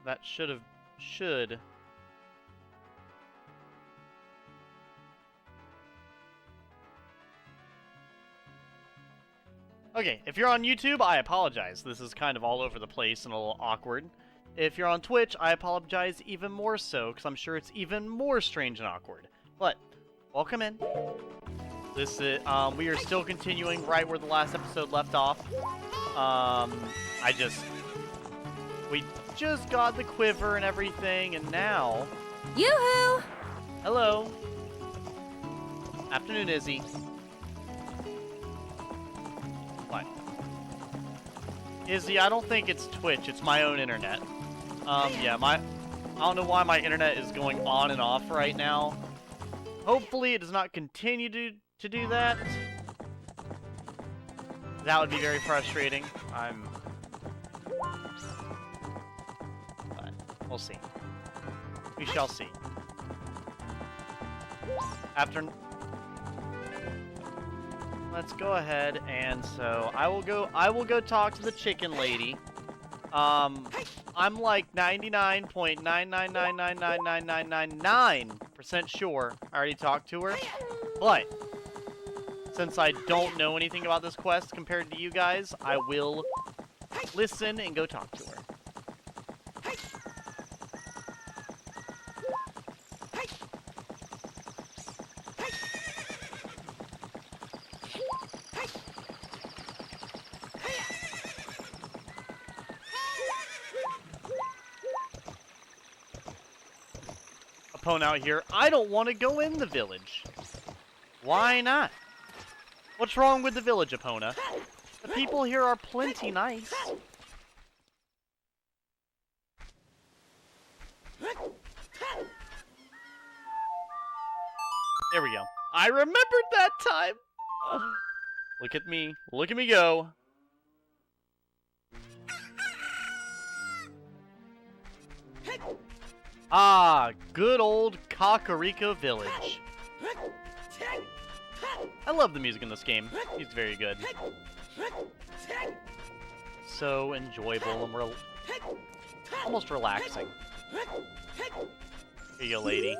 That should. Okay, if you're on YouTube, I apologize. This is kind of all over the place and a little awkward. If you're on Twitch, I apologize even more so, because I'm sure it's even more strange and awkward. But, welcome in. This is, we are still continuing right where the last episode left off. We just got the quiver and everything, and now... Yoo-hoo! Hello. Afternoon, Izzy. What? Izzy, I don't think it's Twitch, it's my own internet. Yeah, I don't know why my internet is going on and off right now. Hopefully it does not continue to do that. That would be very frustrating. But we'll see. We shall see. Let's go ahead, and so I will go talk to the chicken lady. I'm like 99.9999999% sure I already talked to her, but since I don't know anything about this quest compared to you guys, I will listen and go talk to her. Opponent out here. I don't want to go in the village. Why not? What's wrong with the village, Epona? The people here are plenty nice. There we go. I remembered that time! Look at me. Look at me go. Ah, good old Kakariko Village. I love the music in this game. It's very good. So enjoyable and almost relaxing. Here you go, lady.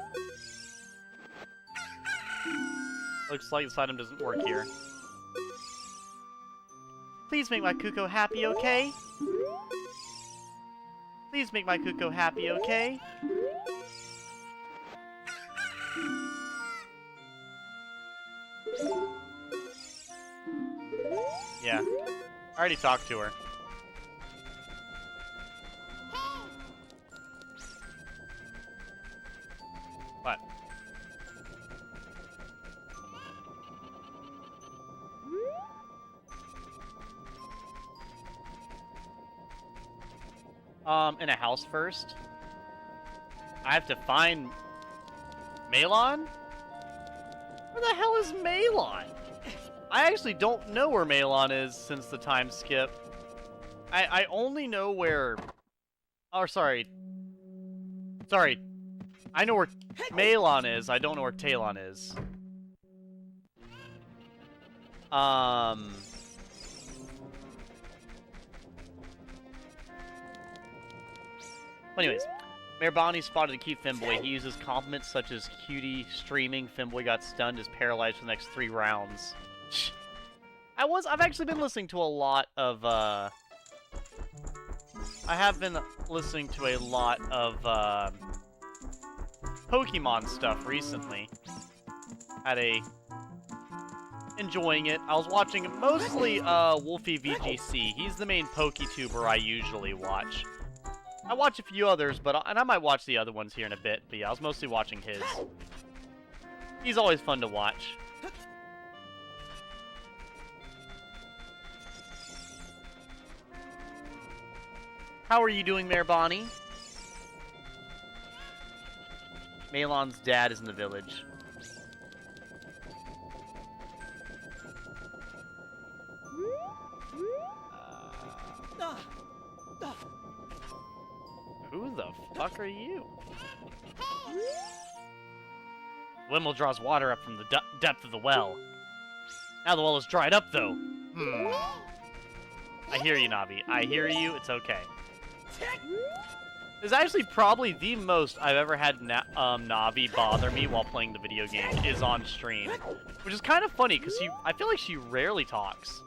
Looks like this item doesn't work here. Please make my Kuko happy, okay? Please make my Kuko happy, okay? Yeah. I already talked to her. What? In a house first. I have to find Malon? Where the hell is Malon? I actually don't know where Malon is since the time skip. I only know where... Oh, sorry. Sorry. I know where Malon is. I don't know where Talon is. Anyways, Mayor Bonnie spotted a cute femboy. He uses compliments such as cutie, streaming, femboy got stunned, is paralyzed for the next 3 rounds. I've actually been listening to a lot of, I have been listening to a lot of, Pokemon stuff recently. Enjoying it. I was watching mostly, Wolfie VGC. He's the main PokeTuber I usually watch. I watch a few others, and I might watch the other ones here in a bit, but yeah, I was mostly watching his. He's always fun to watch. How are you doing, Mayor Bonnie? Malon's dad is in the village. Who the fuck are you? Wimble draws water up from the depth of the well. Now the well is dried up, though. I hear you, Navi. I hear you. It's okay. It's actually probably the most I've ever had Navi bother me while playing the video game is on stream. Which is kind of funny, because I feel like she rarely talks.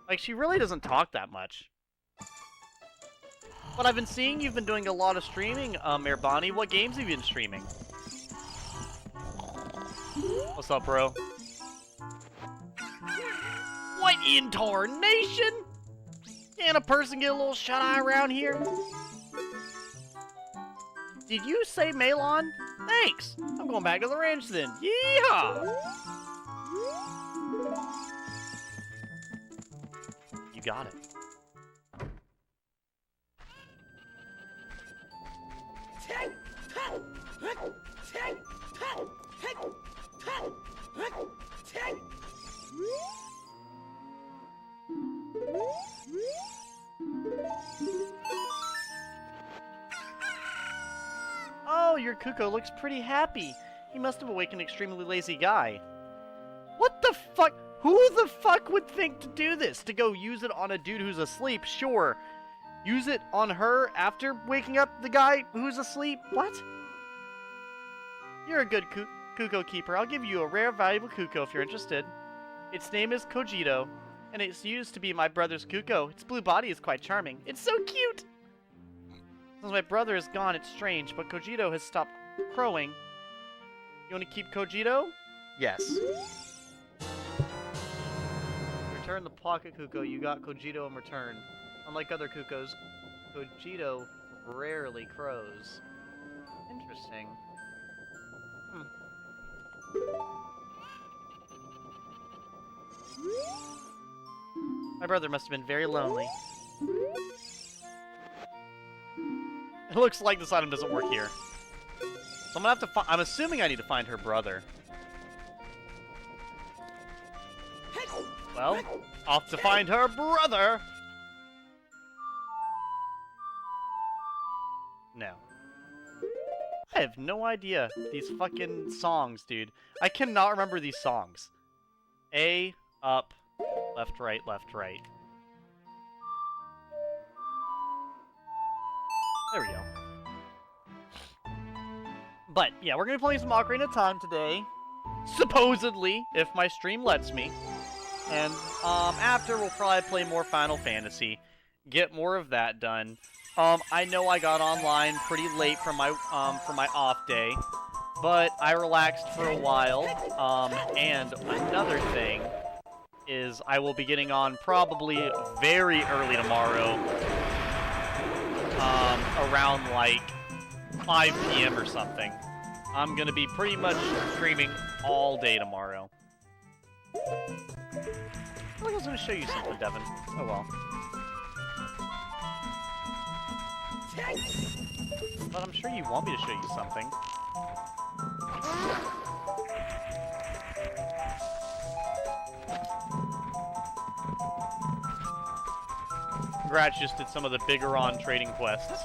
Like, she really doesn't talk that much. But I've been seeing you've been doing a lot of streaming, Merbani. What games have you been streaming? What's up, bro? What in tarnation? Can a person get a little shut-eye around here? Did you say Malon? Thanks! I'm going back to the ranch then. Yeehaw! You got it. Oh, your Kuko looks pretty happy. He must have awakened an extremely lazy guy. What the fuck? Who the fuck would think to do this? To go use it on a dude who's asleep? Sure. Use it on her after waking up the guy who's asleep? What? You're a good Kuko keeper. I'll give you a rare, valuable Kuko if you're interested. Its name is Kojito, and it's used to be my brother's Kuko. Its blue body is quite charming. It's so cute! Since my brother is gone, it's strange, but Kojito has stopped crowing. You want to keep Kojito? Yes. Return the pocket Kuko. You got Kojito in return. Unlike other Kukos, Kojito rarely crows. Interesting. My brother must have been very lonely. It looks like this item doesn't work here. So I'm gonna have to find... I'm assuming I need to find her brother. Well, off to find her brother! No. I have no idea these fucking songs, dude. I cannot remember these songs. A, up, left, right, left, right. There we go. But, yeah, we're gonna be playing some Ocarina of Time today. Supposedly, if my stream lets me. And, after, we'll probably play more Final Fantasy. Get more of that done. I know I got online pretty late from my off day. But I relaxed for a while. And another thing is I will be getting on probably very early tomorrow. Around like 5 p.m. or something. I'm gonna be pretty much streaming all day tomorrow. I think I was gonna show you something, Devin. Oh well. But I'm sure you want me to show you something. Congrats, just did some of the bigger on trading quests.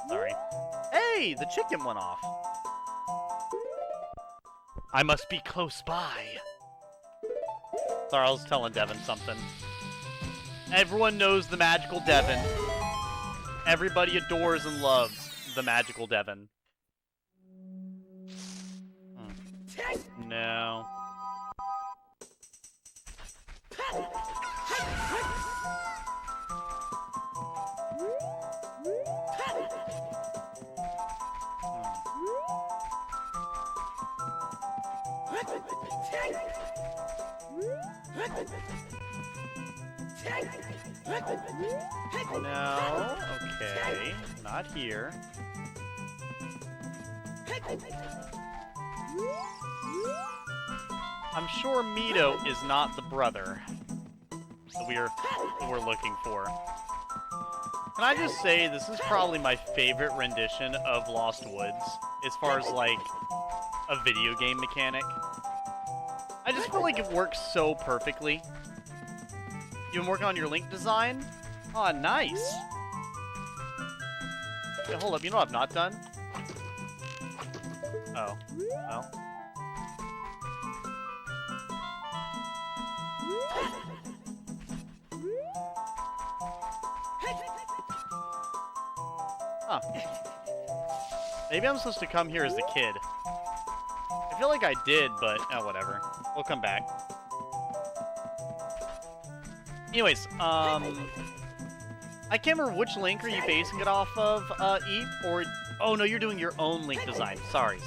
Sorry. Hey, the chicken went off. I must be close by. Sorry, I was telling Devin something. Everyone knows the magical Devin. Everybody adores and loves the magical Devin. No. No, okay, not here. I'm sure Mito is not the brother that we're looking for. Can I just say, this is probably my favorite rendition of Lost Woods, as far as, like, a video game mechanic. I just feel like it works so perfectly. You've been working on your Link design? Oh, nice. Yeah, hold up, you know what I've not done? Oh. Oh. Huh. Maybe I'm supposed to come here as the kid. I feel like I did, but oh, whatever. We'll come back. Anyways, I can't remember which Link are you basing it off of, Eve, or... Oh, no, you're doing your own Link design. Sorry.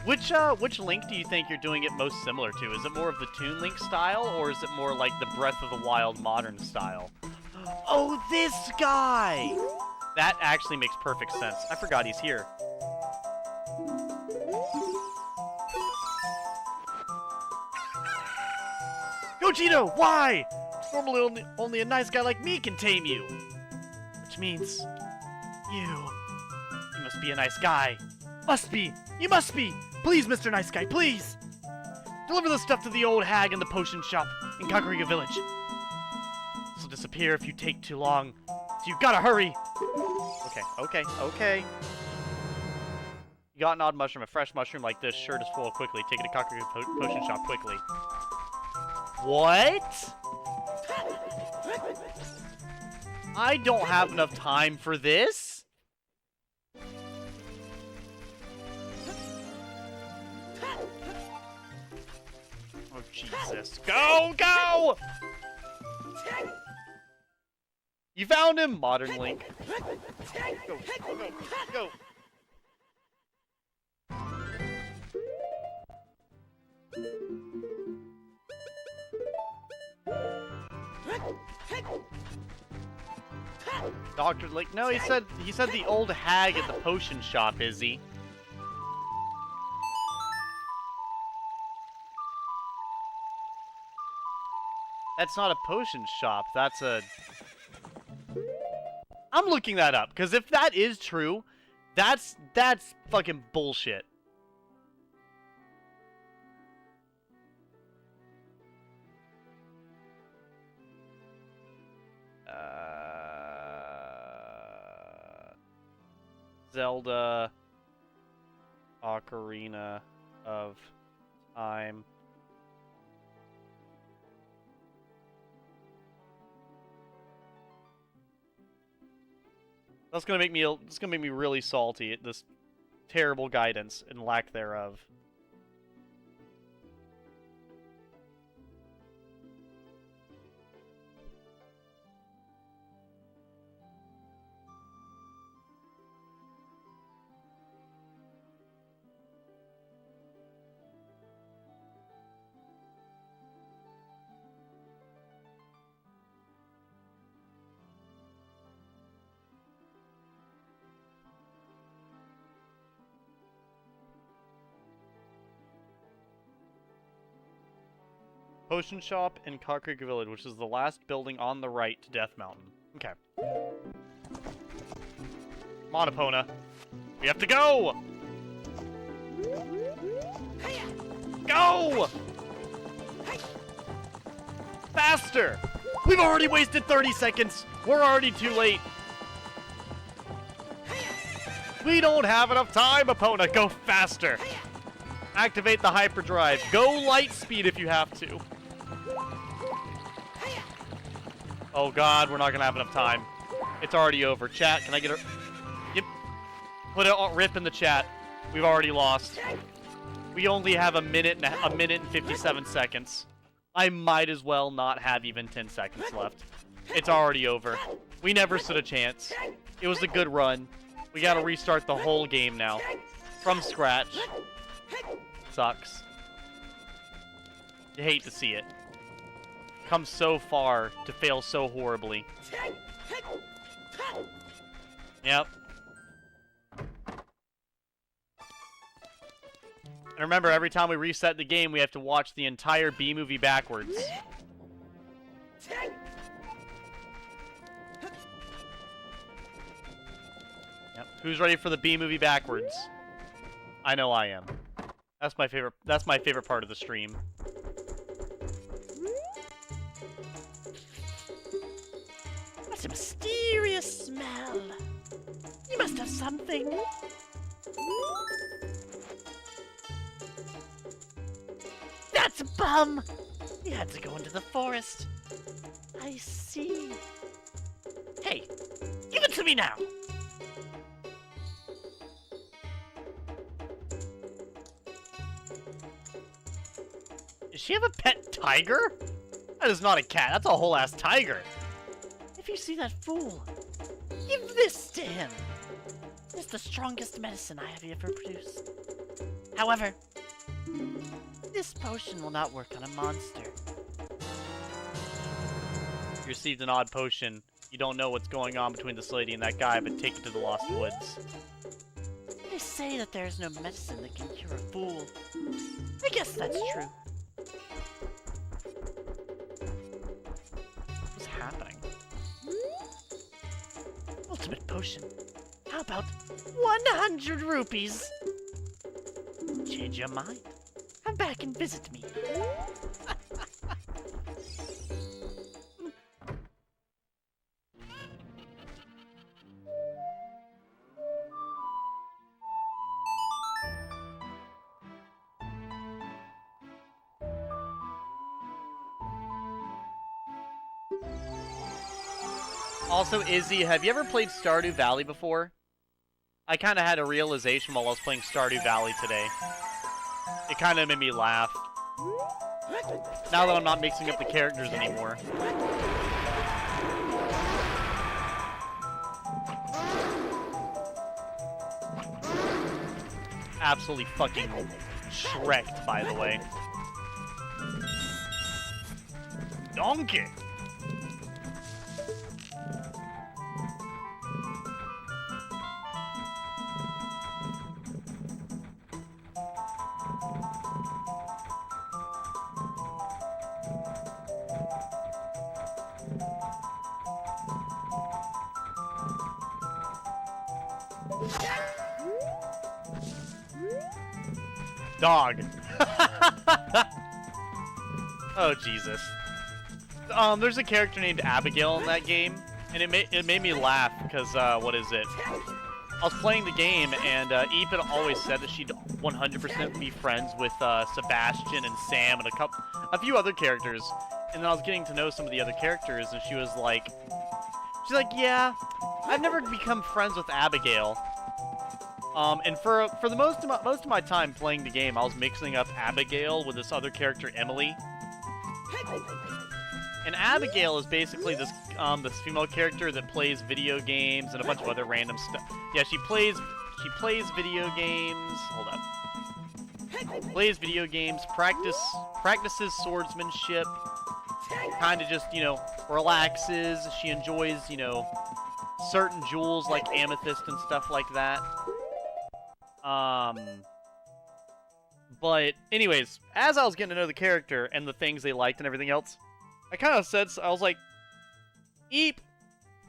Which Link do you think you're doing it most similar to? Is it more of the Toon Link style, or is it more like the Breath of the Wild modern style? Oh, this guy! That actually makes perfect sense. I forgot he's here. Gogeta, why? Normally only a nice guy like me can tame you. Which means you must be a nice guy. Must be. You must be. Please, Mr. Nice Guy, please. Deliver the stuff to the old hag in the potion shop in Kakariko Village. This will disappear if you take too long. So you gotta hurry. Okay. You got an odd mushroom. A fresh mushroom like this sure to spoil quickly. Take it to Kakariko Potion Shop quickly. What? I don't have enough time for this. Oh, Jesus. Go! You found him, Modern Link. Go. Dr. Link. No, he said the old hag at the potion shop, Izzy. That's not a potion shop. That's a... I'm looking that up, because if that is true, that's fucking bullshit. Zelda Ocarina of Time. That's gonna make me really salty at this terrible guidance and lack thereof. Potion Shop in Kakariko Village, which is the last building on the right to Death Mountain. Okay. Come on, Epona. We have to go! Go! Faster! We've already wasted 30 seconds! We're already too late! We don't have enough time, Epona! Go faster! Activate the hyperdrive. Go light speed if you have to. Oh god, we're not gonna have enough time. It's already over. Chat, can I get a... Yep. Put it on rip in the chat. We've already lost. We only have a minute and 57 seconds. I might as well not have even 10 seconds left. It's already over. We never stood a chance. It was a good run. We gotta restart the whole game now. From scratch. Sucks. You hate to see it. Come so far to fail so horribly. Yep. And remember, every time we reset the game, we have to watch the entire B movie backwards. Yep. Who's ready for the B movie backwards? I know I am. That's my favorite part of the stream. It's a mysterious smell. You must have something. That's a bum! He had to go into the forest. I see. Hey, give it to me now! Does she have a pet tiger? That is not a cat, that's a whole ass tiger. If you see that fool, give this to him. It's the strongest medicine I have ever produced. However, this potion will not work on a monster. You received an odd potion. You don't know what's going on between this lady and that guy, but take it to the Lost Woods. They say that there's no medicine that can cure a fool. I guess that's true. What's happening? Ultimate potion. How about 100 rupees? Change your mind. Come back and visit me. Also, Izzy, have you ever played Stardew Valley before? I kind of had a realization while I was playing Stardew Valley today. It kind of made me laugh. Now that I'm not mixing up the characters anymore. Absolutely fucking shreked, by the way. Donkey! Dog. Oh, Jesus. There's a character named Abigail in that game, and it made me laugh because, what is it? I was playing the game, and Eve had always said that she'd 100% be friends with Sebastian and Sam and a few other characters. And then I was getting to know some of the other characters, and she's like, yeah, I've never become friends with Abigail. And for the most of my time playing the game, I was mixing up Abigail with this other character, Emily. And Abigail is basically this female character that plays video games and a bunch of other random stuff. Yeah, she plays video games. Hold up. Plays video games, practices swordsmanship. Kind of just, relaxes. She enjoys, certain jewels like amethyst and stuff like that. But anyways, as I was getting to know the character and the things they liked and everything else, I kind of said, I was like, Eep,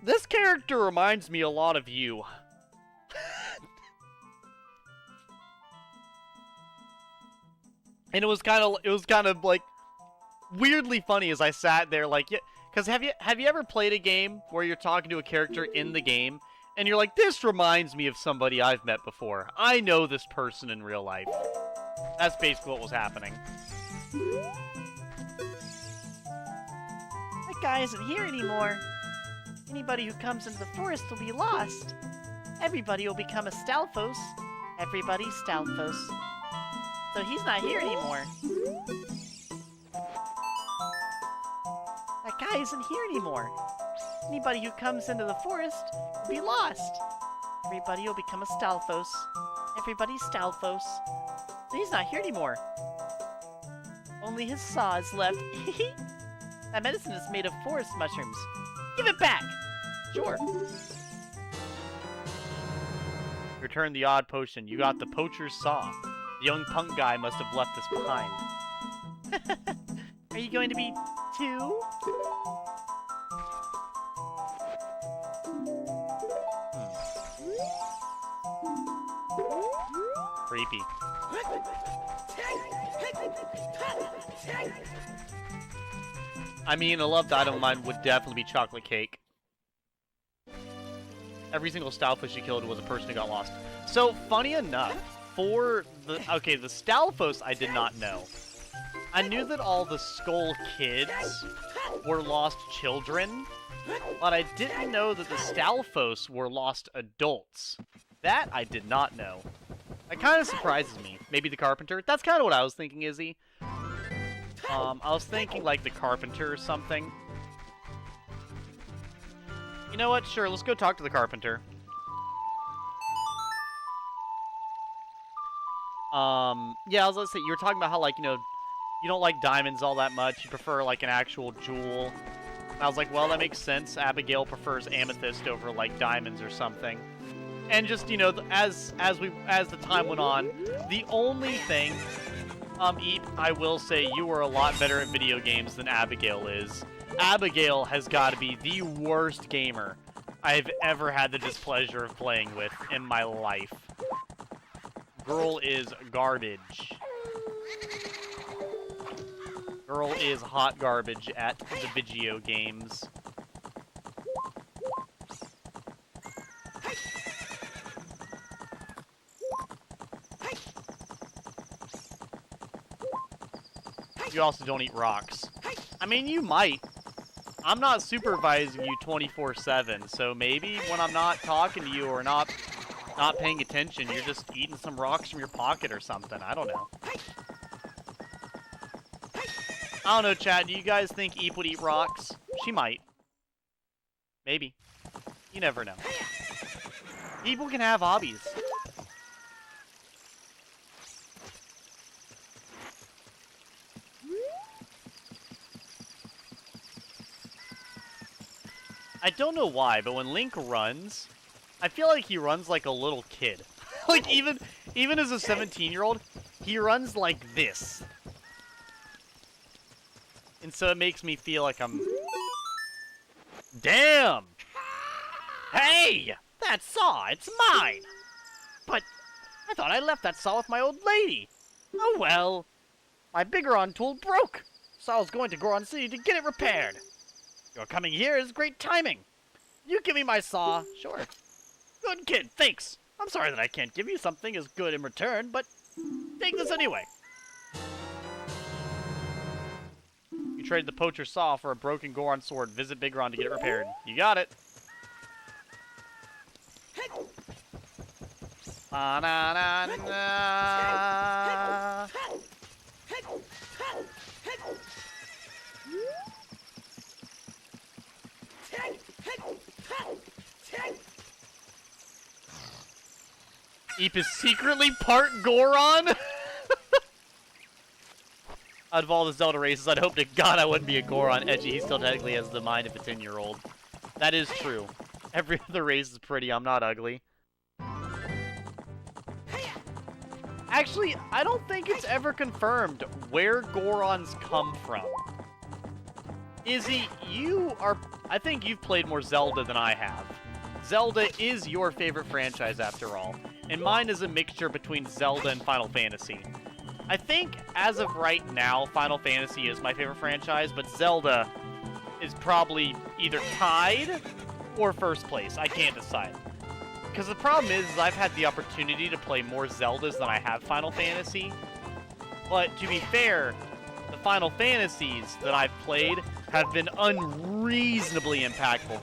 this character reminds me a lot of you. And it was kind of like weirdly funny as I sat there like, yeah, because have you ever played a game where you're talking to a character in the game and you're like, this reminds me of somebody I've met before. I know this person in real life. That's basically what was happening. That guy isn't here anymore. Anybody who comes into the forest will be lost. Everybody will become a Stalfos. Everybody's Stalfos. So he's not here anymore. That guy isn't here anymore. Anybody who comes into the forest will be lost. Everybody will become a Stalfos. Everybody's Stalfos. So he's not here anymore. Only his saw is left. That medicine is made of forest mushrooms. Give it back! Sure. Return the odd potion. You got the poacher's saw. The young punk guy must have left this behind. Are you going to be too? Creepy. I mean, a loved item of mine would definitely be chocolate cake. Every single Stalfos you killed was a person who got lost. So, funny enough, for the... Okay, the Stalfos I did not know. I knew that all the Skull kids were lost children, but I didn't know that the Stalfos were lost adults. That I did not know. That kind of surprises me. Maybe the Carpenter? That's kind of what I was thinking, Izzy. I was thinking, like, the Carpenter or something. You know what? Sure, let's go talk to the Carpenter. Yeah, I was gonna say, you were talking about how, like, you know, you don't like diamonds all that much. You prefer, like, an actual jewel. And I was like, well, that makes sense. Abigail prefers amethyst over, like, diamonds or something. And just, you know, as the time went on, the only thing, Eep, I will say you are a lot better at video games than Abigail is. Abigail has got to be the worst gamer I've ever had the displeasure of playing with in my life. Girl is garbage. Girl is hot garbage at the video games. You also don't eat rocks. I mean, you might. I'm not supervising you 24/7, so maybe when I'm not talking to you or not paying attention, you're just eating some rocks from your pocket or something. I don't know. I don't know, chat. Do you guys think Eep would eat rocks? She might. Maybe. You never know. People can have hobbies. I don't know why, but when Link runs, I feel like he runs like a little kid. Like, even as a 17-year-old, he runs like this. And so it makes me feel like I'm... Damn! Hey! That saw, it's mine! But I thought I left that saw with my old lady. Oh well. My Bigoron tool broke, so I was going to Goron City to get it repaired. Your coming here is great timing. You give me my saw, sure. Good kid, thanks. I'm sorry that I can't give you something as good in return, but take this anyway. You traded the poacher saw for a broken Goron sword. Visit Bigoron to get it repaired. You got it. Ba-na-na-na. Eep is secretly part Goron? Out of all the Zelda races, I'd hope to God I wouldn't be a Goron. Edgy, he still technically has the mind of a 10-year-old. That is true. Every other race is pretty. I'm not ugly. Actually, I don't think it's ever confirmed where Gorons come from. Izzy, you are... I think you've played more Zelda than I have. Zelda is your favorite franchise, after all. And mine is a mixture between Zelda and Final Fantasy. I think, as of right now, Final Fantasy is my favorite franchise, but Zelda is probably either tied or first place. I can't decide. Because the problem is I've had the opportunity to play more Zeldas than I have Final Fantasy. But to be fair, the Final Fantasies that I've played have been unreasonably impactful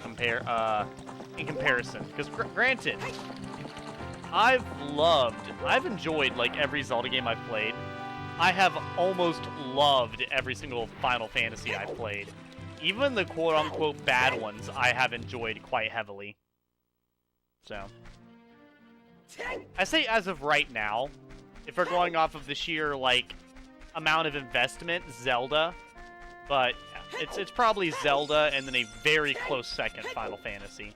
in comparison. Because granted, I've enjoyed like every Zelda game I've played. I have almost loved every single Final Fantasy I've played. Even the quote-unquote bad ones I have enjoyed quite heavily. So, I say as of right now, if we're going off of the sheer, like, amount of investment, Zelda, but it's probably Zelda and then a very close second, Final Fantasy.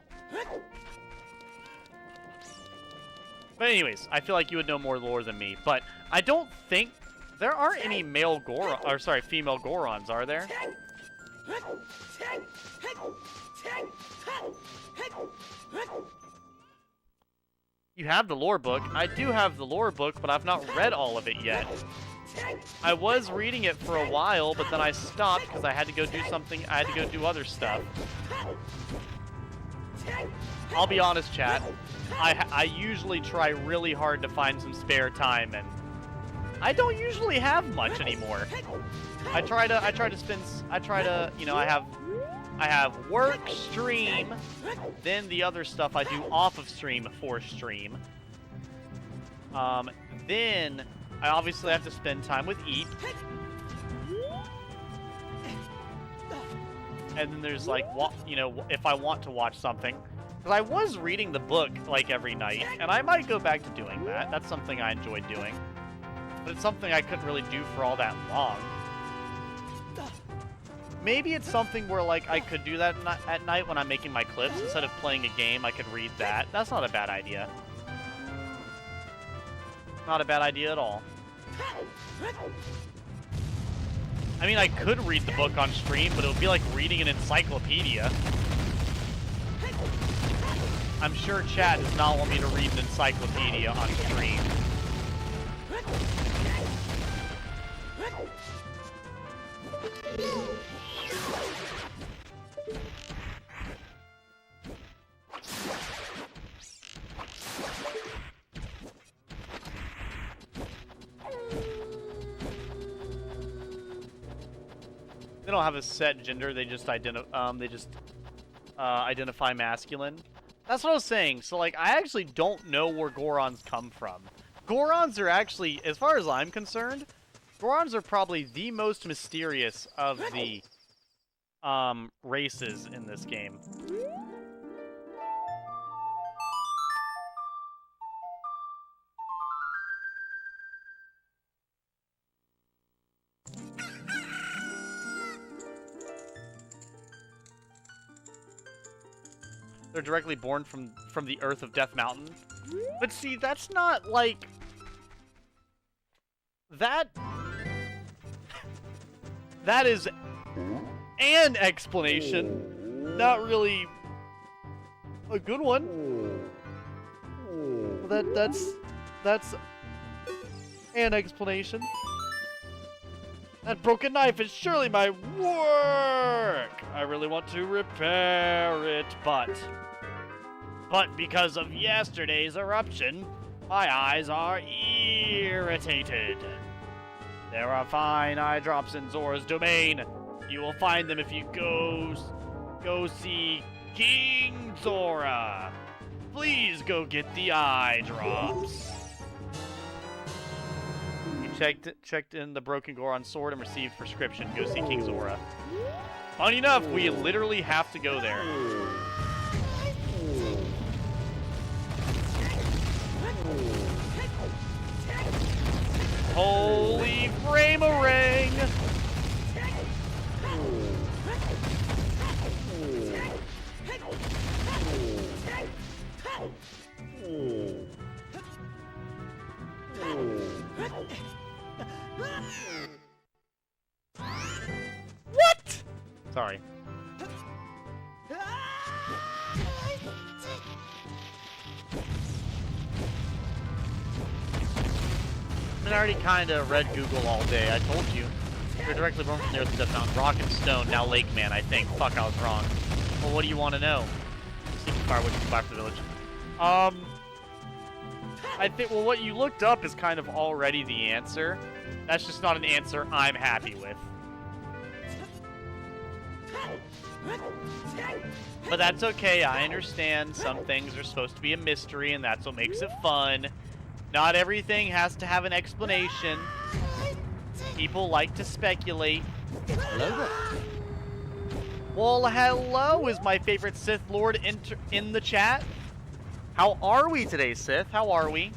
But anyways, I feel like you would know more lore than me, but I don't think there aren't any female Gorons, are there? You have the lore book. I do have the lore book, but I've not read all of it yet. I was reading it for a while, but then I stopped because I had to go do something. I had to go do other stuff. I'll be honest, chat. I usually try really hard to find some spare time, and I don't usually have much anymore. I try to, you know, I have work, stream, then the other stuff I do off of stream for stream. Then I obviously have to spend time with Eep. And then there's like, you know, if I want to watch something. Because I was reading the book like every night, and I might go back to doing that. That's something I enjoyed doing. But it's something I couldn't really do for all that long. Maybe it's something where like I could do that at night when I'm making my clips. Instead of playing a game, I could read that. That's not a bad idea. Not a bad idea at all. I mean, I could read the book on stream, but it would be like reading an encyclopedia. I'm sure chat does not want me to read an encyclopedia on stream. They don't have a set gender. They just identify masculine. That's what I was saying. So like, I actually don't know where Gorons come from. Gorons are actually, as far as I'm concerned, Gorons are probably the most mysterious of the races in this game. They're directly born from the earth of Death Mountain. But see, that's not like that. That is an explanation, not really a good one. That's an explanation. That broken knife is surely my work. I really want to repair it, but because of yesterday's eruption, my eyes are irritated. There are fine eye drops in Zora's domain. You will find them if you go see King Zora. Please go get the eye drops. You checked in the broken Goron sword and received prescription. Go see King Zora. Funny enough, we literally have to go there. Holy framerang! What? Sorry. I already kind of read Google all day. I told you. They're directly born from the earth of Death Mountain. Rock and Stone, now Lake Man, I think. Fuck, I was wrong. Well, what do you want to know? Secret fire, what you can buy for the village. I think, well, what you looked up is kind of already the answer. That's just not an answer I'm happy with. But that's okay, I understand. Some things are supposed to be a mystery, and that's what makes it fun. Not everything has to have an explanation. People like to speculate. Hello there. Well, hello is my favorite Sith Lord in the chat. How are we today, Sith? How are we?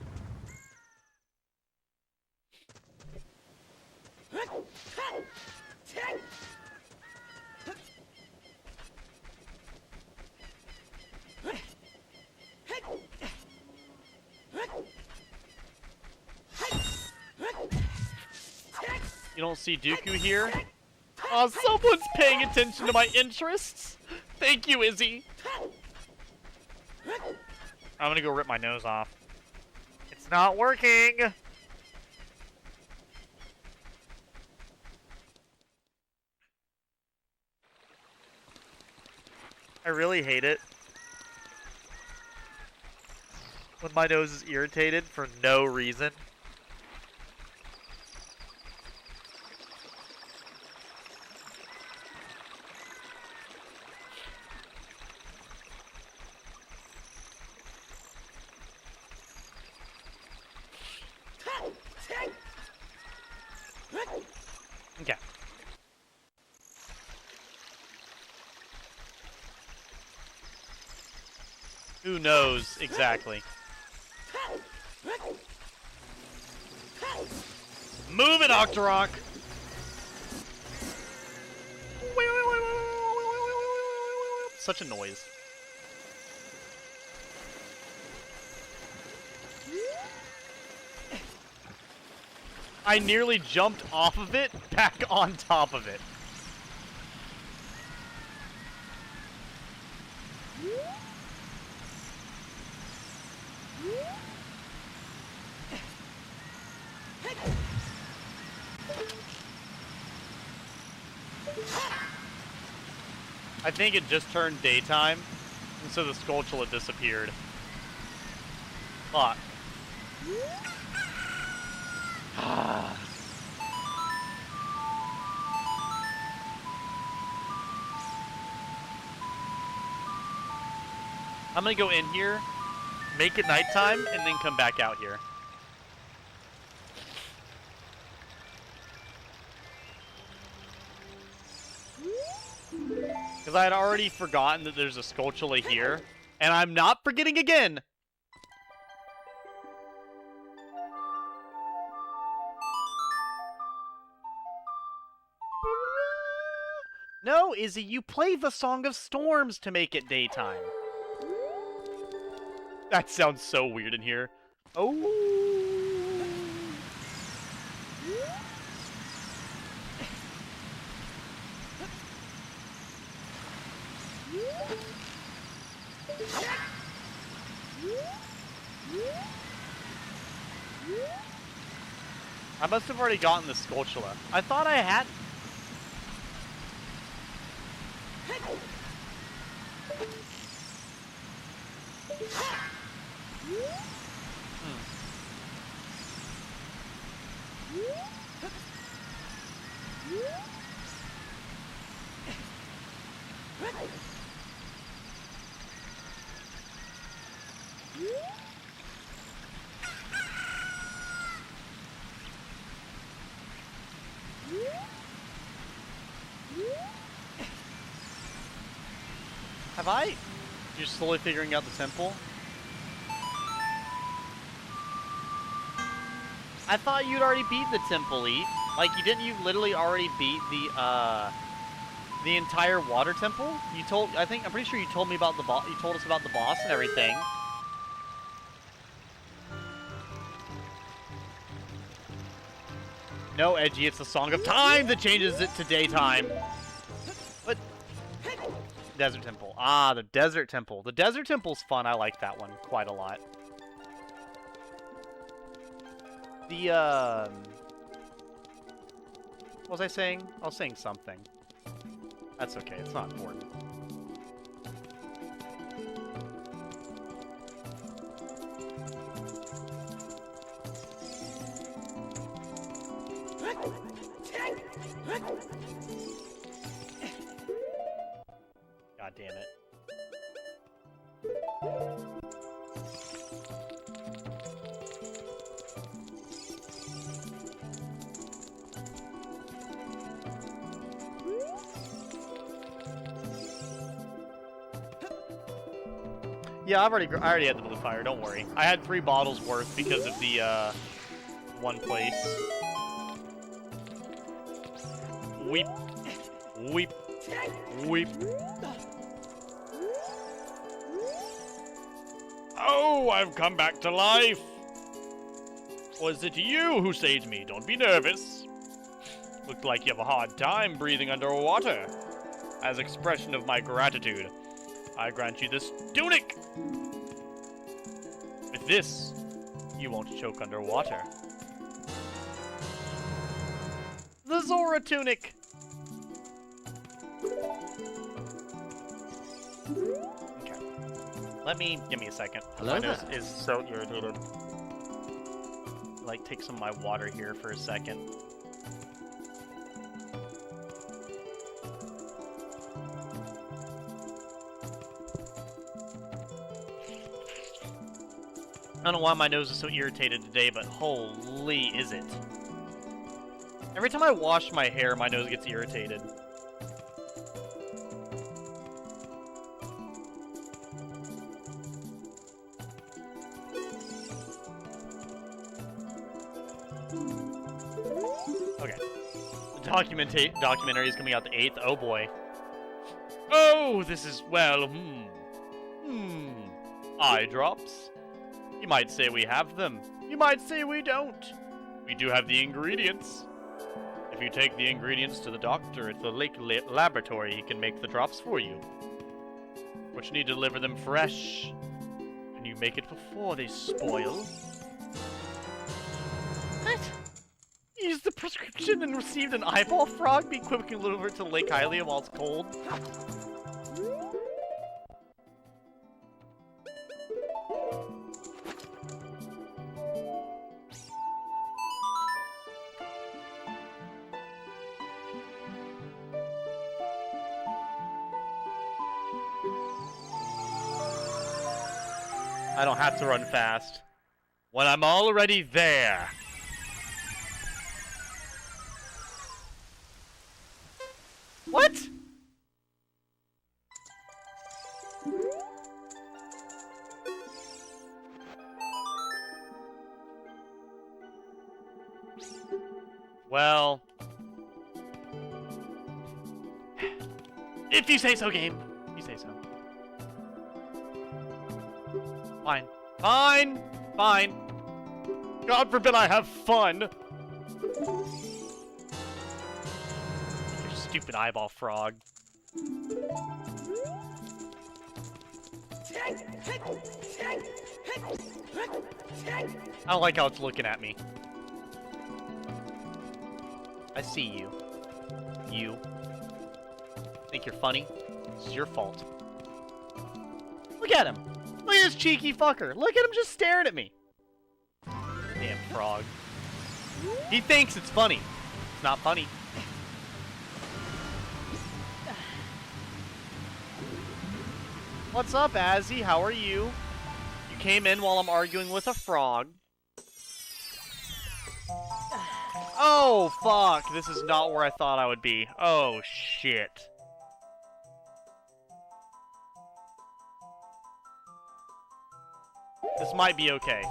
You don't see Dooku here? Oh, someone's paying attention to my interests. Thank you, Izzy. I'm gonna go rip my nose off. It's not working. I really hate it. when my nose is irritated for no reason. Okay. Who knows exactly? Move it, Octorok! Such a noise. I nearly jumped off of it, back on top of it. I think it just turned daytime, and so the Skulltula disappeared. Fuck. I'm gonna go in here, make it nighttime, and then come back out here. Because I had already forgotten that there's a Skulltula here, and I'm not forgetting again! No, Izzy, you play the Song of Storms to make it daytime. That sounds so weird in here. Oh. I must have already gotten the Skulltula. I thought I had. Have I? You're slowly figuring out the temple? I thought you'd already beat the temple, Eat. Like, you literally already beat the entire water temple? I'm pretty sure you told me about the boss, you told us about the boss and everything. No, Edgy, it's the Song of Time that changes it to daytime. What? Desert Temple. Ah, the Desert Temple. The Desert Temple's fun. I like that one quite a lot. What was I saying? I was saying something. That's okay. It's not important. God damn it. Yeah, I already had the blue fire, don't worry. I had 3 bottles worth because of the, one place. Weep. Weep. Weep. Oh, I've come back to life! Was it you who saved me? Don't be nervous. Looked like you have a hard time breathing underwater. As expression of my gratitude, I grant you this tunic! With this, you won't choke underwater. The Zora tunic! Okay. Give me a second. Hello My nose there. is so irritated. Like, take some of my water here for a second. I don't know why my nose is so irritated today, but holy is it. Every time I wash my hair, my nose gets irritated. Okay. The documentary is coming out the 8th. Oh boy. Oh, this is, well, eye drops. You might say we have them. You might say we don't. We do have the ingredients. If you take the ingredients to the doctor at the lake laboratory, he can make the drops for you. But you need to deliver them fresh. And you make it before they spoil. What? Used the prescription and received an eyeball frog, be quickly delivered to Lake Hylia while it's cold. I don't have to run fast. When I'm already there. What? Well, if you say so, game. You say so. Fine. Fine. Fine. God forbid I have fun. Your stupid eyeball frog. I don't like how it's looking at me. I see you. You. Think you're funny? This is your fault. Look at him! Look at this cheeky fucker! Look at him just staring at me! Damn frog. He thinks it's funny. It's not funny. What's up, Azzy? How are you? You came in while I'm arguing with a frog. Oh, fuck. This is not where I thought I would be. Oh, shit. This might be okay.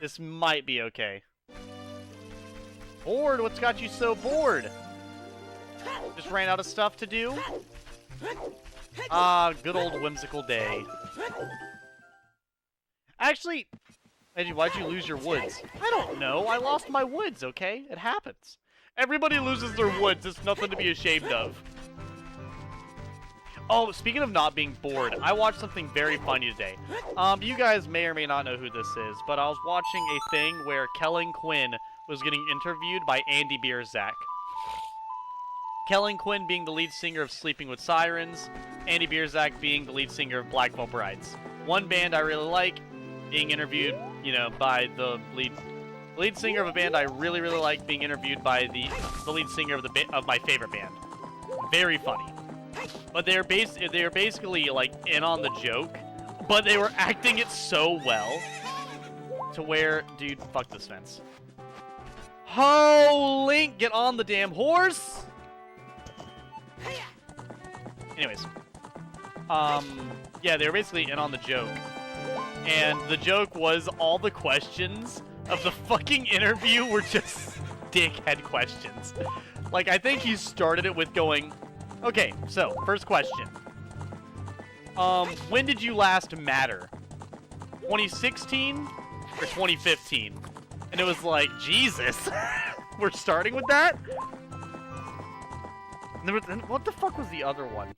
This might be okay. Bored? What's got you so bored? Just ran out of stuff to do? Ah, good old whimsical day. Actually, Eddie, why'd you lose your woods? I don't know. I lost my woods, okay? It happens. Everybody loses their woods. It's nothing to be ashamed of. Oh, speaking of not being bored, I watched something very funny today. You guys may or may not know who this is, but I was watching a thing where Kellen Quinn was getting interviewed by Andy Bierzak. Kellen Quinn being the lead singer of Sleeping with Sirens, Andy Bierzak being the lead singer of Black Veil Brides. One band I really like, being interviewed, you know, by the lead singer of a band I really like being interviewed by the lead singer of my favorite band. Very funny. But they're basically like in on the joke, but they were acting it so well to where, dude, fuck this fence. Oh, Link, get on the damn horse. Anyways, yeah, they were basically in on the joke, and the joke was all the questions of the fucking interview were just dickhead questions. Like, I think he started it with going, okay, so, first question. When did you last matter? 2016 or 2015? And it was like, Jesus. We're starting with that? And what the fuck was the other one?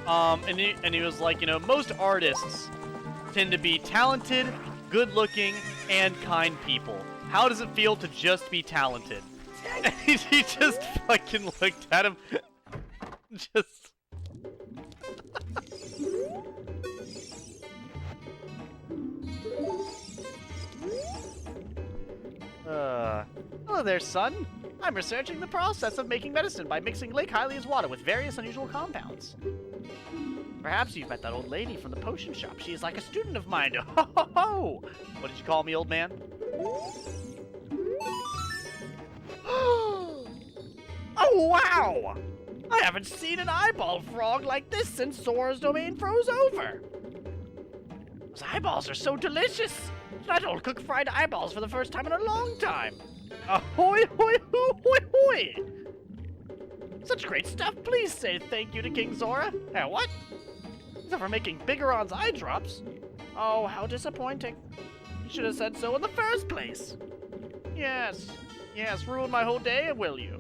And he was like, you know, most artists tend to be talented good-looking, and kind people. How does it feel to just be talented? And he just fucking looked at him. Just... Hello there, son. I'm researching the process of making medicine by mixing Lake Hylia's water with various unusual compounds. Perhaps you've met that old lady from the potion shop. She is like a student of mine. Ho ho ho! What did you call me, old man? Oh, wow! I haven't seen an eyeball frog like this since Sora's domain froze over. Those eyeballs are so delicious. That old cook fried eyeballs for the first time in a long time. Ahoy, hoy, hoo, hoy, hoy! Such great stuff. Please say thank you to King Zora. What? Except for making Bigeron's eye drops. Oh, how disappointing. You should have said so in the first place. Yes, ruin my whole day, will you?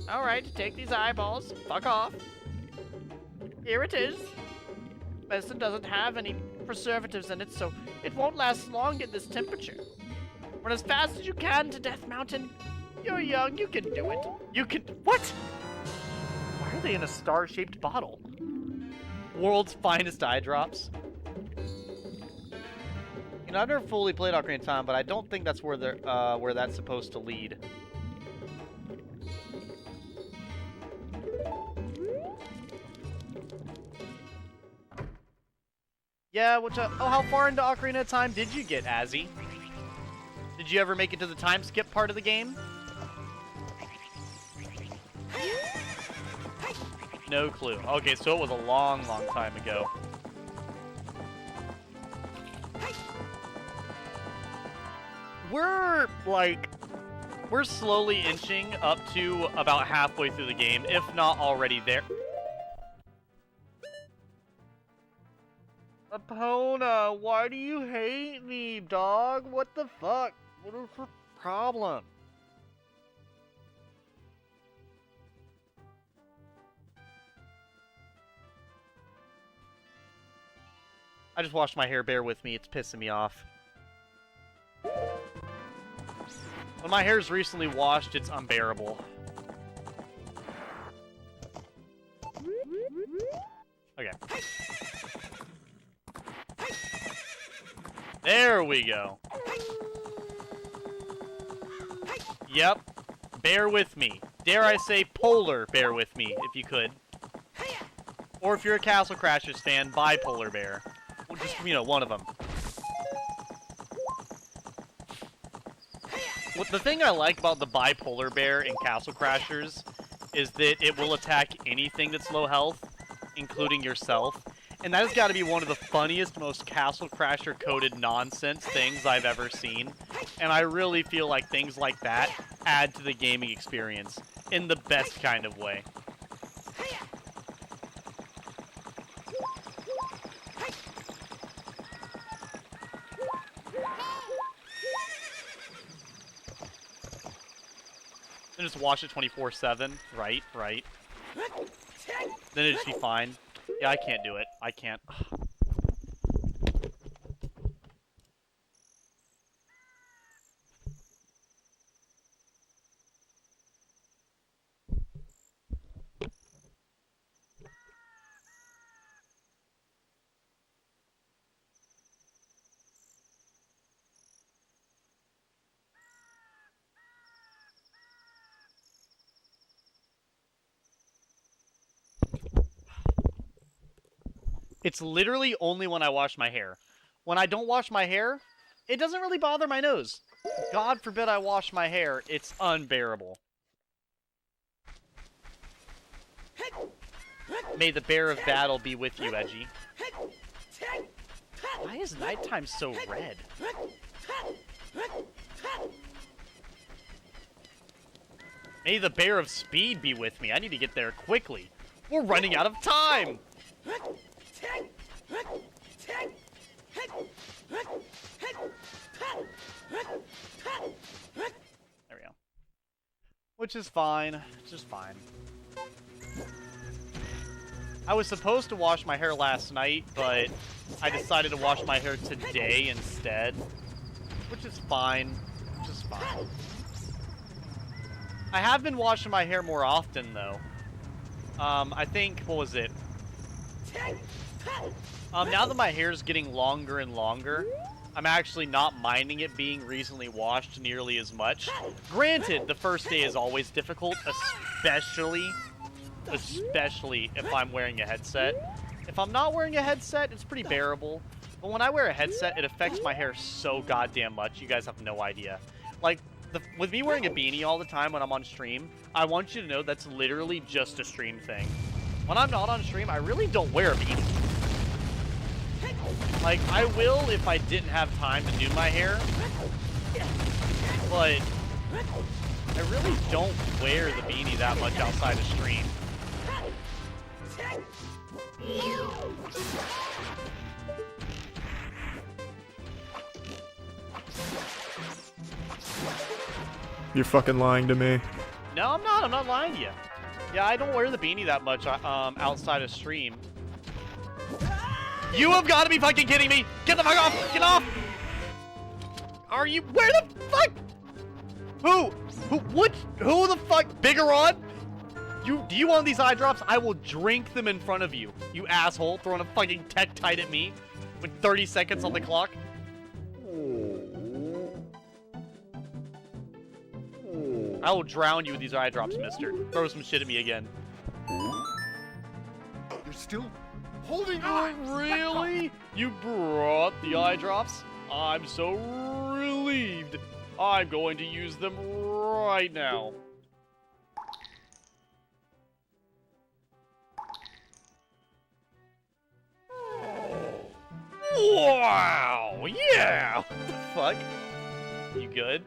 Alright, take these eyeballs. Fuck off. Here it is. Medicine doesn't have any preservatives in it, so it won't last long at this temperature. Run as fast as you can to Death Mountain. You're young, you can do it. You can... What? Why are they in a star-shaped bottle? World's finest eye drops. You know, I've never fully played Ocarina of Time, but I don't think that's where they're, where that's supposed to lead. Yeah, which, oh, how far into Ocarina of Time did you get, Azzy? Did you ever make it to the time skip part of the game? No clue. Okay, so it was a long, long time ago. We're slowly inching up to about halfway through the game, if not already there. Epona, why do you hate me, dog? What the fuck? What is the problem? I just washed my hair, bear with me, it's pissing me off. When my hair's recently washed, it's unbearable. Okay. There we go. Yep. Bear with me. Dare I say polar bear with me, if you could. Or if you're a Castle Crashers fan, bipolar bear. Well, just, you know, one of them. What the thing I like about the bipolar bear in Castle Crashers is that it will attack anything that's low health, including yourself. And that has got to be one of the funniest, most Castle Crasher-coded nonsense things I've ever seen. And I really feel like things like that add to the gaming experience in the best kind of way. And just watch it 24/7. Right. Then it'd just be fine. Yeah, I can't do it. I can't. It's literally only when I wash my hair. When I don't wash my hair, it doesn't really bother my nose. God forbid I wash my hair, it's unbearable. May the bear of battle be with you, Edgy. Why is nighttime so red? May the bear of speed be with me. I need to get there quickly. We're running out of time! There we go. Which is fine. It's just fine. I was supposed to wash my hair last night, but I decided to wash my hair today instead. Which is fine. Which is fine. I have been washing my hair more often, though. I think, what was it? Now that my hair is getting longer and longer, I'm actually not minding it being recently washed nearly as much. Granted, the first day is always difficult, especially if I'm wearing a headset. If I'm not wearing a headset, it's pretty bearable. But when I wear a headset, it affects my hair so goddamn much, you guys have no idea. Like, with me wearing a beanie all the time when I'm on stream, I want you to know that's literally just a stream thing. When I'm not on stream, I really don't wear a beanie. Like, I will if I didn't have time to do my hair, but I really don't wear the beanie that much outside of stream. You're fucking lying to me. No, I'm not. I'm not lying to you. Yeah, I don't wear the beanie that much outside of stream. You have got to be fucking kidding me! Get the fuck off! Get off! Are you? Where the fuck? Who? What? Who the fuck? Bigaron? Do you want these eye drops? I will drink them in front of you. You asshole, throwing a fucking Tektite at me with 30 seconds on the clock. I will drown you with these eye drops, mister. Throw some shit at me again. You're still holding on. Really? You brought the eye drops? I'm so relieved. I'm going to use them right now. Wow! Yeah! What the fuck? You good?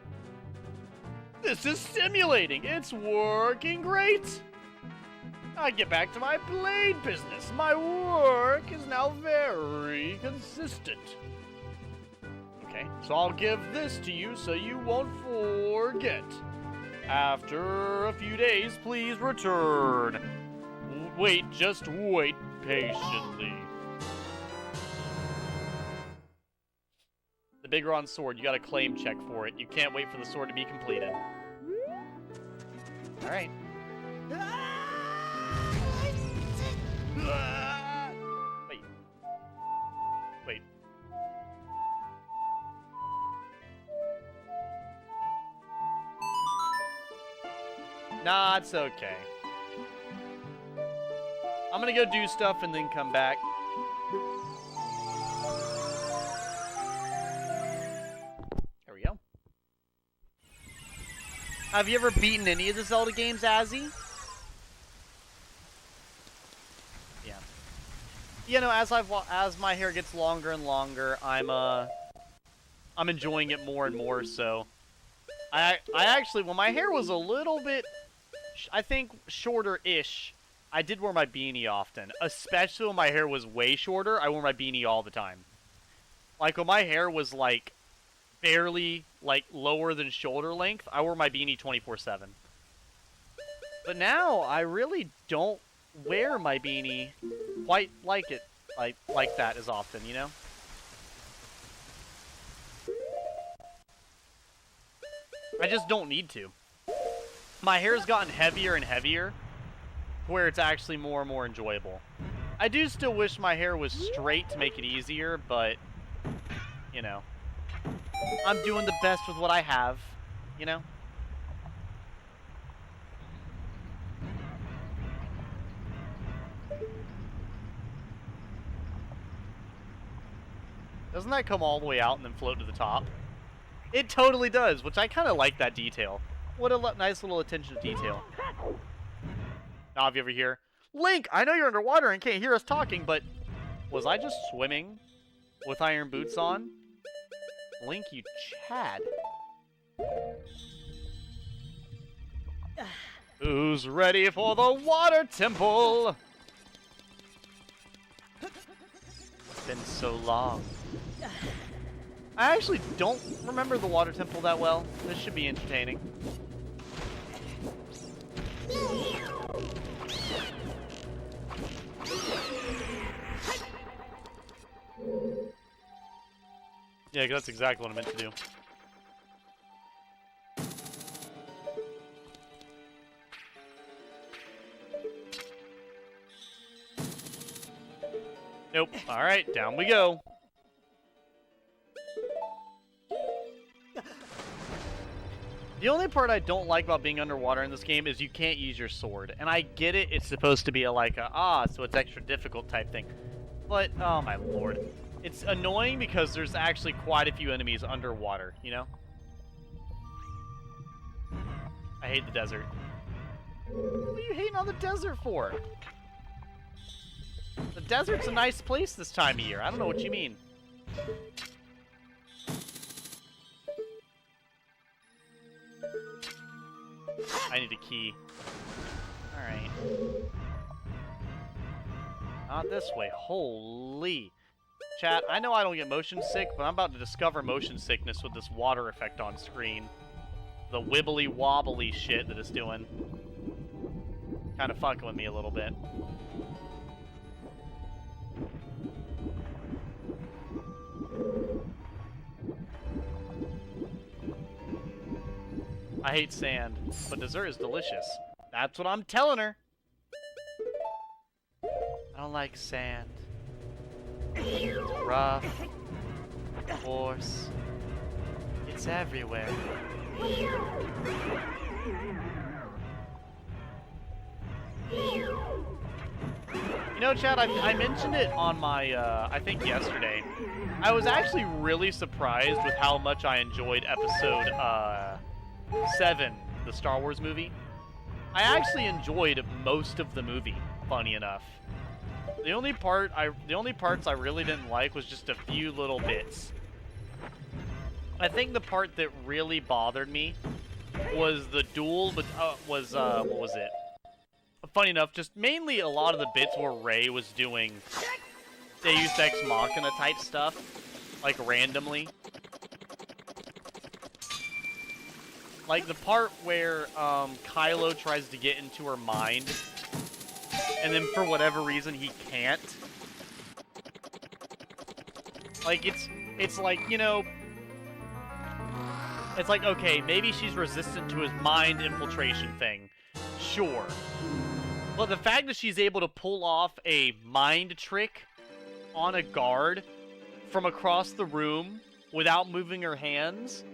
This is simulating! It's working great! I get back to my blade business. My work is now very consistent. Okay, so I'll give this to you so you won't forget. After a few days, please return. Wait, just wait patiently. The Bigaron sword, you got a claim check for it. You can't wait for the sword to be completed. Alright. Wait. Wait. Nah, it's okay. I'm gonna go do stuff and then come back. There we go. Have you ever beaten any of the Zelda games, Azzy? Yeah. You know, as my hair gets longer and longer, I'm enjoying it more and more. So, I actually, when my hair was a little bit, I think shorter-ish, I did wear my beanie often. Especially when my hair was way shorter, I wore my beanie all the time. Like when my hair was like barely like lower than shoulder length, I wore my beanie 24/7. But now I really don't wear my beanie quite like it like that as often, you know? I just don't need to. My hair's gotten heavier and heavier, where it's actually more and more enjoyable. I do still wish my hair was straight to make it easier, but, you know, I'm doing the best with what I have, you know? Doesn't that come all the way out and then float to the top? It totally does, which I kind of like that detail. What a nice little attention to detail. Nav, you ever hear? Link, I know you're underwater and can't hear us talking, but was I just swimming with iron boots on? Link, you Chad. Who's ready for the water temple? It's been so long. I actually don't remember the water temple that well. This should be entertaining. Yeah, 'cause that's exactly what I meant to do. Nope. Alright, down we go. The only part I don't like about being underwater in this game is you can't use your sword. And I get it, it's supposed to be so it's extra difficult type thing. But, oh my lord. It's annoying because there's actually quite a few enemies underwater, you know? I hate the desert. What are you hating on the desert for? The desert's a nice place this time of year. I don't know what you mean. I need a key. Alright. Not this way. Holy. Chat, I know I don't get motion sick, but I'm about to discover motion sickness with this water effect on screen. The wibbly wobbly shit that it's doing. Kind of fucking with me a little bit. I hate sand, but dessert is delicious. That's what I'm telling her. I don't like sand. It's rough, coarse. It's everywhere. You know, Chad, I mentioned it on my, I think yesterday. I was actually really surprised with how much I enjoyed episode, 7, the Star Wars movie. I actually enjoyed most of the movie, funny enough. The only parts I really didn't like was just a few little bits. I think the part that really bothered me was the duel, but what was it? Funny enough, just mainly a lot of the bits where Rey was doing Deus Ex Machina type stuff, like randomly. Like the part where Kylo tries to get into her mind, and then for whatever reason he can't. Like it's like, you know, it's like, okay, maybe she's resistant to his mind infiltration thing. Sure. But the fact that she's able to pull off a mind trick on a guard from across the room without moving her hands,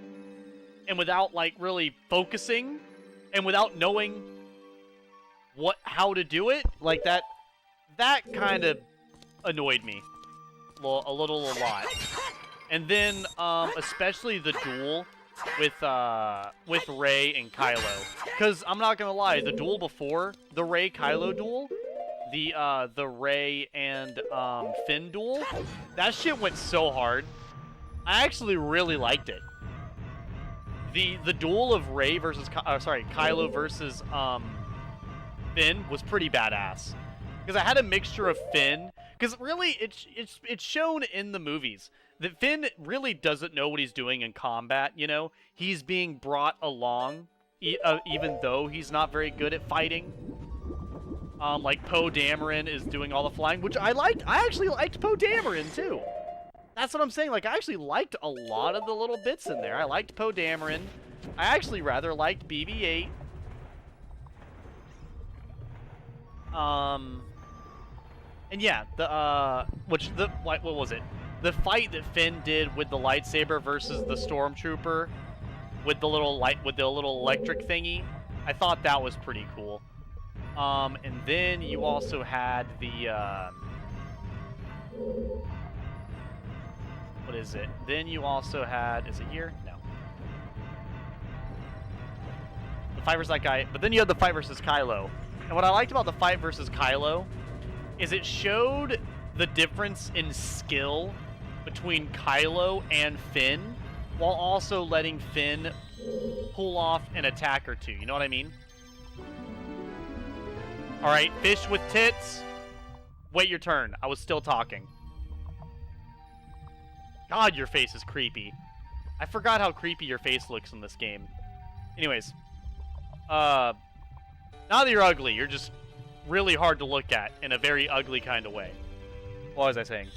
and without, like, really focusing, and without knowing how to do it, like, that kind of annoyed me. A lot. And then, especially the duel with Rey and Kylo. Because, I'm not gonna lie, the duel before, the Rey-Kylo duel, the Rey and, Finn duel, that shit went so hard. I actually really liked it. The duel of Rey versus Kylo versus Finn was pretty badass, because I had a mixture of Finn, because really it's shown in the movies that Finn really doesn't know what he's doing in combat. You know, he's being brought along even though he's not very good at fighting. Like Poe Dameron is doing all the flying, which I liked. I actually liked Poe Dameron too. That's what I'm saying. Like, I actually liked a lot of the little bits in there. I liked Poe Dameron. I actually rather liked BB-8. And yeah, what was it? The fight that Finn did with the lightsaber versus the stormtrooper with the little electric thingy. I thought that was pretty cool. And then you also had the what is it? Then you also had, is it here? No. The fight versus that guy, but then you had the fight versus Kylo. And what I liked about the fight versus Kylo is it showed the difference in skill between Kylo and Finn, while also letting Finn pull off an attack or two. You know what I mean? Alright, fish with tits. Wait your turn. I was still talking. God, your face is creepy. I forgot how creepy your face looks in this game. Anyways. Not that you're ugly, you're just really hard to look at in a very ugly kind of way. What was I saying?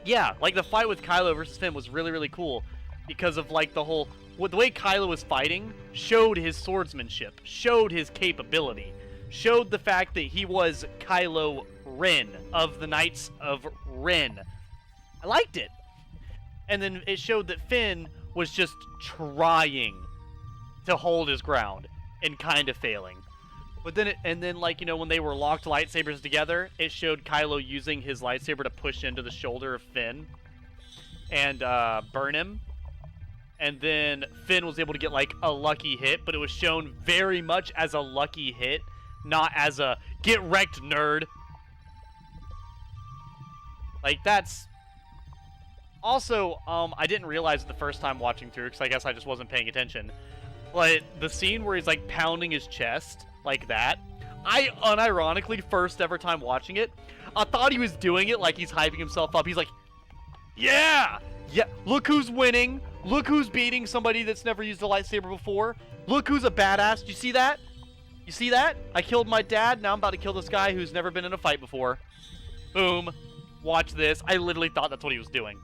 Yeah, like the fight with Kylo versus Finn was really, really cool because of like the way Kylo was fighting showed his swordsmanship, showed his capability, showed the fact that he was Kylo Ren of the Knights of Ren. I liked it. And then it showed that Finn was just trying to hold his ground and kind of failing. But then like, you know, when they were locked lightsabers together, it showed Kylo using his lightsaber to push into the shoulder of Finn and burn him. And then Finn was able to get like a lucky hit, but it was shown very much as a lucky hit, not as a get wrecked, nerd. Like, that's... Also, I didn't realize it the first time watching through, because I guess I just wasn't paying attention. But the scene where he's like pounding his chest, like that, I unironically, first ever time watching it, I thought he was doing it like he's hyping himself up. He's like, yeah, look who's winning. Look who's beating somebody that's never used a lightsaber before. Look who's a badass. You see that? You see that? I killed my dad, now I'm about to kill this guy who's never been in a fight before. Boom. Watch this. I literally thought that's what he was doing.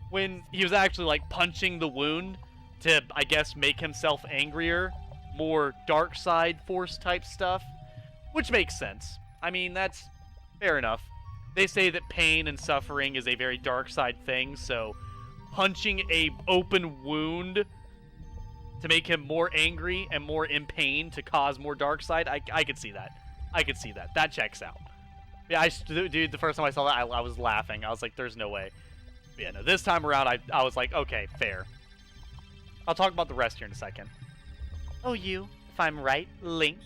When he was actually like punching the wound to, I guess, make himself angrier. More dark side force type stuff, which makes sense. I mean, that's fair enough. They say that pain and suffering is a very dark side thing, so punching a open wound to make him more angry and more in pain to cause more dark side, I could see that. I could see that. That checks out. Yeah, dude, the first time I saw that, I was laughing. I was like, there's no way. But yeah, no, this time around, I was like, okay, fair. I'll talk about the rest here in a second. Oh, you, if I'm right, Link.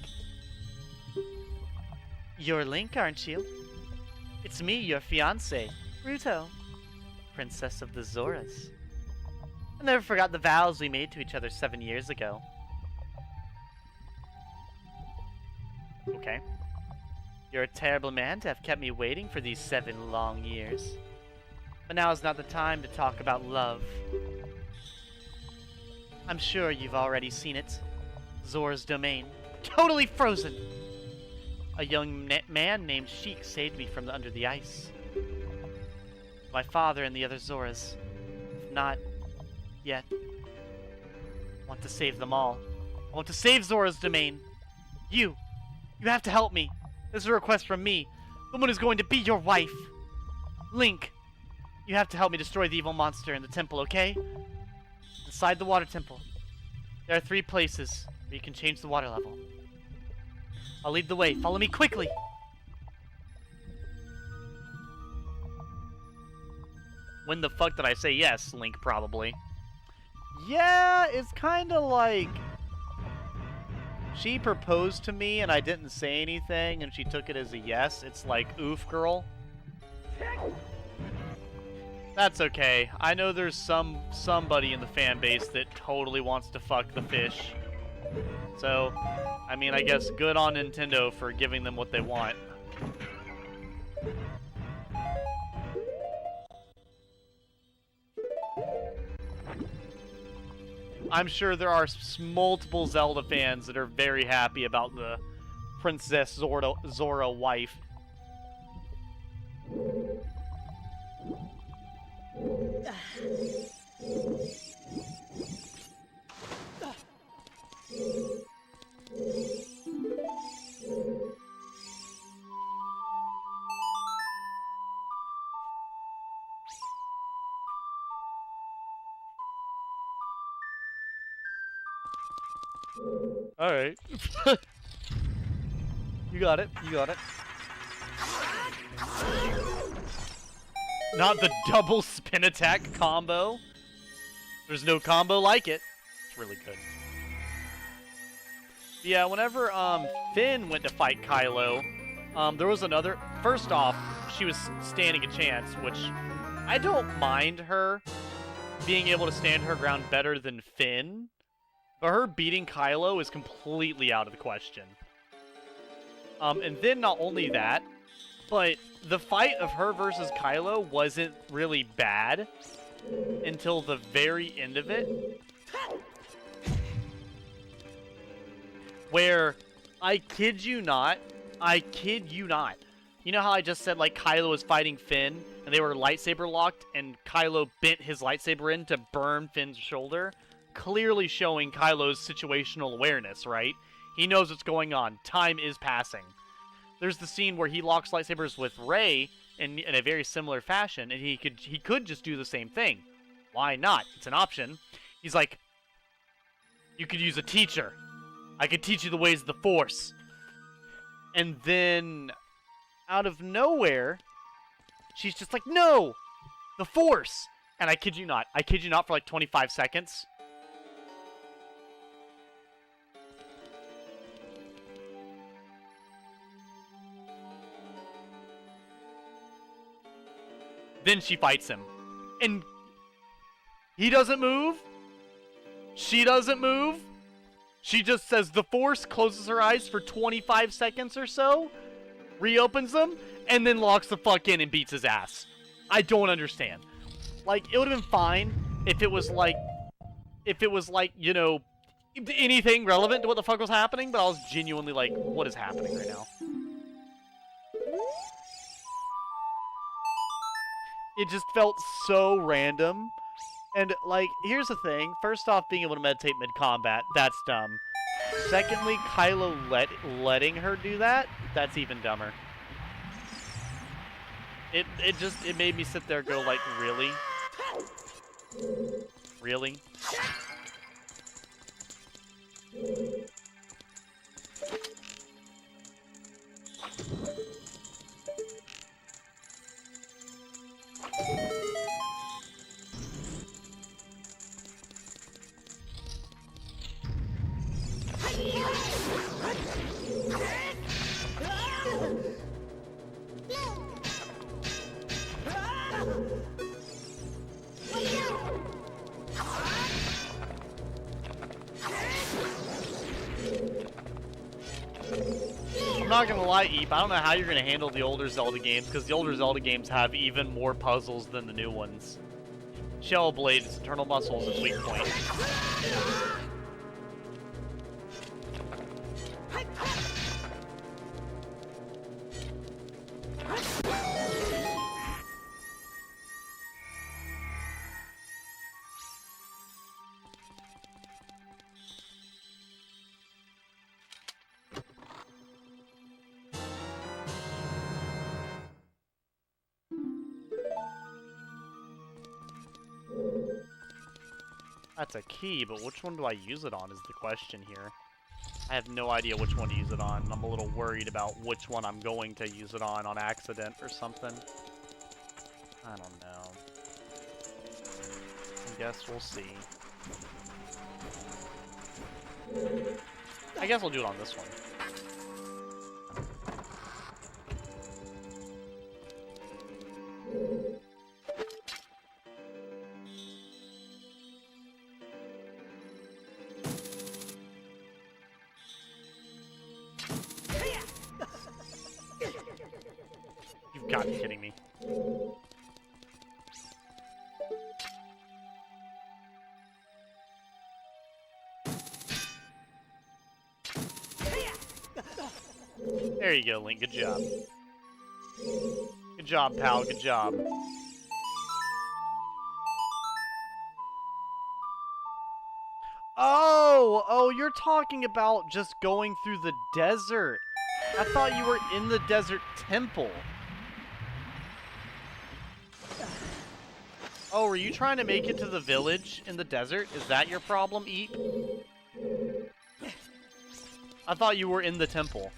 You're Link, aren't you? It's me, your fiancé, Ruto, Princess of the Zoras. I never forgot the vows we made to each other 7 years ago. Okay. You're a terrible man to have kept me waiting for these 7 long years. But now is not the time to talk about love. I'm sure you've already seen it. Zora's domain. Totally frozen! A young man named Sheik saved me from under the ice. My father and the other Zoras. If not yet. I want to save them all. I want to save Zora's domain. You have to help me. This is a request from me. Someone who's going to be your wife. Link, you have to help me destroy the evil monster in the temple, okay? Inside the water temple. There are 3 places where you can change the water level. I'll lead the way. Follow me quickly! When the fuck did I say yes, Link, probably? Yeah, it's kind of like... She proposed to me and I didn't say anything and she took it as a yes. It's like, oof, girl. That's okay. I know there's somebody in the fan base that totally wants to fuck the fish. So, I mean, I guess good on Nintendo for giving them what they want. I'm sure there are multiple Zelda fans that are very happy about the Princess Zora wife. Alright. You got it. You got it. Not the double spin attack combo. There's no combo like it. It's really good. Yeah, whenever Finn went to fight Kylo, there was another... First off, she was standing a chance, which I don't mind her being able to stand her ground better than Finn. But her beating Kylo is completely out of the question. And then not only that, but the fight of her versus Kylo wasn't really bad until the very end of it. Where, I kid you not, You know how I just said, like, Kylo was fighting Finn, and they were lightsaber locked, and Kylo bent his lightsaber in to burn Finn's shoulder? Clearly showing Kylo's situational awareness, right? He knows what's going on. Time is passing. There's the scene where he locks lightsabers with Rey in a very similar fashion, and he could just do the same thing. Why not? It's an option. He's like, you could use a teacher. I could teach you the ways of the Force. And then, out of nowhere, she's just like, no! The Force! And I kid you not, for like 25 seconds. Then she fights him. And he doesn't move. She doesn't move. She just says the Force, closes her eyes for 25 seconds or so, reopens them, and then locks the fuck in and beats his ass. I don't understand. Like, it would have been fine if it was like, you know, anything relevant to what the fuck was happening, but I was genuinely like, what is happening right now? It just felt so random. And, like, here's the thing. First off, being able to meditate mid-combat, that's dumb. Secondly, Kylo letting her do that, that's even dumber. It made me sit there and go, like, really? Really? I'm not gonna lie, Eep, I don't know how you're gonna handle the older Zelda games, because the older Zelda games have even more puzzles than the new ones. Shell Blade's internal muscle is its weak point. That's a key, but which one do I use it on is the question here. I have no idea which one to use it on. I'm a little worried about which one I'm going to use it on accident or something. I don't know. I guess we'll see. I guess I'll do it on this one. You've got to be kidding me. There you go, Link. Good job. Good job, pal. Good job. Oh, you're talking about just going through the desert. I thought you were in the desert temple. Oh, were you trying to make it to the village in the desert? Is that your problem, Eep? I thought you were in the temple.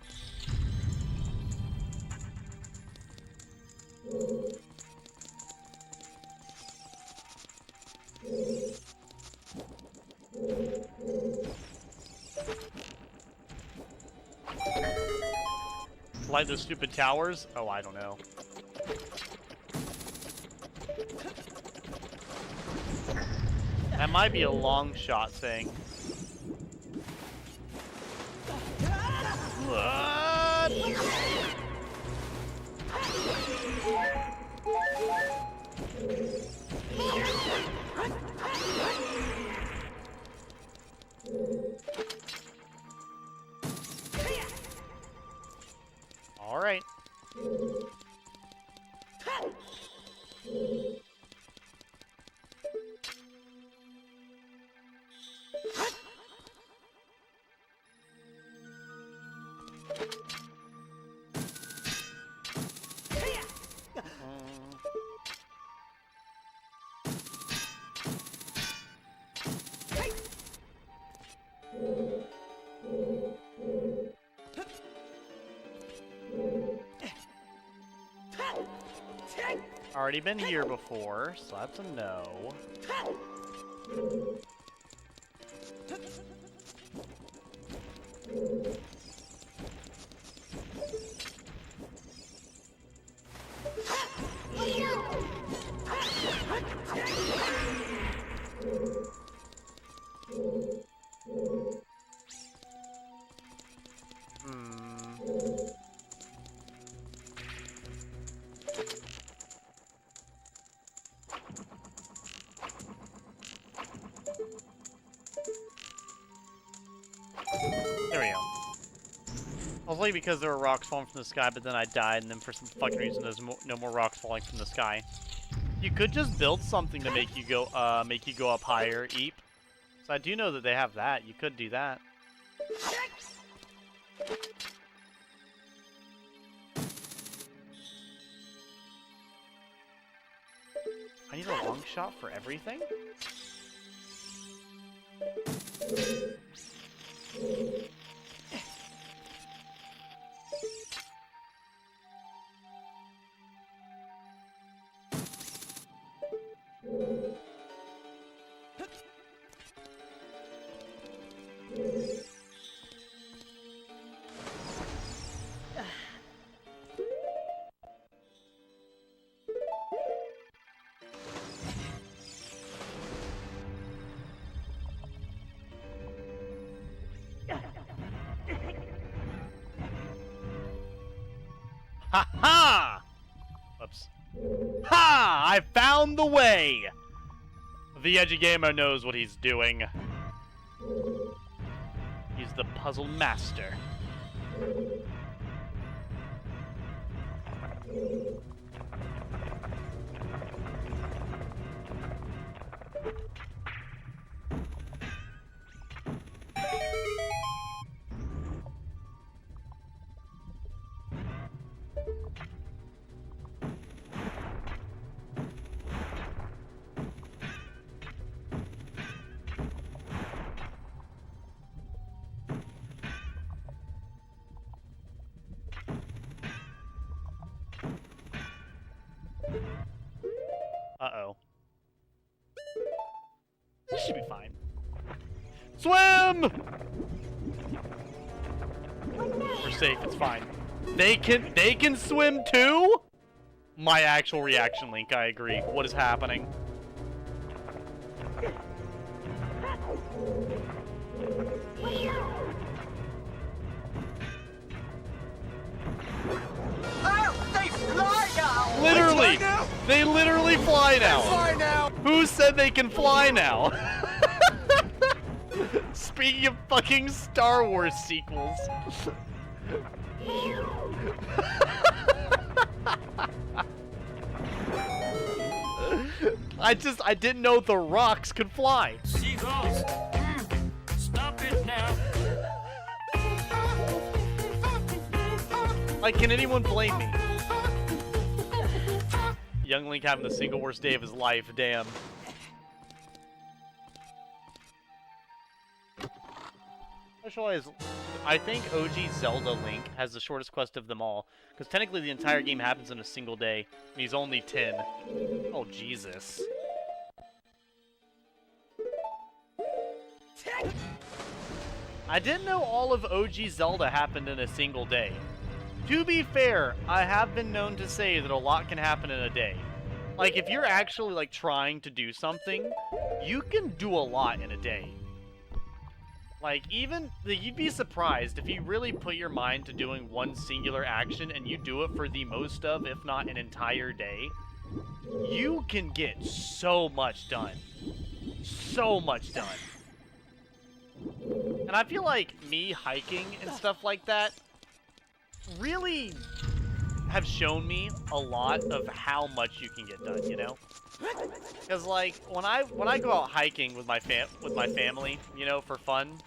Like those stupid towers? Oh, I don't know. That might be a long shot thing. What? All right. Already been here before, so that's a no. There we go. Mostly because there were rocks falling from the sky, but then I died, and then for some fucking reason there's no more rocks falling from the sky. You could just build something to make you go up higher, Eep. So I do know that they have that. You could do that. I need a long shot for everything? Ha ha! Whoops. Ha! I found the way! The edgy gamer knows what he's doing. He's the puzzle master. Uh-oh. This should be fine. Swim! We're safe, it's fine. They can swim too? My actual reaction, Link, I agree. What is happening? Literally! They literally fly now! Fly now! Who said they can fly now? Speaking of fucking Star Wars sequels. I didn't know the rocks could fly. Seagulls, stop it now. Like, can anyone blame me? Young Link having the single worst day of his life, damn. I think OG Zelda Link has the shortest quest of them all, because technically the entire game happens in a single day, and he's only 10. Oh, Jesus. I didn't know all of OG Zelda happened in a single day. To be fair, I have been known to say that a lot can happen in a day. Like, if you're actually, like, trying to do something, you can do a lot in a day. Like, you'd be surprised if you really put your mind to doing one singular action and you do it for the most of, if not an entire day, you can get so much done. So much done. And I feel like me hiking and stuff like that really have shown me a lot of how much you can get done, you know? Because, like, when I go out hiking with my family, you know, for fun,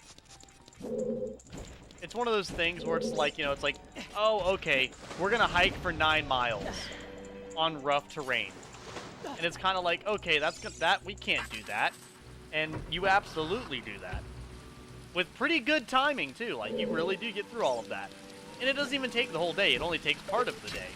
it's one of those things where it's like, you know, it's like, oh, okay, we're gonna hike for 9 miles on rough terrain. And it's kind of like, okay, we can't do that. And you absolutely do that. With pretty good timing, too. Like, you really do get through all of that. And it doesn't even take the whole day. It only takes part of the day.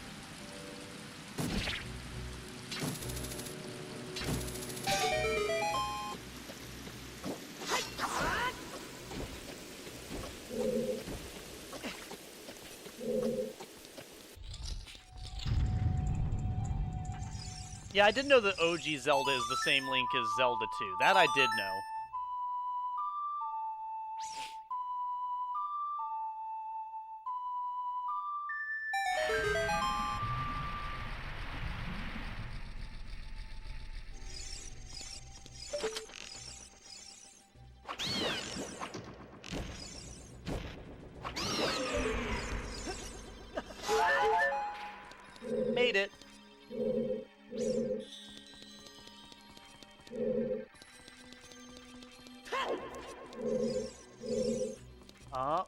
Yeah, I didn't know that OG Zelda is the same Link as Zelda 2. That I did know. Made it.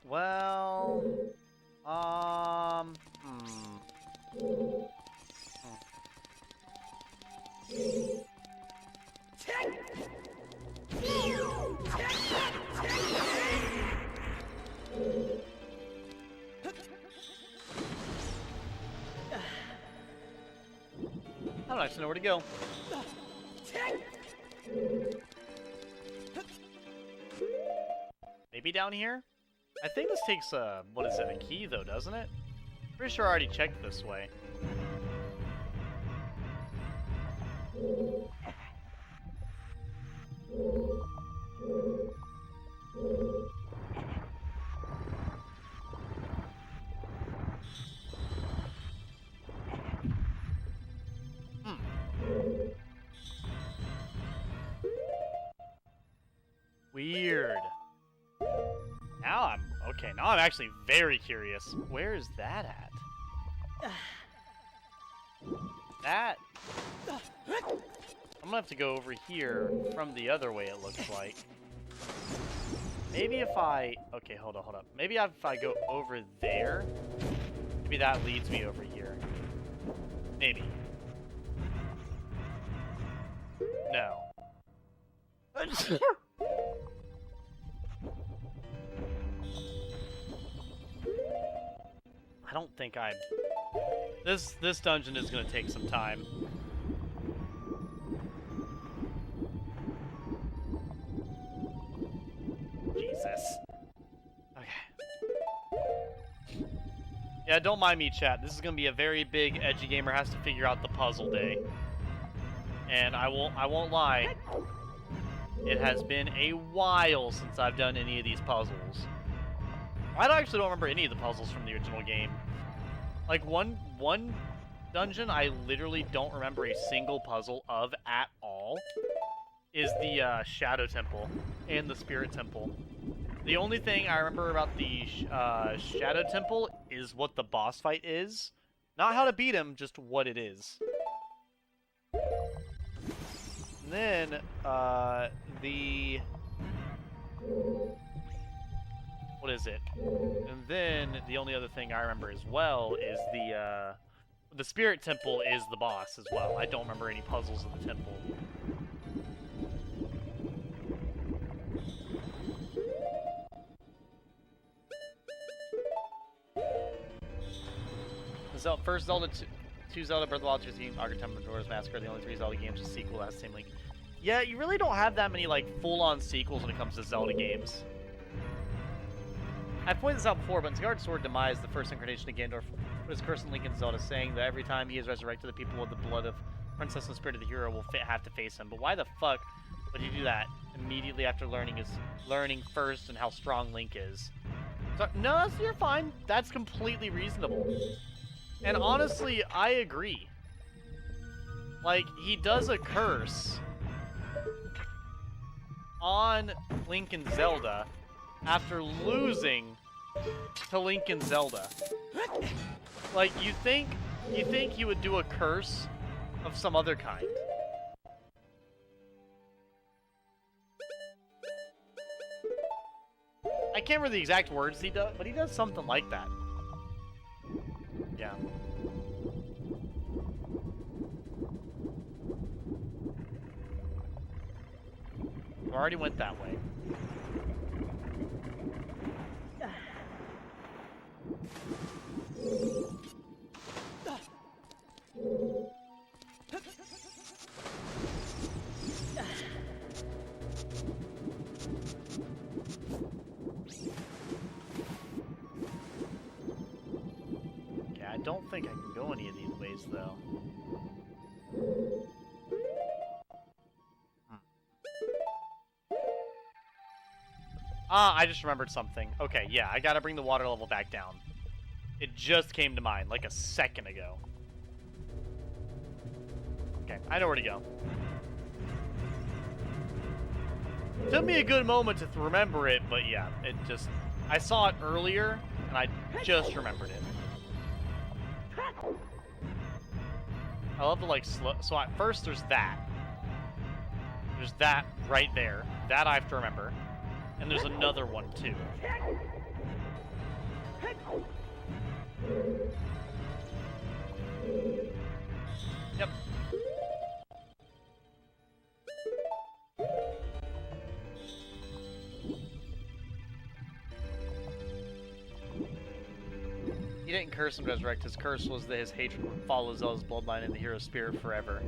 Well, I don't actually know where to go. Maybe down here? I think this takes a, what is it, a key though, doesn't it? Pretty sure I already checked this way. Weird. Now I'm actually very curious. Where is that at? That... I'm gonna have to go over here from the other way, it looks like. Maybe if I... Okay, hold up. Maybe if I go over there, maybe that leads me over here. Maybe. No. I don't think I'm... This dungeon is gonna take some time. Jesus. Okay. Yeah, don't mind me, chat. This is gonna be a very big edgy gamer has to figure out the puzzle day. And I won't lie. It has been a while since I've done any of these puzzles. I actually don't remember any of the puzzles from the original game. Like, one dungeon I literally don't remember a single puzzle of at all is the Shadow Temple and the Spirit Temple. The only thing I remember about the Shadow Temple is what the boss fight is. Not how to beat him, just what it is. And then, what is it? And then the only other thing I remember as well is the Spirit Temple is the boss as well. I don't remember any puzzles of the temple. The first Zelda 2 Zelda Breath of the Wild 2 Theme, Ocarina of Majora's Mask are the only 3 Zelda games with sequel that has the same Link. Yeah, you really don't have that many like full-on sequels when it comes to Zelda games. I've pointed this out before, but in Skyward Sword Demise, the first incarnation of Ganondorf was cursing Link in Zelda, saying that every time he is resurrected, the people with the blood of Princess and Spirit of the hero will have to face him. But why the fuck would he do that immediately after learning first and how strong Link is? So, no, you're fine. That's completely reasonable. And honestly, I agree. Like, he does a curse on Link and Zelda after losing to Link and Zelda. Like, you think he would do a curse of some other kind. I can't remember the exact words he does, but he does something like that. Yeah. We already went that way. Yeah, I don't think I can go any of these ways, though. Ah, I just remembered something. Okay, yeah, I gotta bring the water level back down. It just came to mind, like a second ago. Okay, I know where to go. Took me a good moment to remember it, but yeah, it just... I saw it earlier, and I just remembered it. I love the, like, slow... So at first, there's that. There's that right there. That I have to remember. And there's another one, too. Yep. He didn't curse him to resurrect. His curse was that his hatred would follow Zelda's bloodline and the hero's spirit forever.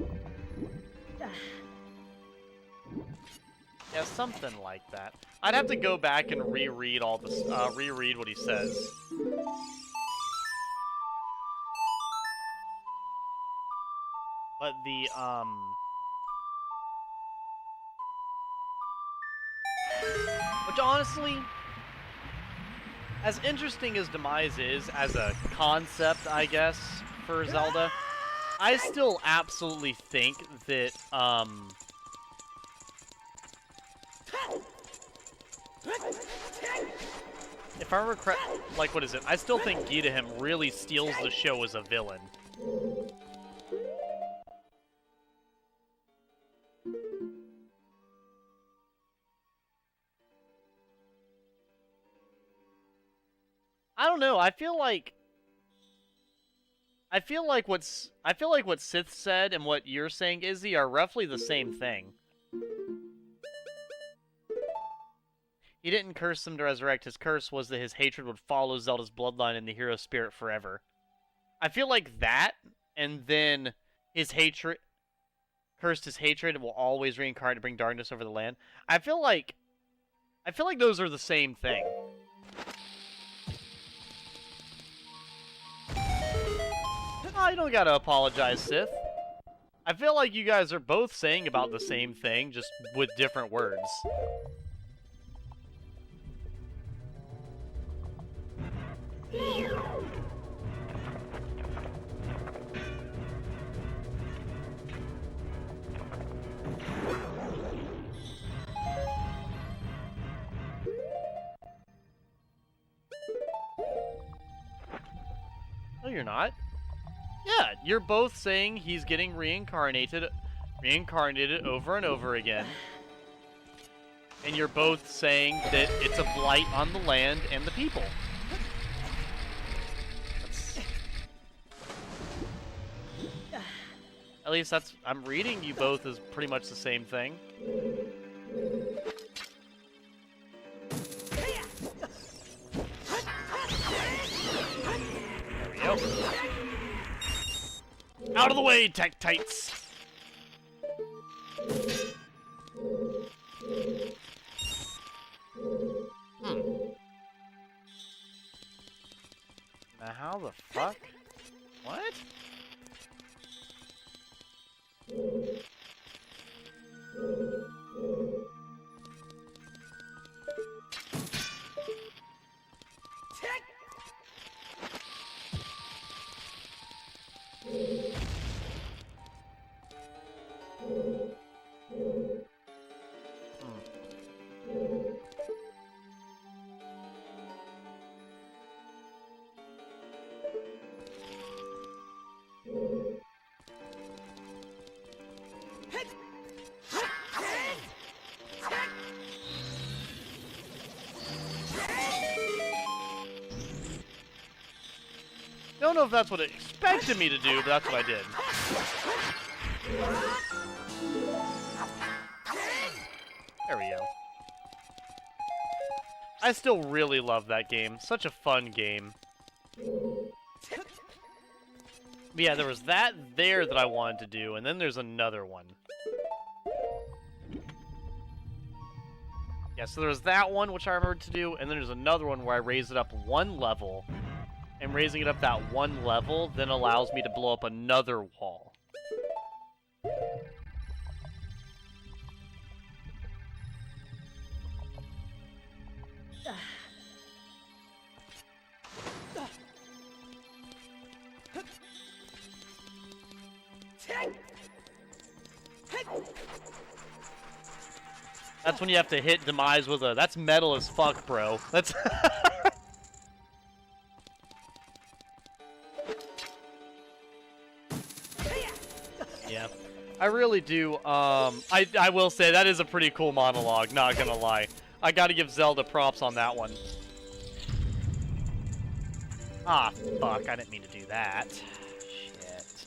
Yeah, something like that. I'd have to go back and reread all this, reread what he says. But the, which honestly, as interesting as Demise is as a concept, I guess, for Zelda, I still absolutely think that, if I remember correct, like, what is it? I still think Gita really steals the show as a villain. I don't know. I feel like what Sith said and what you're saying, Izzy, are roughly the same thing. He didn't curse him to resurrect. His curse was that his hatred would follow Zelda's bloodline and the hero's spirit forever. I feel like that, and then his hatred, cursed his hatred and will always reincarnate to bring darkness over the land. I feel like those are the same thing. Oh, you don't gotta apologize, Sith. I feel like you guys are both saying about the same thing, just with different words. No, you're not. Yeah, you're both saying he's getting reincarnated over and over again. And you're both saying that it's a blight on the land and the people. At least that's... I'm reading you both as pretty much the same thing. There we go. Out of the way, Tech-Tights! Now how the fuck? What? Don't know if that's what it expected me to do, but that's what I did. There we go. I still really love that game. Such a fun game. But yeah, there was that there that I wanted to do, and then there's another one. Yeah, so there was that one, which I remembered to do, and then there's another one where I raised it up one level. And raising it up that one level then allows me to blow up another wall. That's when you have to hit Demise with a... That's metal as fuck, bro. That's... Yeah. I really do, I will say, that is a pretty cool monologue, not gonna lie. I gotta give Zelda props on that one. Ah, fuck, I didn't mean to do that. Shit.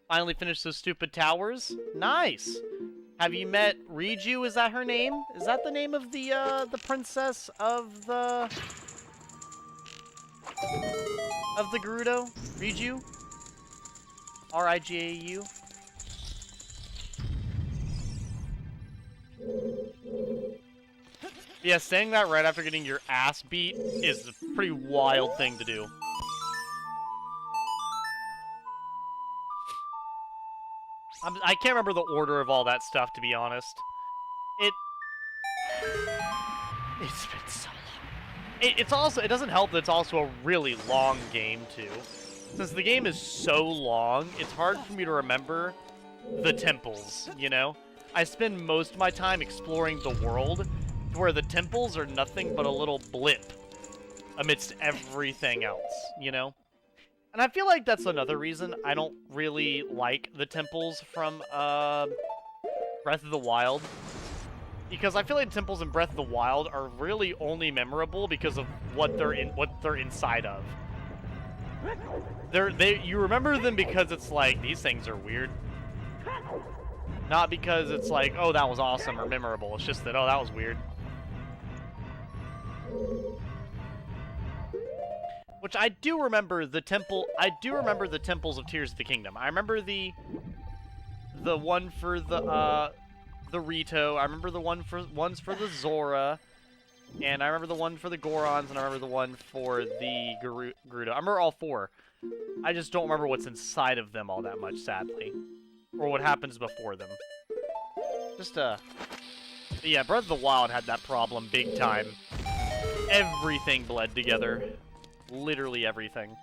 Finally finished those stupid towers? Nice! Have you met Riju? Is that her name? Is that the name of the princess of the... Gerudo? Riju? R-I-J-A-U? Yeah, saying that right after getting your ass beat is a pretty wild thing to do. I can't remember the order of all that stuff, to be honest. It's been so long. It's also, it doesn't help that it's also a really long game, too. Since the game is so long, it's hard for me to remember the temples, you know? I spend most of my time exploring the world, where the temples are nothing but a little blip amidst everything else, you know? And I feel like that's another reason I don't really like the temples from Breath of the Wild. Because I feel like temples in Breath of the Wild are really only memorable because of what they're inside of. You remember them because it's like, these things are weird. Not because it's like, oh, that was awesome or memorable. It's just that, oh, that was weird. Which I do remember the temples of Tears of the Kingdom. I remember the one for the Rito. I remember the ones for the Zora. And I remember the one for the Gorons, and I remember the one for the Gerudo. I remember all four. I just don't remember what's inside of them all that much, sadly. Or what happens before them. Yeah, Breath of the Wild had that problem big time. Everything bled together. Literally everything.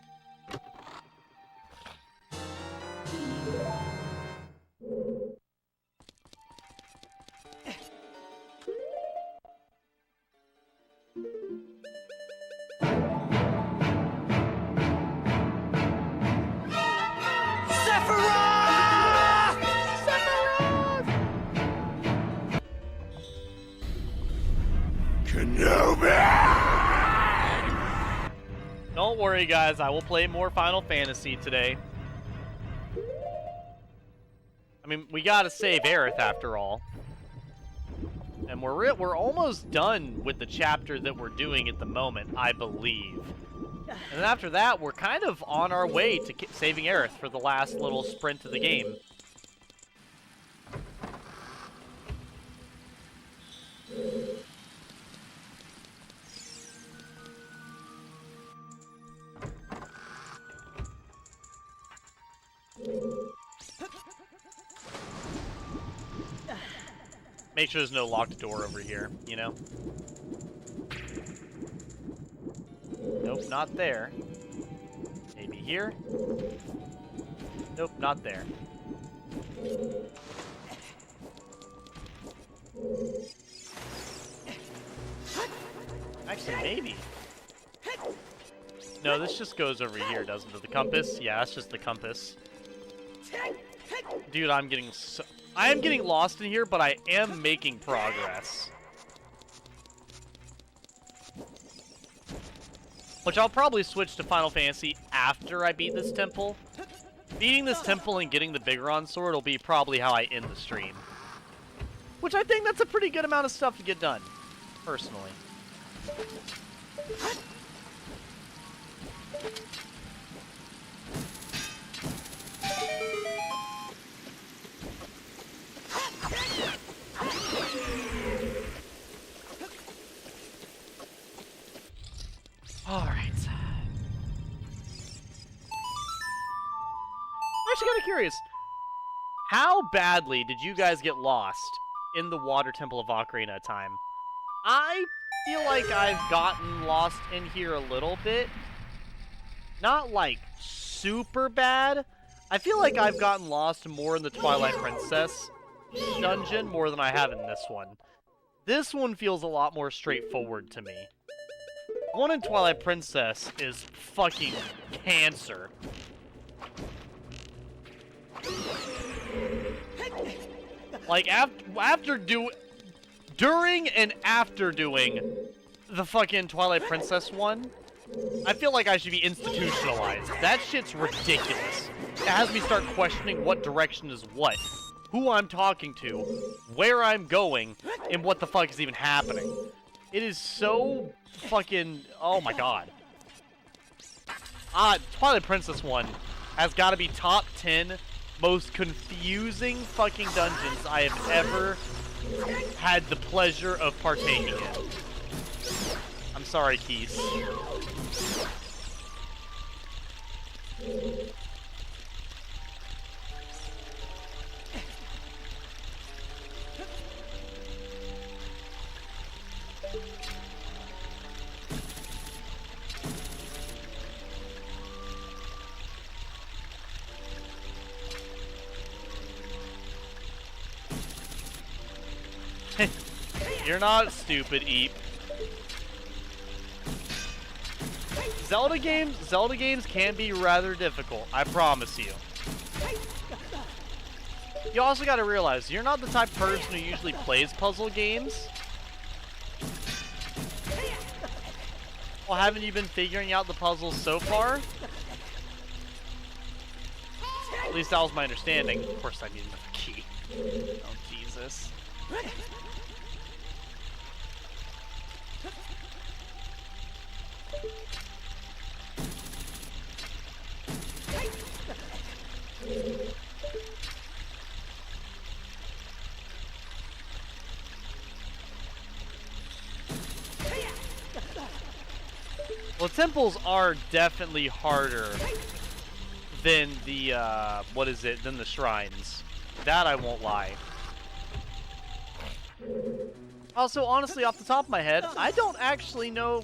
Don't worry, guys. I will play more Final Fantasy today. I mean, we gotta save Aerith after all. And we're almost done with the chapter that we're doing at the moment, I believe. And then after that, we're kind of on our way to saving Aerith for the last little sprint of the game. Make sure there's no locked door over here, you know? Nope, not there. Maybe here? Nope, not there. Actually, maybe. No, this just goes over here, doesn't it? The compass? Yeah, that's just the compass. Dude, I am getting lost in here, but I am making progress. Which I'll probably switch to Final Fantasy after I beat this temple. Beating this temple and getting the Bigoron sword will be probably how I end the stream. Which I think that's a pretty good amount of stuff to get done, personally. Alright. I'm actually kind of curious. How badly did you guys get lost in the Water Temple of Ocarina time? I feel like I've gotten lost in here a little bit. Not like super bad. I feel like I've gotten lost more in the Twilight Princess dungeon more than I have in this one. This one feels a lot more straightforward to me. The one in Twilight Princess is fucking cancer. Like, during and after doing the fucking Twilight Princess one, I feel like I should be institutionalized. That shit's ridiculous. It has me start questioning what direction is what, who I'm talking to, where I'm going, and what the fuck is even happening. It is so fucking... oh my god. Twilight Princess one has got to be top 10 most confusing fucking dungeons I have ever had the pleasure of partaking in. I'm sorry, Keys. You're not stupid, Eep. Zelda games can be rather difficult, I promise you. You also gotta realize, you're not the type of person who usually plays puzzle games. Well, haven't you been figuring out the puzzles so far? At least that was my understanding. Of course I need another key. Oh, Jesus. Well, temples are definitely harder than the, than the shrines. That I won't lie. Also, honestly, off the top of my head, I don't actually know...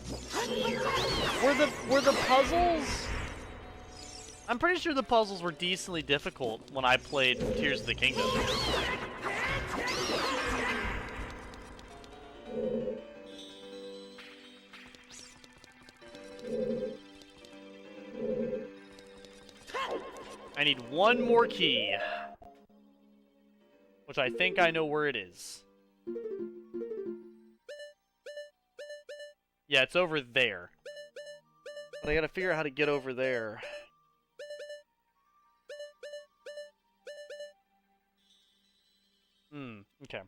Were the puzzles... I'm pretty sure the puzzles were decently difficult when I played Tears of the Kingdom. I need one more key. Which I think I know where it is. Yeah, it's over there. But I gotta figure out how to get over there. Okay.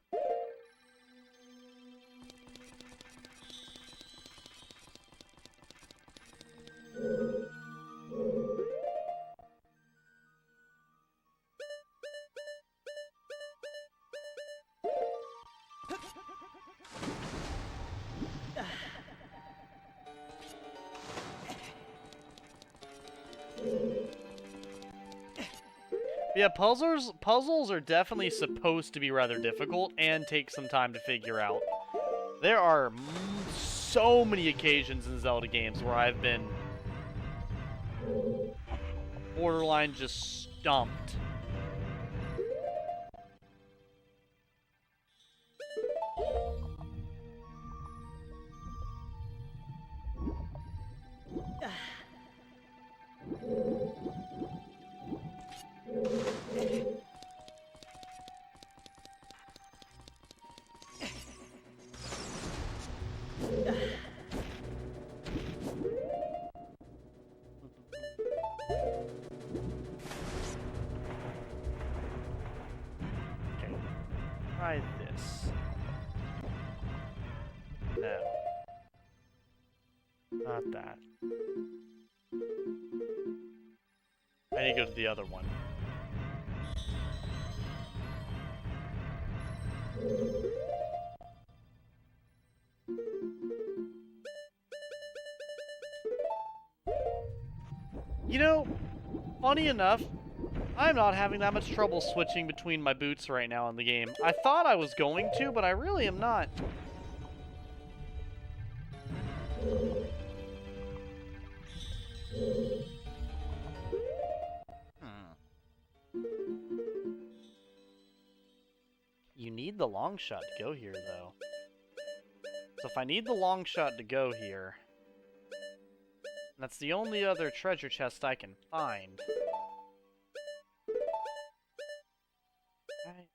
Yeah, puzzles are definitely supposed to be rather difficult and take some time to figure out. There are so many occasions in Zelda games where I've been borderline just stumped. Try this. No. Not that. I need to go to the other one. You know, funny enough, I'm not having that much trouble switching between my boots right now in the game. I thought I was going to, but I really am not. need the long shot to go here, though. So if I need the long shot to go here, that's the only other treasure chest I can find. Okay.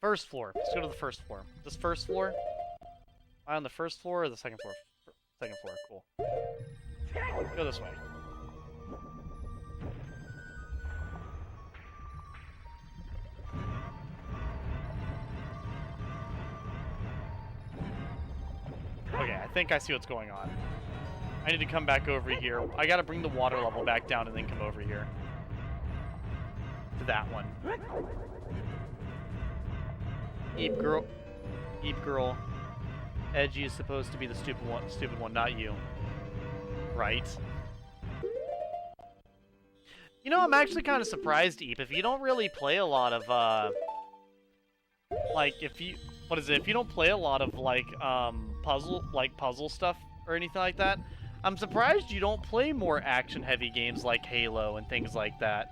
First floor. Let's go to the first floor. This first floor? Am I on the first floor or the second floor? Second floor, cool. Go this way. Okay, I think I see what's going on. I need to come back over here. I gotta bring the water level back down and then come over here. To that one. Eep girl. Eep girl. Edgy is supposed to be the stupid one, not you. Right. You know, I'm actually kind of surprised, Eep, if you don't really play a lot of, like, if you, what is it, if you don't play a lot of, like, puzzle stuff or anything like that, I'm surprised you don't play more action-heavy games like Halo and things like that.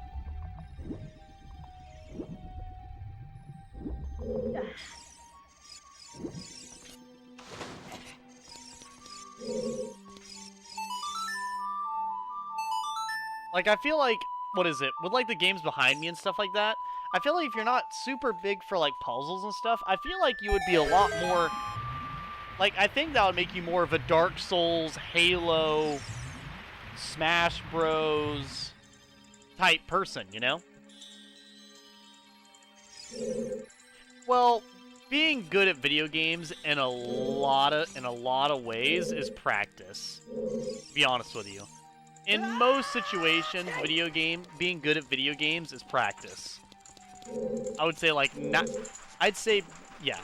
Like, I feel like, what is it, with, like, the games behind me and stuff like that, I feel like if you're not super big for, like, puzzles and stuff, I feel like you would be a lot more, like, I think that would make you more of a Dark Souls, Halo, Smash Bros. Type person, you know? Well, being good at video games in a lot of ways is practice. To be honest with you. In most situations, being good at video games is practice. I would say yeah.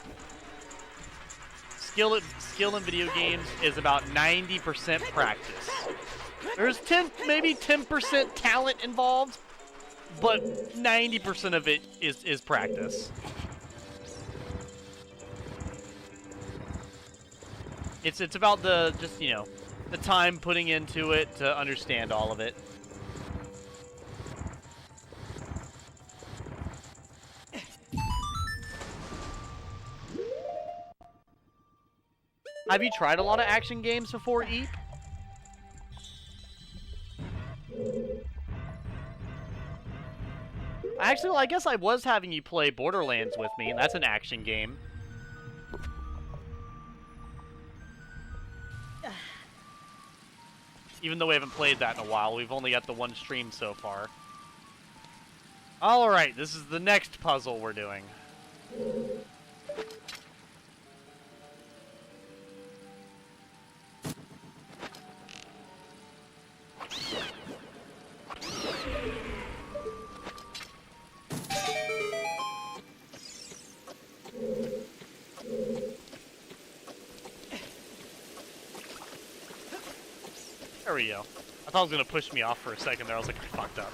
Skill in video games is about 90% practice. There's maybe 10% talent involved, but 90% of it is practice. It's about the time putting into it to understand all of it. Have you tried a lot of action games before, Eep? Actually, well, I guess I was having you play Borderlands with me, and that's an action game. Even though we haven't played that in a while, we've only got the one stream so far. Alright, this is the next puzzle we're doing. There we go. I thought it was going to push me off for a second there. I was like, I fucked up.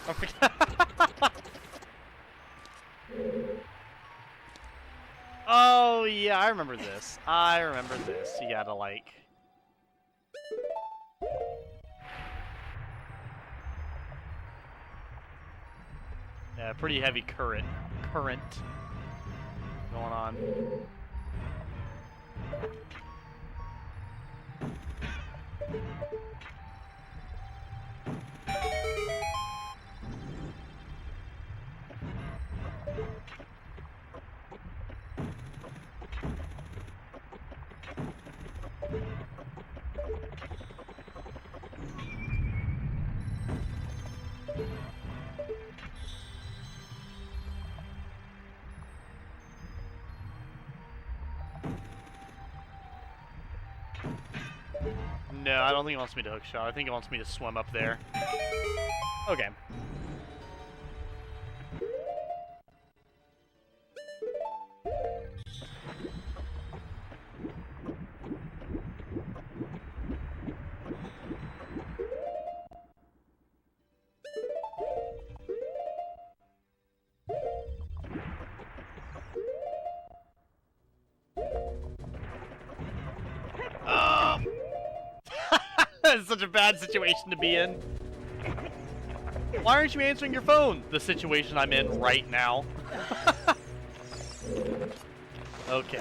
Oh, yeah, I remember this. You gotta, like... Yeah, pretty heavy current going on. No, I don't think it wants me to hook shot. I think it wants me to swim up there. Okay. That's such a bad situation to be in. Why aren't you answering your phone? The situation I'm in right now. Okay.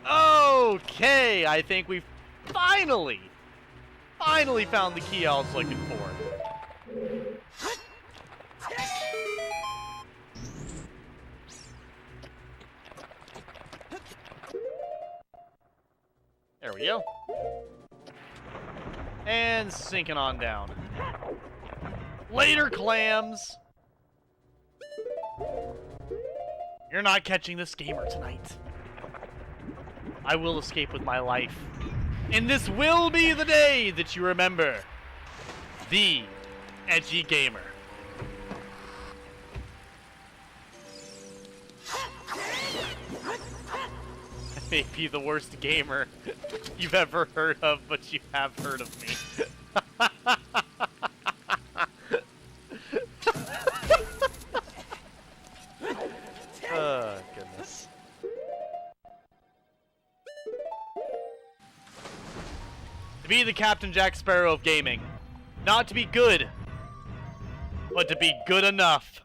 Okay, I think we finally found the key I was looking for. There we go. And sinking on down. Later, clams! You're not catching this gamer tonight. I will escape with my life. And this will be the day that you remember. The edgy gamer. I may be the worst gamer you've ever heard of, but you have heard of me. Oh, goodness. To be the Captain Jack Sparrow of gaming. Not to be good, but to be good enough.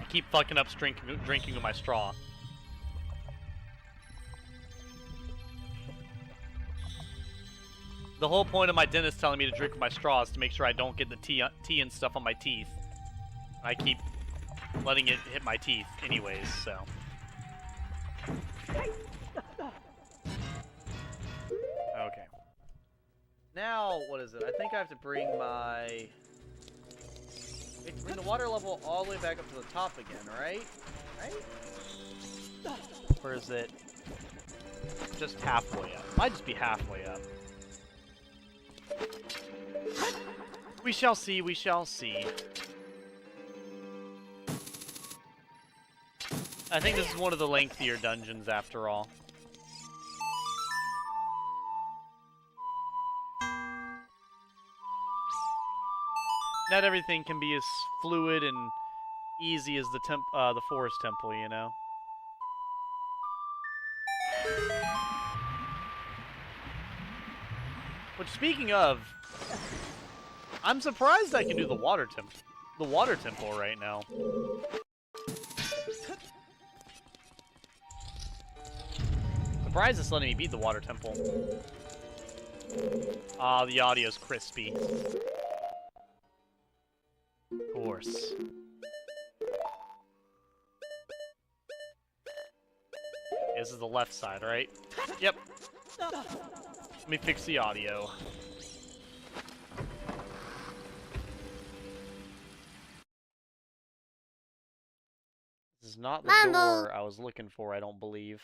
I keep fucking up drinking with my straw. The whole point of my dentist telling me to drink with my straw is to make sure I don't get the tea and stuff on my teeth. I keep letting it hit my teeth anyways, so. Okay. Now, what is it? I think I have to bring my... Wait, bring the water level all the way back up to the top again, right? Right? Or is it just halfway up? Might just be halfway up. We shall see, we shall see. I think this is one of the lengthier dungeons after all. Not everything can be as fluid and easy as the forest temple, you know? Which, speaking of, I'm surprised I can do the water temple right now. Surprised it's letting me beat the water temple. Ah, the audio's crispy. Of course. This is the left side, right? Yep. Let me fix the audio. This is not the door I was looking for, I don't believe.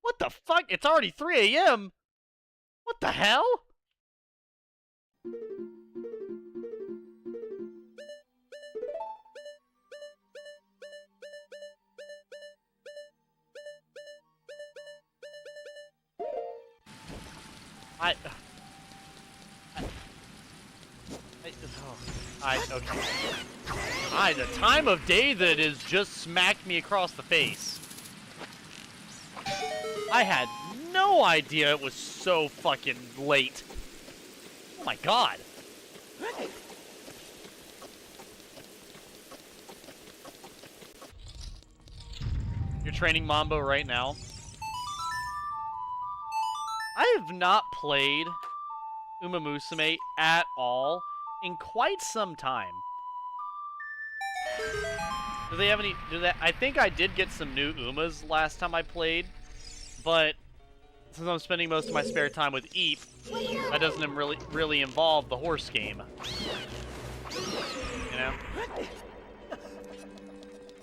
What the fuck? It's already 3 a.m.? What the hell? Okay. The time of day that is just smacked me across the face. I had no idea it was so fucking late. Oh my god. You're training Mambo right now? I have not played Uma Musume at all in quite some time. Do they have any... I think I did get some new Umas last time I played, but since I'm spending most of my spare time with Eep, that doesn't really involve the horse game. You know?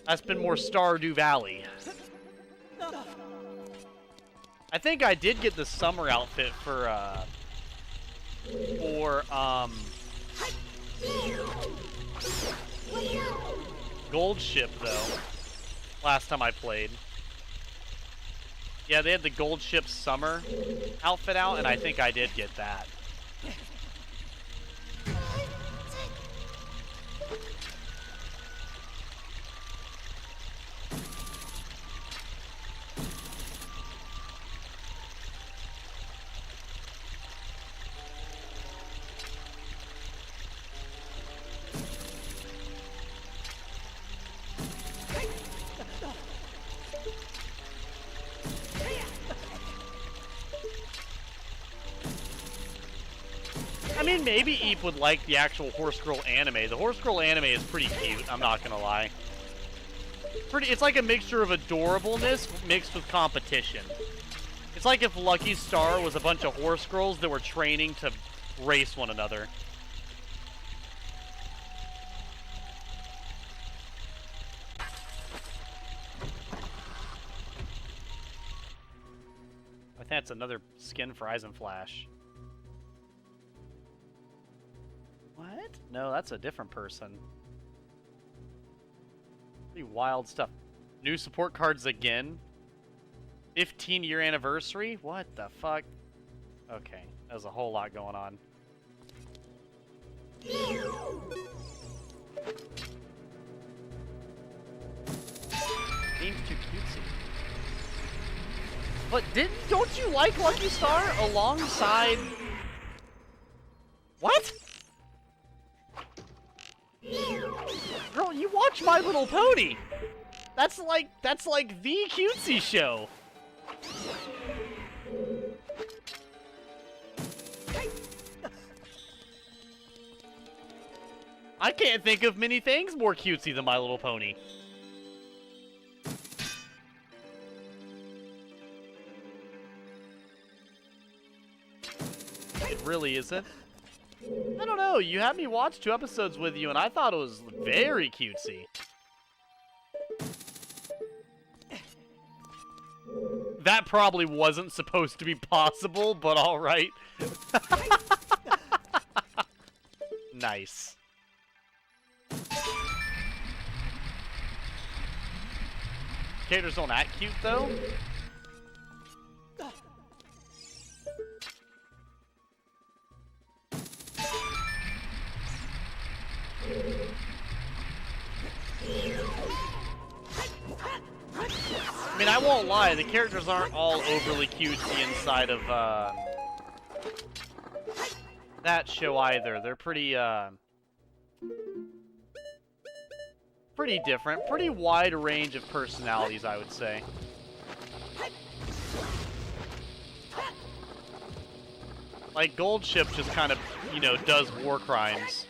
That's been more Stardew Valley. I think I did get the summer outfit for Gold Ship, though, last time I played. Yeah, they had the Gold Ship Summer outfit out, and I think I did get that. I mean, maybe Eep would like the actual Horse Girl anime. The Horse Girl anime is pretty cute, I'm not gonna lie. It's like a mixture of adorableness mixed with competition. It's like if Lucky Star was a bunch of horse girls that were training to race one another. I think that's another skin for Eisenflash. What? No, that's a different person. Pretty wild stuff. New support cards again? 15-year anniversary? What the fuck? Okay, there's a whole lot going on. Game's too cutesy. But don't you like Lucky Star alongside... What? Girl, you watch My Little Pony. That's like the cutesy show. I can't think of many things more cutesy than My Little Pony. It really isn't. I don't know, you had me watch 2 episodes with you and I thought it was very cutesy. That probably wasn't supposed to be possible, but alright. Nice. Characters don't act cute though? I mean, I won't lie, the characters aren't all overly cutesy inside of, that show either. They're pretty different. Pretty wide range of personalities, I would say. Like, Gold Ship just kind of, you know, does war crimes.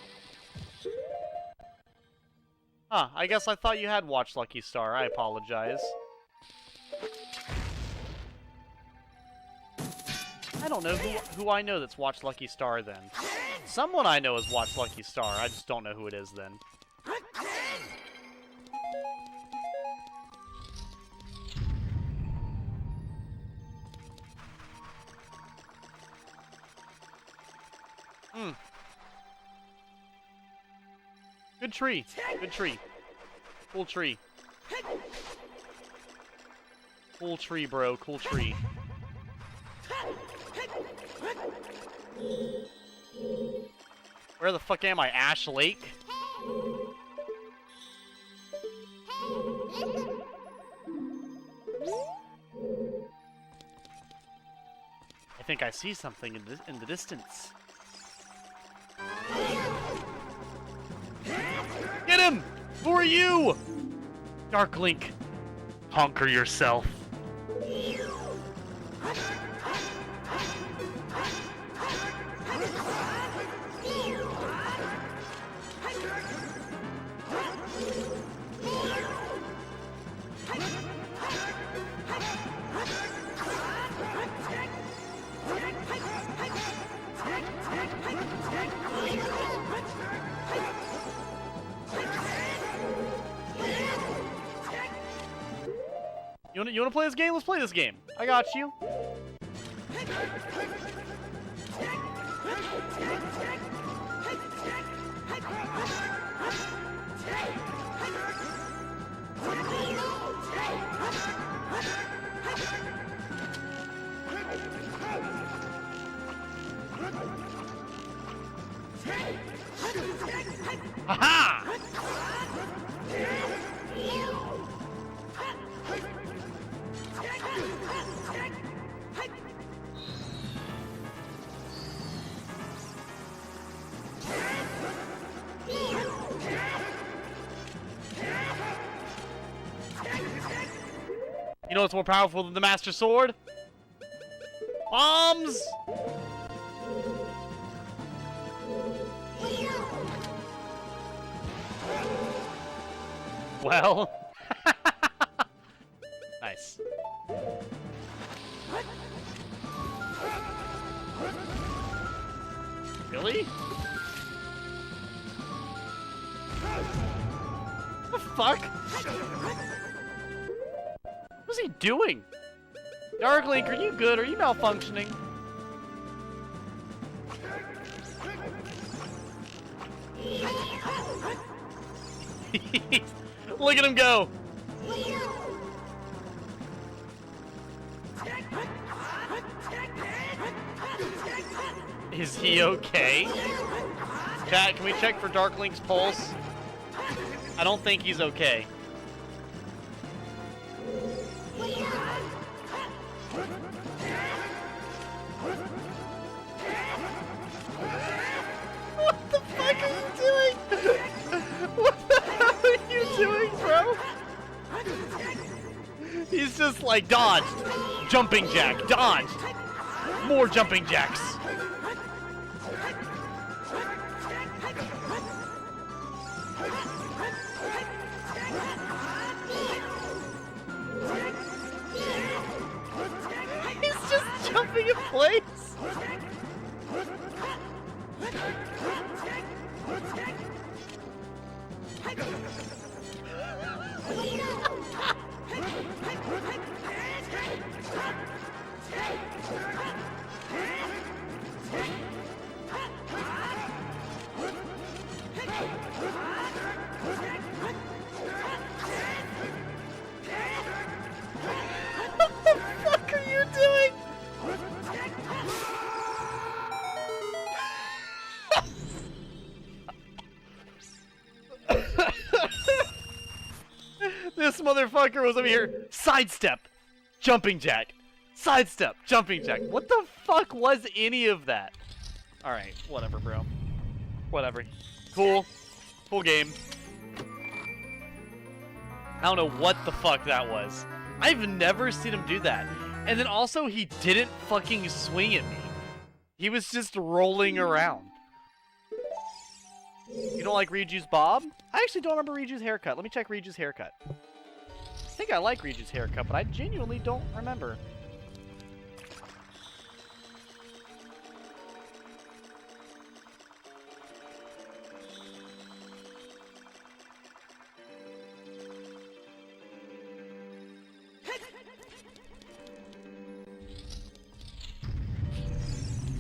Huh, I guess I thought you had watched Lucky Star. I apologize. I don't know who I know that's watched Lucky Star then. Someone I know has watched Lucky Star. I just don't know who it is then. Good tree. Good tree. Cool tree. Cool tree, bro. Cool tree. Where the fuck am I? Ash Lake? I think I see something in the distance. Get him! Who are you? Dark Link, conquer yourself. You wanna play this game? Let's play this game. I got you. Ha-ha! You know what's more powerful than the Master Sword? Bombs! Well... Nice. Really? What the fuck? What's he doing? Dark Link, are you good? Are you malfunctioning? Look at him go! Is he okay? Chat, can we check for Dark Link's pulse? I don't think he's okay. What the fuck are you doing? What the hell are you doing, bro? He's just like, dodged. Jumping jack, dodged. More jumping jacks. He's just jumping in place. What the fuck are you doing? This motherfucker was over here. Sidestep. Jumping jack. Sidestep. Jumping jack. What the fuck was any of that? Alright. Whatever, bro. Whatever. Cool. Cool game. I don't know what the fuck that was. I've never seen him do that. And then also, he didn't fucking swing at me. He was just rolling around. You don't like Riju's bob? I actually don't remember Riju's haircut. Let me check Riju's haircut. I think I like Riju's haircut, but I genuinely don't remember.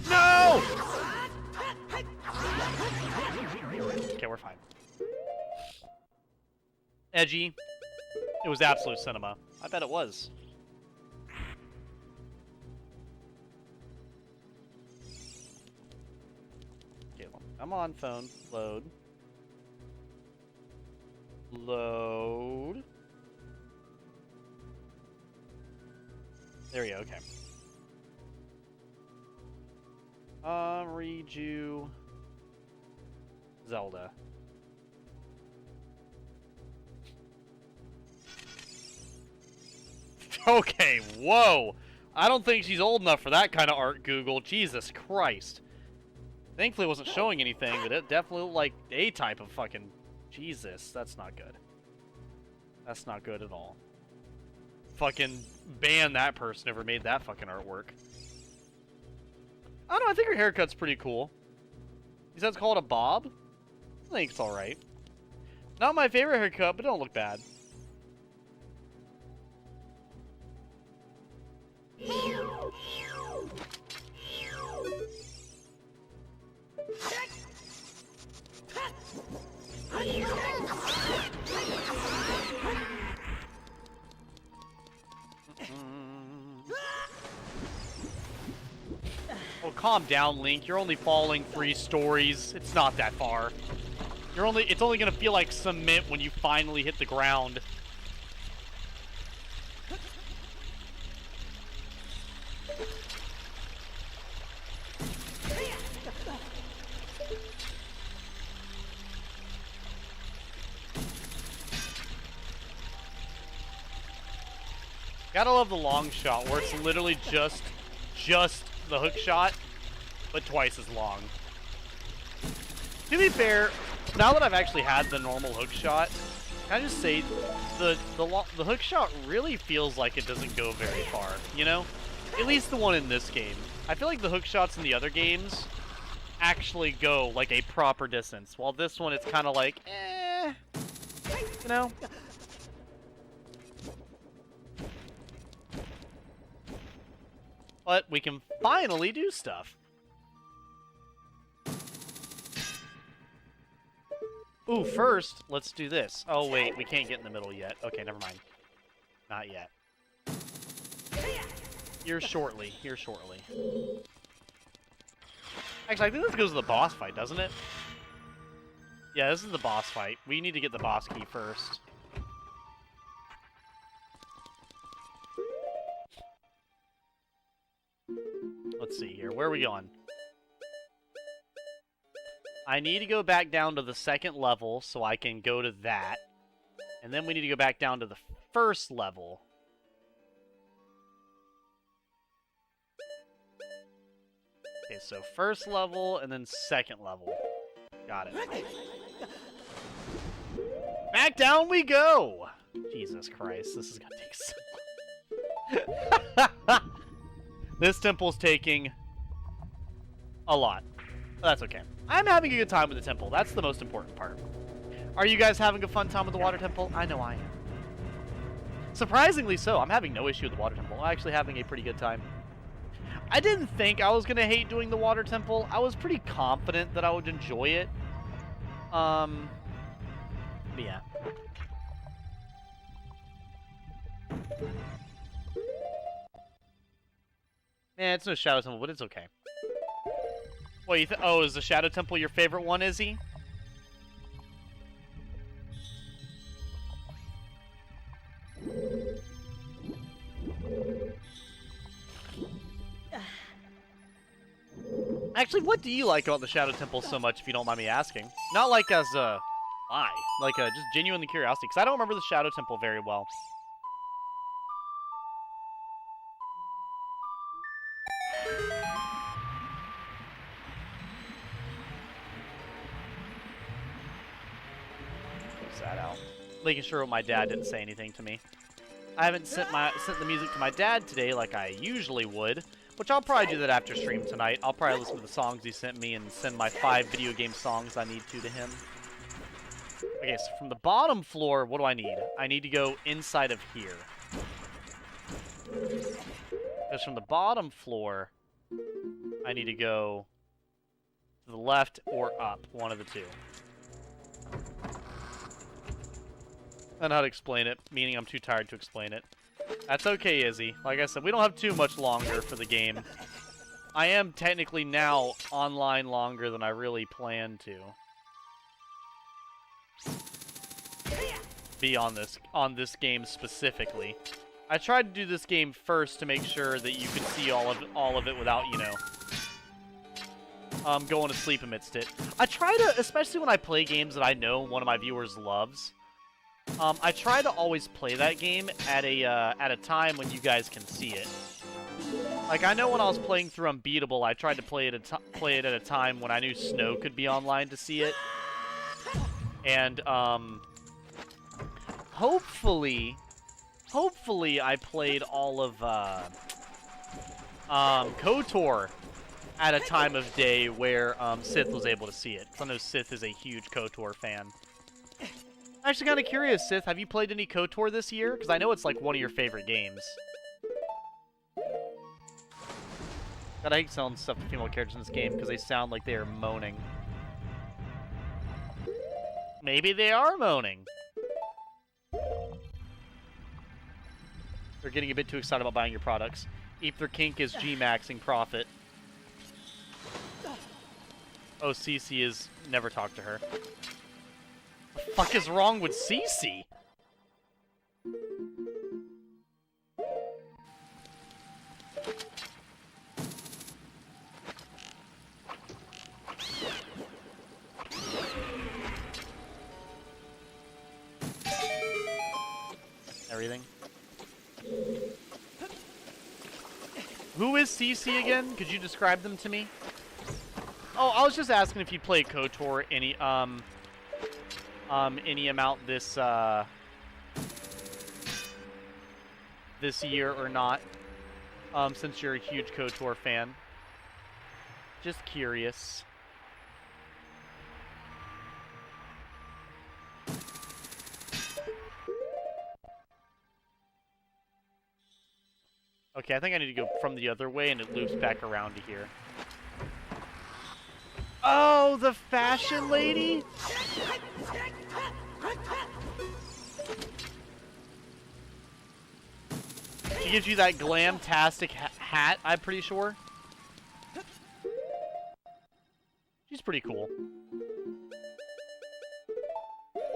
No! Okay, we're fine. Edgy. It was absolute cinema. I bet it was. Okay, I'm on phone. Load. Load. There we go, okay. Riju. Zelda. Okay, whoa! I don't think she's old enough for that kind of art, Google. Jesus Christ. Thankfully it wasn't showing anything, but it definitely looked like a type of fucking... Jesus, that's not good. That's not good at all. Fucking ban that person whoever made that fucking artwork. I don't know, I think her haircut's pretty cool. You said it's called a bob? I think it's alright. Not my favorite haircut, but it don't look bad. Oh, calm down, Link. You're only falling 3 stories. It's not that far. It's only gonna feel like cement when you finally hit the ground. Gotta love the long shot, where it's literally just the hook shot, but twice as long. To be fair, now that I've actually had the normal hook shot, can I just say the hook shot really feels like it doesn't go very far, you know? At least the one in this game. I feel like the hook shots in the other games actually go like a proper distance, while this one it's kind of like, you know? But we can finally do stuff. Ooh, first, let's do this. Oh, wait, we can't get in the middle yet. Okay, never mind. Not yet. Here shortly. Here shortly. Actually, I think this goes to the boss fight, doesn't it? Yeah, this is the boss fight. We need to get the boss key first. Let's see here. Where are we going? I need to go back down to the second level so I can go to that. And then we need to go back down to the first level. Okay, so first level and then second level. Got it. Back down we go! Jesus Christ, this is gonna take so long. This temple's taking a lot. But that's okay. I'm having a good time with the temple. That's the most important part. Are you guys having a fun time with the water temple? I know I am. Surprisingly so. I'm having no issue with the water temple. I'm actually having a pretty good time. I didn't think I was going to hate doing the water temple. I was pretty confident that I would enjoy it. But yeah. Man, it's no Shadow Temple, but it's okay. Wait, oh, is the Shadow Temple your favorite one, Izzy? Actually, what do you like about the Shadow Temple so much, if you don't mind me asking? Not like as a lie, like just genuinely curiosity, because I don't remember the Shadow Temple very well. That out. Making sure my dad didn't say anything to me. I haven't sent the music to my dad today like I usually would, which I'll probably do that after stream tonight. I'll probably listen to the songs he sent me and send my 5 video game songs I need to him. Okay, so from the bottom floor, what do I need? I need to go inside of here. Because from the bottom floor, I need to go to the left or up, one of the two. I don't know how to explain it, meaning I'm too tired to explain it. That's okay, Izzy. Like I said, we don't have too much longer for the game. I am technically now online longer than I really planned to be on this game specifically. I tried to do this game first to make sure that you could see all of it without, you know, going to sleep amidst it. I try to, especially when I play games that I know one of my viewers loves, I try to always play that game at a time when you guys can see it. Like, I know when I was playing through Unbeatable, I tried to play it at a time when I knew Snow could be online to see it. And, hopefully I played all of, KOTOR at a time of day where, Sith was able to see it. 'Cause I know Sith is a huge KOTOR fan. I'm actually kind of curious, Sith, have you played any KOTOR this year? Because I know it's, like, one of your favorite games. God, I hate selling stuff to female characters in this game because they sound like they are moaning. Maybe they are moaning. They're getting a bit too excited about buying your products. Ether Kink is G-maxing profit. Oh, Cece is... Never talk to her. The fuck is wrong with CC? Everything. Who is CC again? Could you describe them to me? Oh, I was just asking if you played KOTOR any amount this this year or not. Since you're a huge KOTOR fan. Just curious. Okay, I think I need to go from the other way, and it loops back around to here. Oh, the fashion lady? She gives you that glam-tastic hat, I'm pretty sure. She's pretty cool.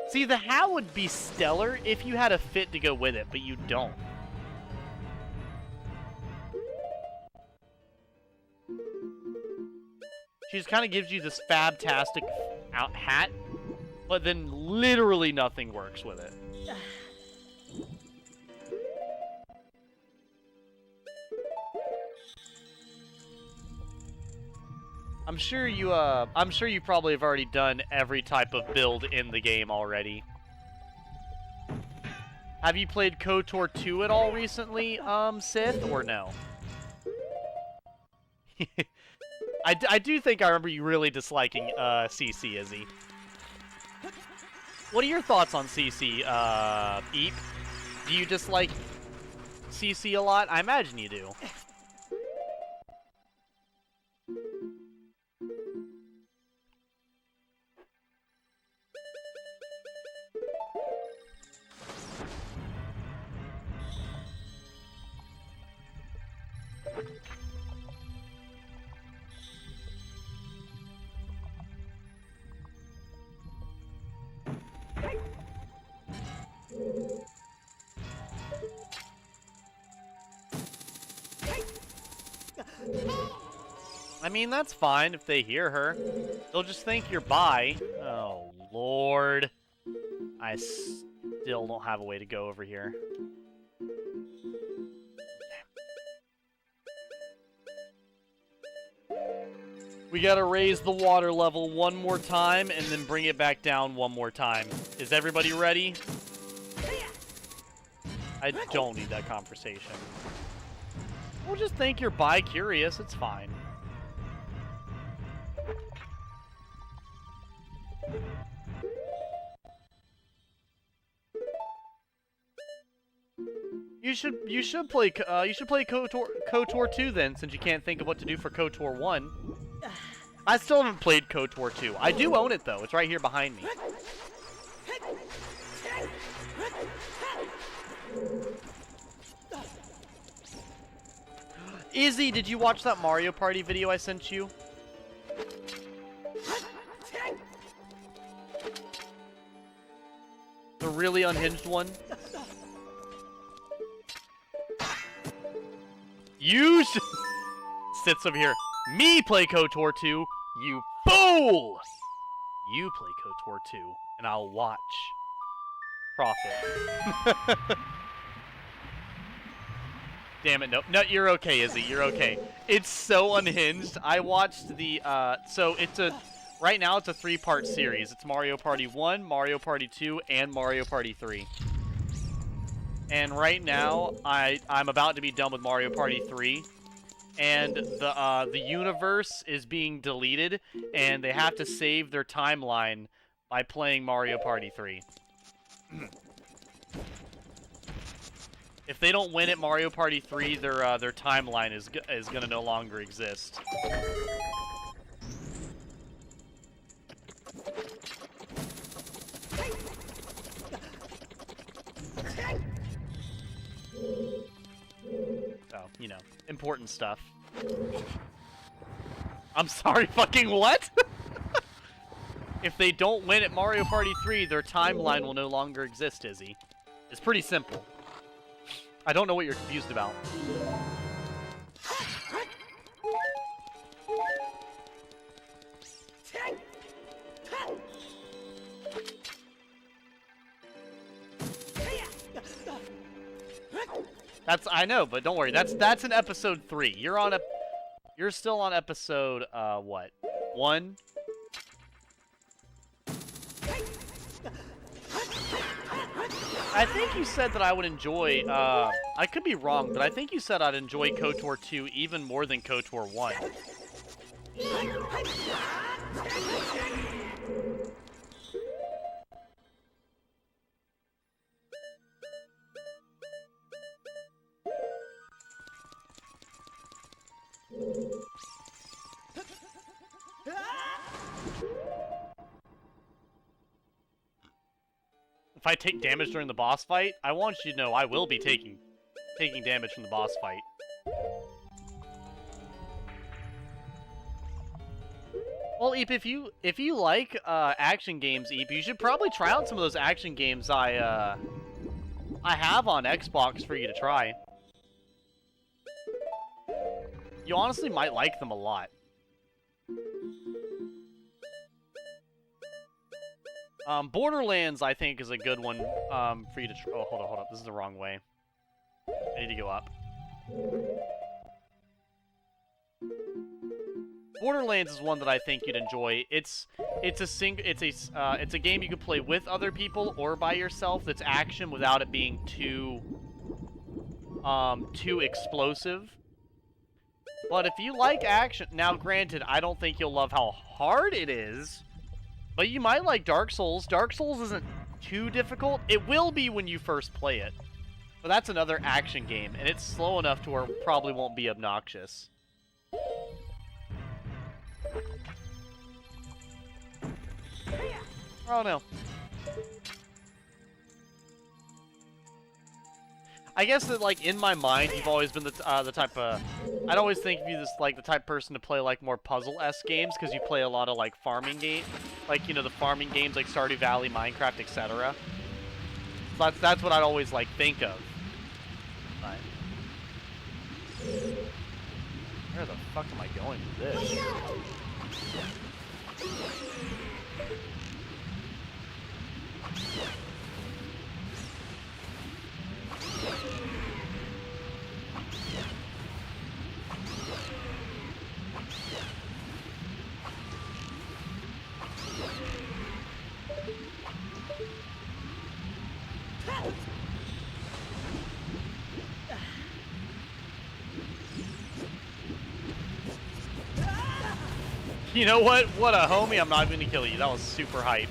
See, the hat would be stellar if you had a fit to go with it, but you don't. She just kind of gives you this fab-tastic hat, but then literally nothing works with it. I'm sure you probably have already done every type of build in the game already. Have you played KOTOR 2 at all recently, Sith, or no? I do think I remember you really disliking CC, Izzy. What are your thoughts on CC, Eep? Do you dislike CC a lot? I imagine you do. I mean, that's fine if they hear her. They'll just think you're bi. Oh, Lord. I still don't have a way to go over here. We gotta raise the water level one more time and then bring it back down one more time. Is everybody ready? I don't need that conversation. We'll just think you're bi-curious. It's fine. You should play KOTOR 2 then, since you can't think of what to do for KOTOR 1. I still haven't played KOTOR 2. I do own it though. It's right here behind me. Izzy, did you watch that Mario Party video I sent you? The really unhinged one? You should... Sits over here. Me play KOTOR 2, you fool! You play KOTOR 2, and I'll watch. Profit. Damn it, no. No, you're okay, Izzy, you're okay. It's so unhinged. I watched the, so it's a... Right now, it's a 3-part series. It's Mario Party 1, Mario Party 2, and Mario Party 3. And right now, I'm about to be done with Mario Party 3. And the universe is being deleted, and they have to save their timeline by playing Mario Party 3. If they don't win at Mario Party 3, their timeline is gonna no longer exist. So, you know, important stuff. I'm sorry, fucking what? If they don't win at Mario Party 3, their timeline will no longer exist, Izzy. It's pretty simple. I don't know what you're confused about. I know, but don't worry. That's in episode 3. You're still on episode what? 1? I think you said that I would enjoy I could be wrong, but I think you said I'd enjoy KOTOR 2 even more than KOTOR 1. If I take damage during the boss fight, I want you to know I will be taking damage from the boss fight. Well, Eep, if you like action games, Eep, you should probably try out some of those action games I have on Xbox for you to try. You honestly might like them a lot. Borderlands, I think, is a good one for you to try. Oh, hold up. This is the wrong way. I need to go up. Borderlands is one that I think you'd enjoy. It's a game you can play with other people or by yourself. That's action without it being too explosive. But if you like action, now granted, I don't think you'll love how hard it is. But you might like Dark Souls. Dark Souls isn't too difficult. It will be when you first play it. But that's another action game, and it's slow enough to where it probably won't be obnoxious. I don't know. I guess that, like, in my mind, you've always been the type of... I'd always think of you as, like, the type of person to play, like, more puzzle-esque games, because you play a lot of, like, farming games. Like, you know, the farming games, like Stardew Valley, Minecraft, etc. So that's what I'd always, like, think of. But... where the fuck am I going with this? You know what? What a homie. I'm not even gonna kill you. That was super hype.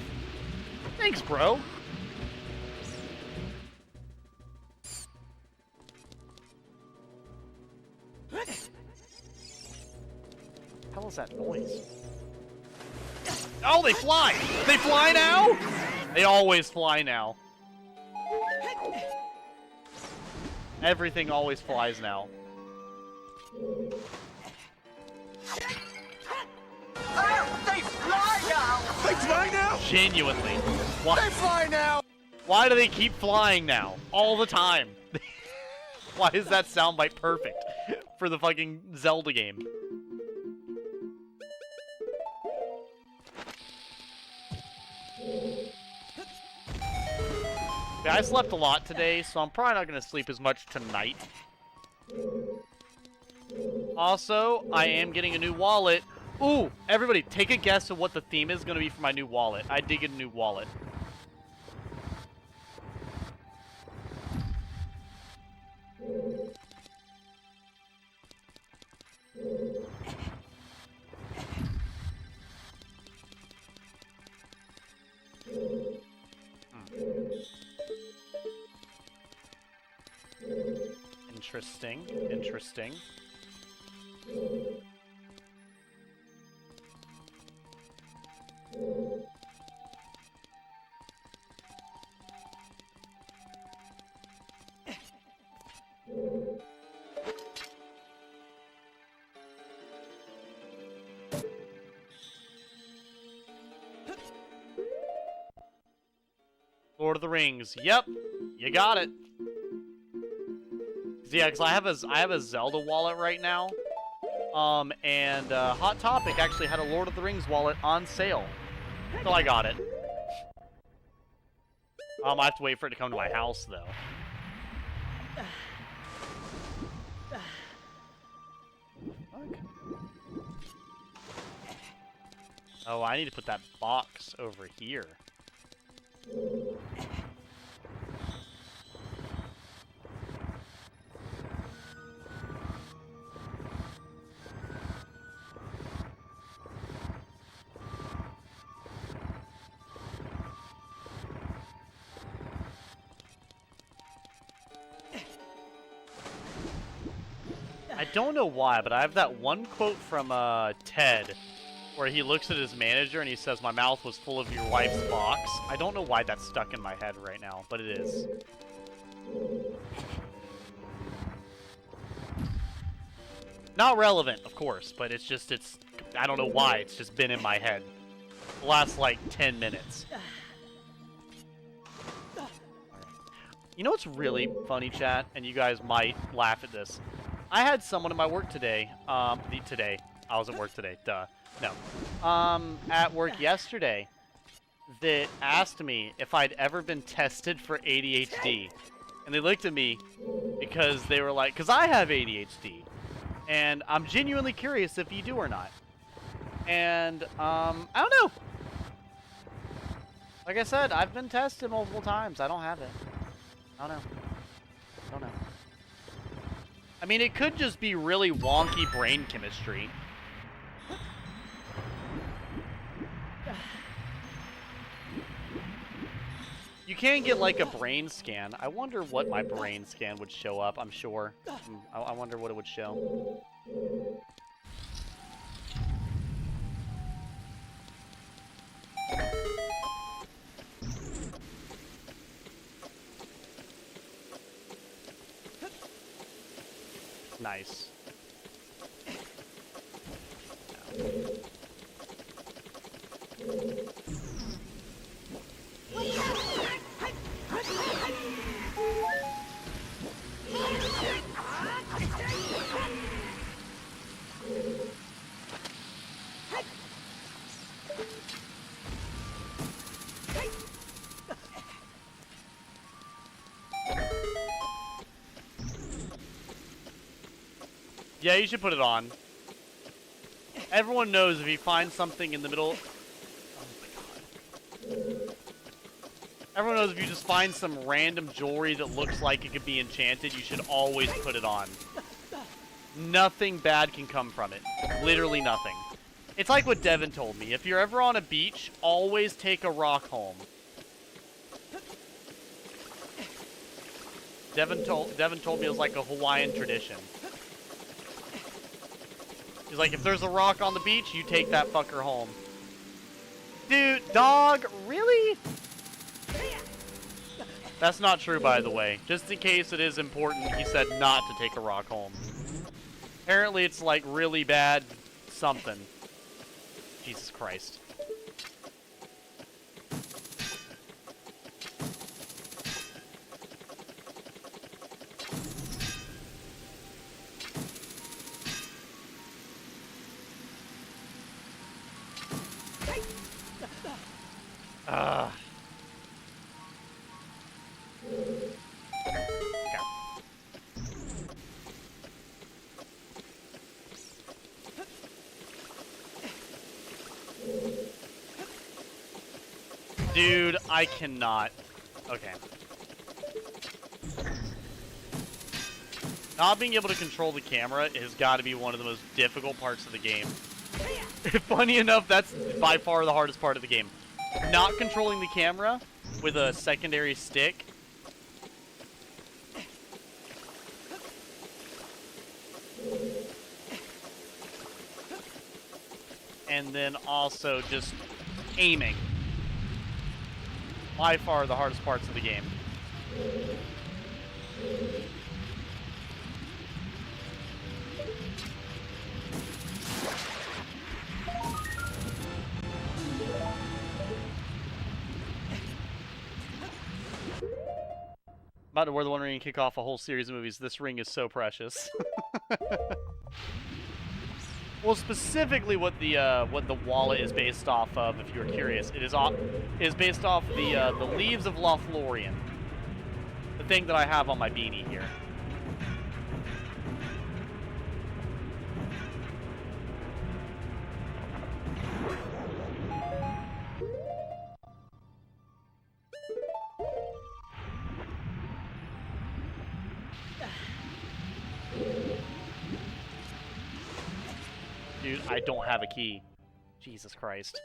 Thanks, bro. What was that noise? Oh, they fly! They fly now? They always fly now. Everything always flies now. They fly now! They fly now? Genuinely. Why? They fly now! Why do they keep flying now? All the time. Why is that soundbite perfect for the fucking Zelda game? Yeah, I slept a lot today, so I'm probably not going to sleep as much tonight. Also, I am getting a new wallet. Ooh, everybody, take a guess of what the theme is going to be for my new wallet. I did get a new wallet. Interesting, interesting. Lord of the Rings. Yep, you got it. Yeah, because I have a Zelda wallet right now. And Hot Topic actually had a Lord of the Rings wallet on sale. So I got it. I have to wait for it to come to my house, though. Oh, I need to put that box over here. I don't know why, but I have that one quote from Ted where he looks at his manager and he says, "My mouth was full of your wife's box." I don't know why that's stuck in my head right now, but it is. Not relevant, of course, but it's just, I don't know why, it's just been in my head. The last, like, 10 minutes. You know what's really funny, chat? And you guys might laugh at this. I had someone at my work today, I was at work today, duh. No. At work yesterday that asked me if I'd ever been tested for ADHD. And they looked at me because they were like, because I have ADHD. And I'm genuinely curious if you do or not. And, I don't know. Like I said, I've been tested multiple times. I don't have it. I don't know. I don't know. I mean, it could just be really wonky brain chemistry. You can get, like, a brain scan. I wonder what my brain scan would show up, I'm sure. I wonder what it would show. Nice. Yeah, you should put it on. Everyone knows if you find something in the middle... Oh my god. Everyone knows if you just find some random jewelry that looks like it could be enchanted, you should always put it on. Nothing bad can come from it. Literally nothing. It's like what Devin told me. If you're ever on a beach, always take a rock home. Devin told me it was like a Hawaiian tradition. He's like, if there's a rock on the beach, you take that fucker home. Dude, dog, really? That's not true, by the way. Just in case it is important, he said not to take a rock home. Apparently it's like really bad something. Jesus Christ. Dude, I cannot. Okay. Not being able to control the camera has got to be one of the most difficult parts of the game. Funny enough, that's by far the hardest part of the game. Not controlling the camera with a secondary stick. And then also just aiming. By far the hardest parts of the game. About to wear the One Ring and kick off a whole series of movies. This ring is so precious. Well, specifically what the wallet is based off of, if you were curious, it is based off the leaves of Lothlorien, the thing that I have on my beanie here. Dude, I don't have a key. Jesus Christ.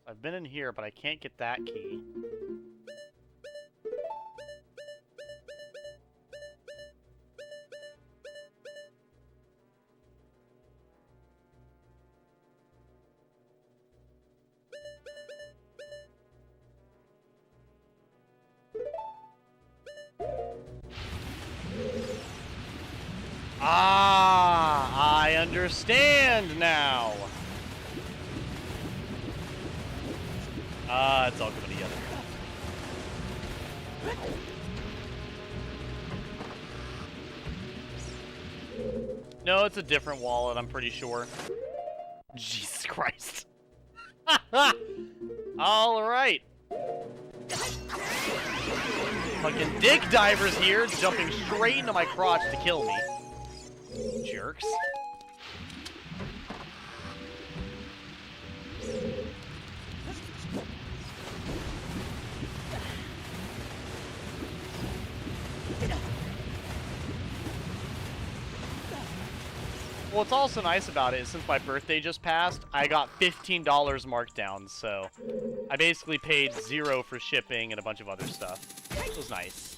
I've been in here, but I can't get that key. Ah, I understand now. Ah, it's all coming together. No, it's a different wallet, I'm pretty sure. Jesus Christ. Alright. Fucking dick divers here, jumping straight into my crotch to kill me. Jerks. What's also nice about it is since my birthday just passed, I got $15 marked down, so I basically paid 0 for shipping and a bunch of other stuff. It was nice.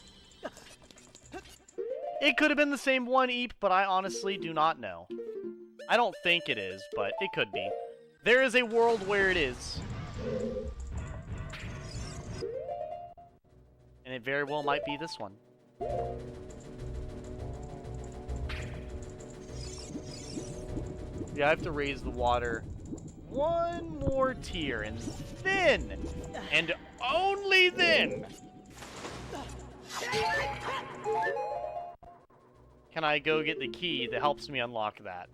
It could have been the same one, Eep, but I honestly do not know. I don't think it is, but it could be. There is a world where it is. And it very well might be this one. Yeah, I have to raise the water one more tier, and then, and only then, can I go get the key that helps me unlock that.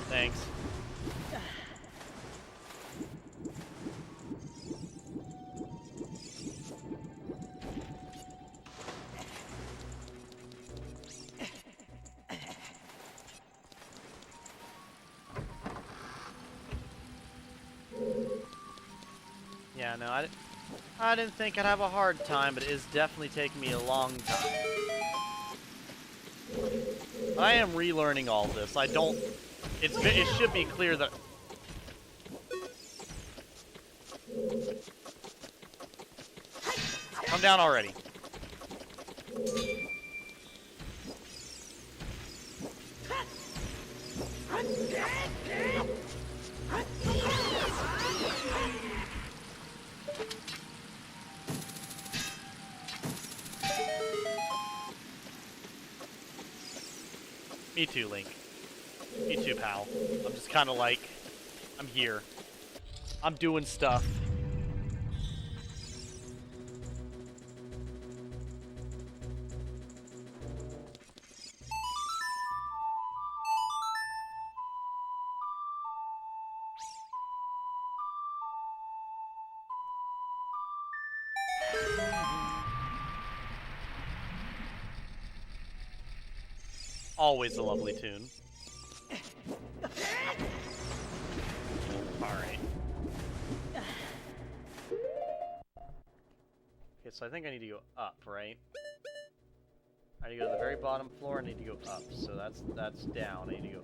Thanks. Yeah, no, I didn't think I'd have a hard time, but it is definitely taking me a long time. I am relearning all this. I don't... It should be clear that... Come down already. Me too, Link. Me too, pal. I'm just kind of like, I'm here. I'm doing stuff. Always a lovely tune. Alright. Okay, so I think I need to go up, right? I need to go to the very bottom floor, I need to go up. So that's down, I need to go...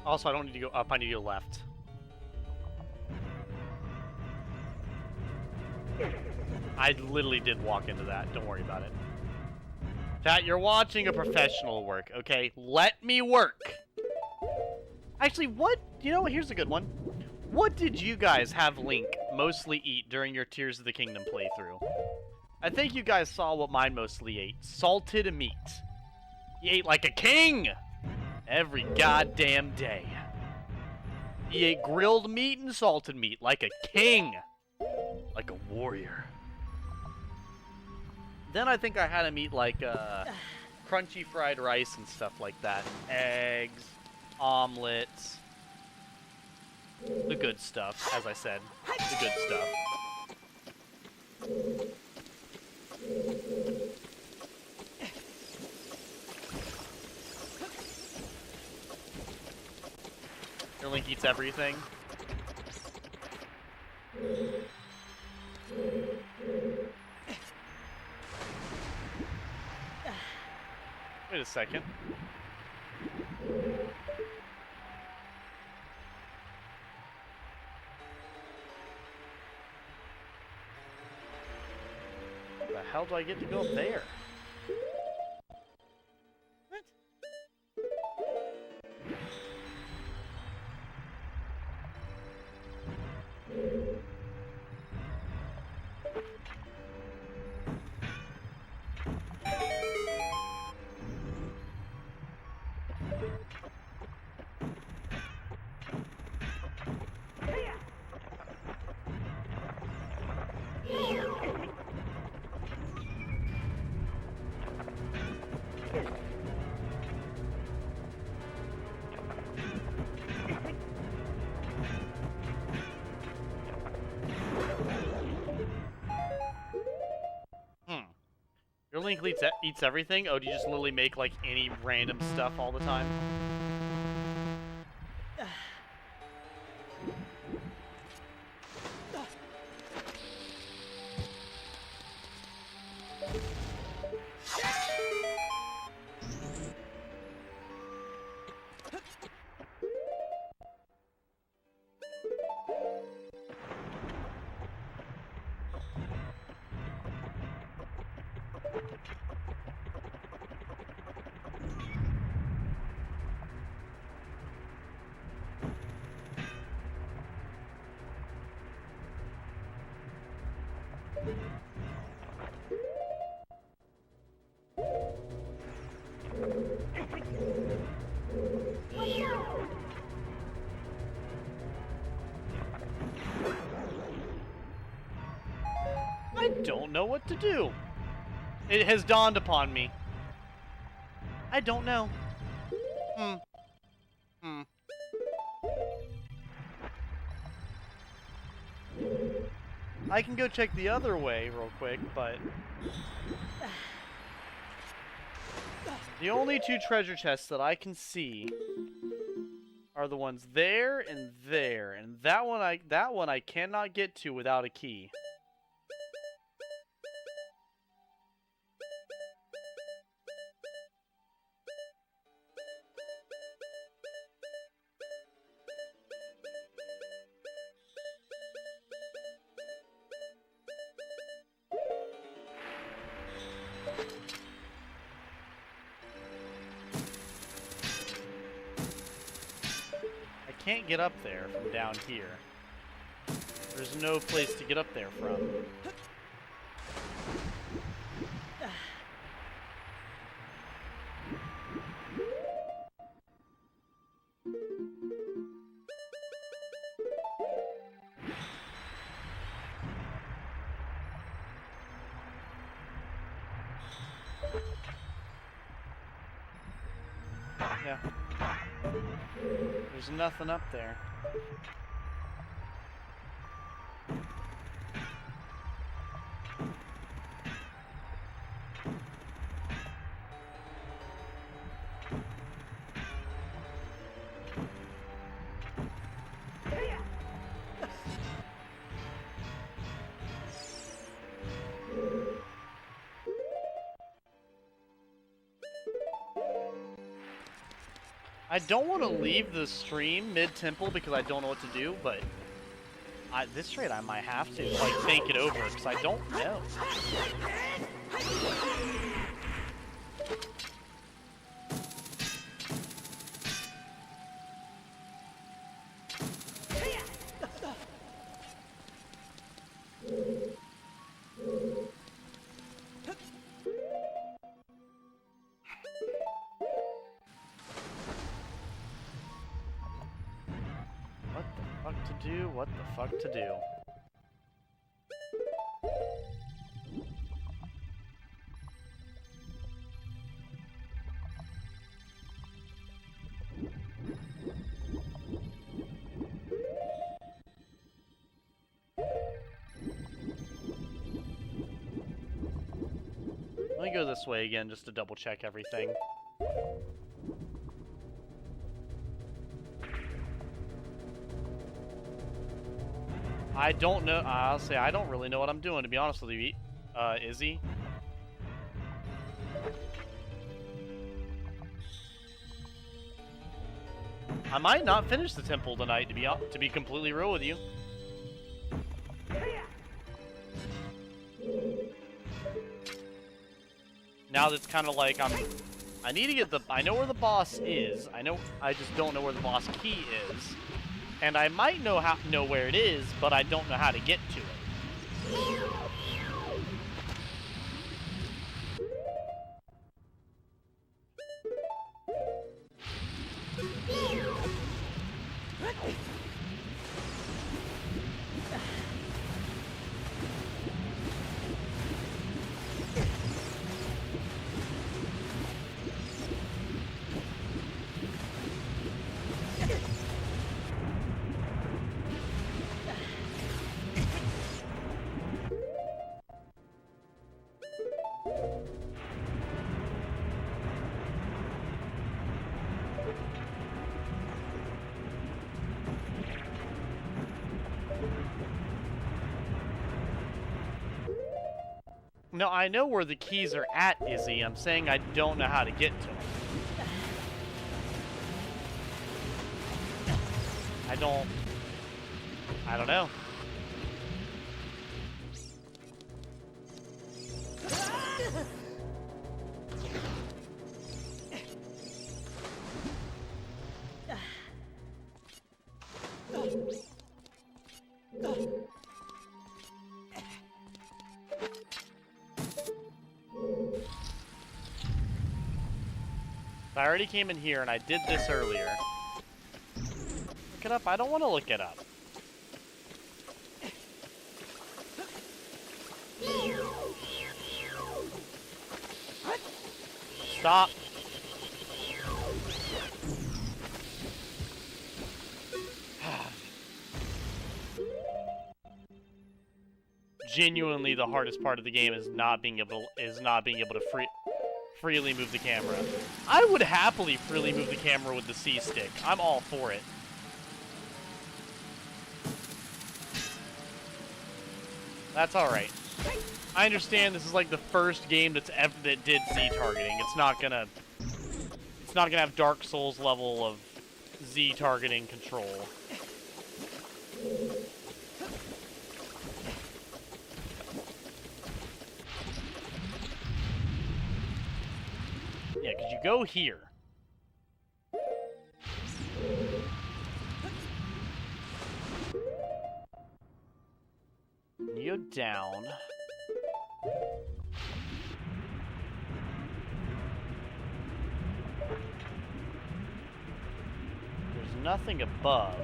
Also, I don't need to go up, I need to go left. I literally did walk into that, don't worry about it. Chat, you're watching a professional work, okay? Let me work! Actually, what? You know, here's a good one. What did you guys have Link mostly eat during your Tears of the Kingdom playthrough? I think you guys saw what mine mostly ate. Salted meat. He ate like a king! Every goddamn day. He ate grilled meat and salted meat like a king. Like a warrior. Then I think I had him eat like crunchy fried rice and stuff like that. Eggs, omelets. The good stuff, as I said. The good stuff. Your Link eats everything. Wait a second. The hell do I get to go up there? What? Your Link eats everything? Oh, do you just literally make, like, any random stuff all the time? I don't know what to do. It has dawned upon me. I don't know. I can go check the other way real quick, but... the only two treasure chests that I can see are the ones there, and that one I cannot get to without a key. Can't get up there from down here. There's no place to get up there from. Yeah. There's nothing up there. I don't want to leave the stream mid-temple because I don't know what to do, but this rate I might have to, like, think it over, because I don't know. What the fuck to do? Let me go this way again just to double check everything. I don't know. I'll say I don't really know what I'm doing, to be honest with you, Izzy. I might not finish the temple tonight, to be completely real with you. Now that's kind of like I need to get I know where the boss is. I just don't know where the boss key is. And I might know where it is, but I don't know how to get to it. No, I know where the keys are at, Izzy. I'm saying I don't know how to get to them. I don't know. I already came in here and I did this earlier. Look it up. I don't want to look it up. Stop. Genuinely, the hardest part of the game is not being able to freely move the camera. I would happily freely move the camera with the C stick. I'm all for it. That's all right. I understand this is like the first game that did Z targeting. It's not gonna have Dark Souls level of Z targeting control. Yeah, because you go here. You go down. There's nothing above.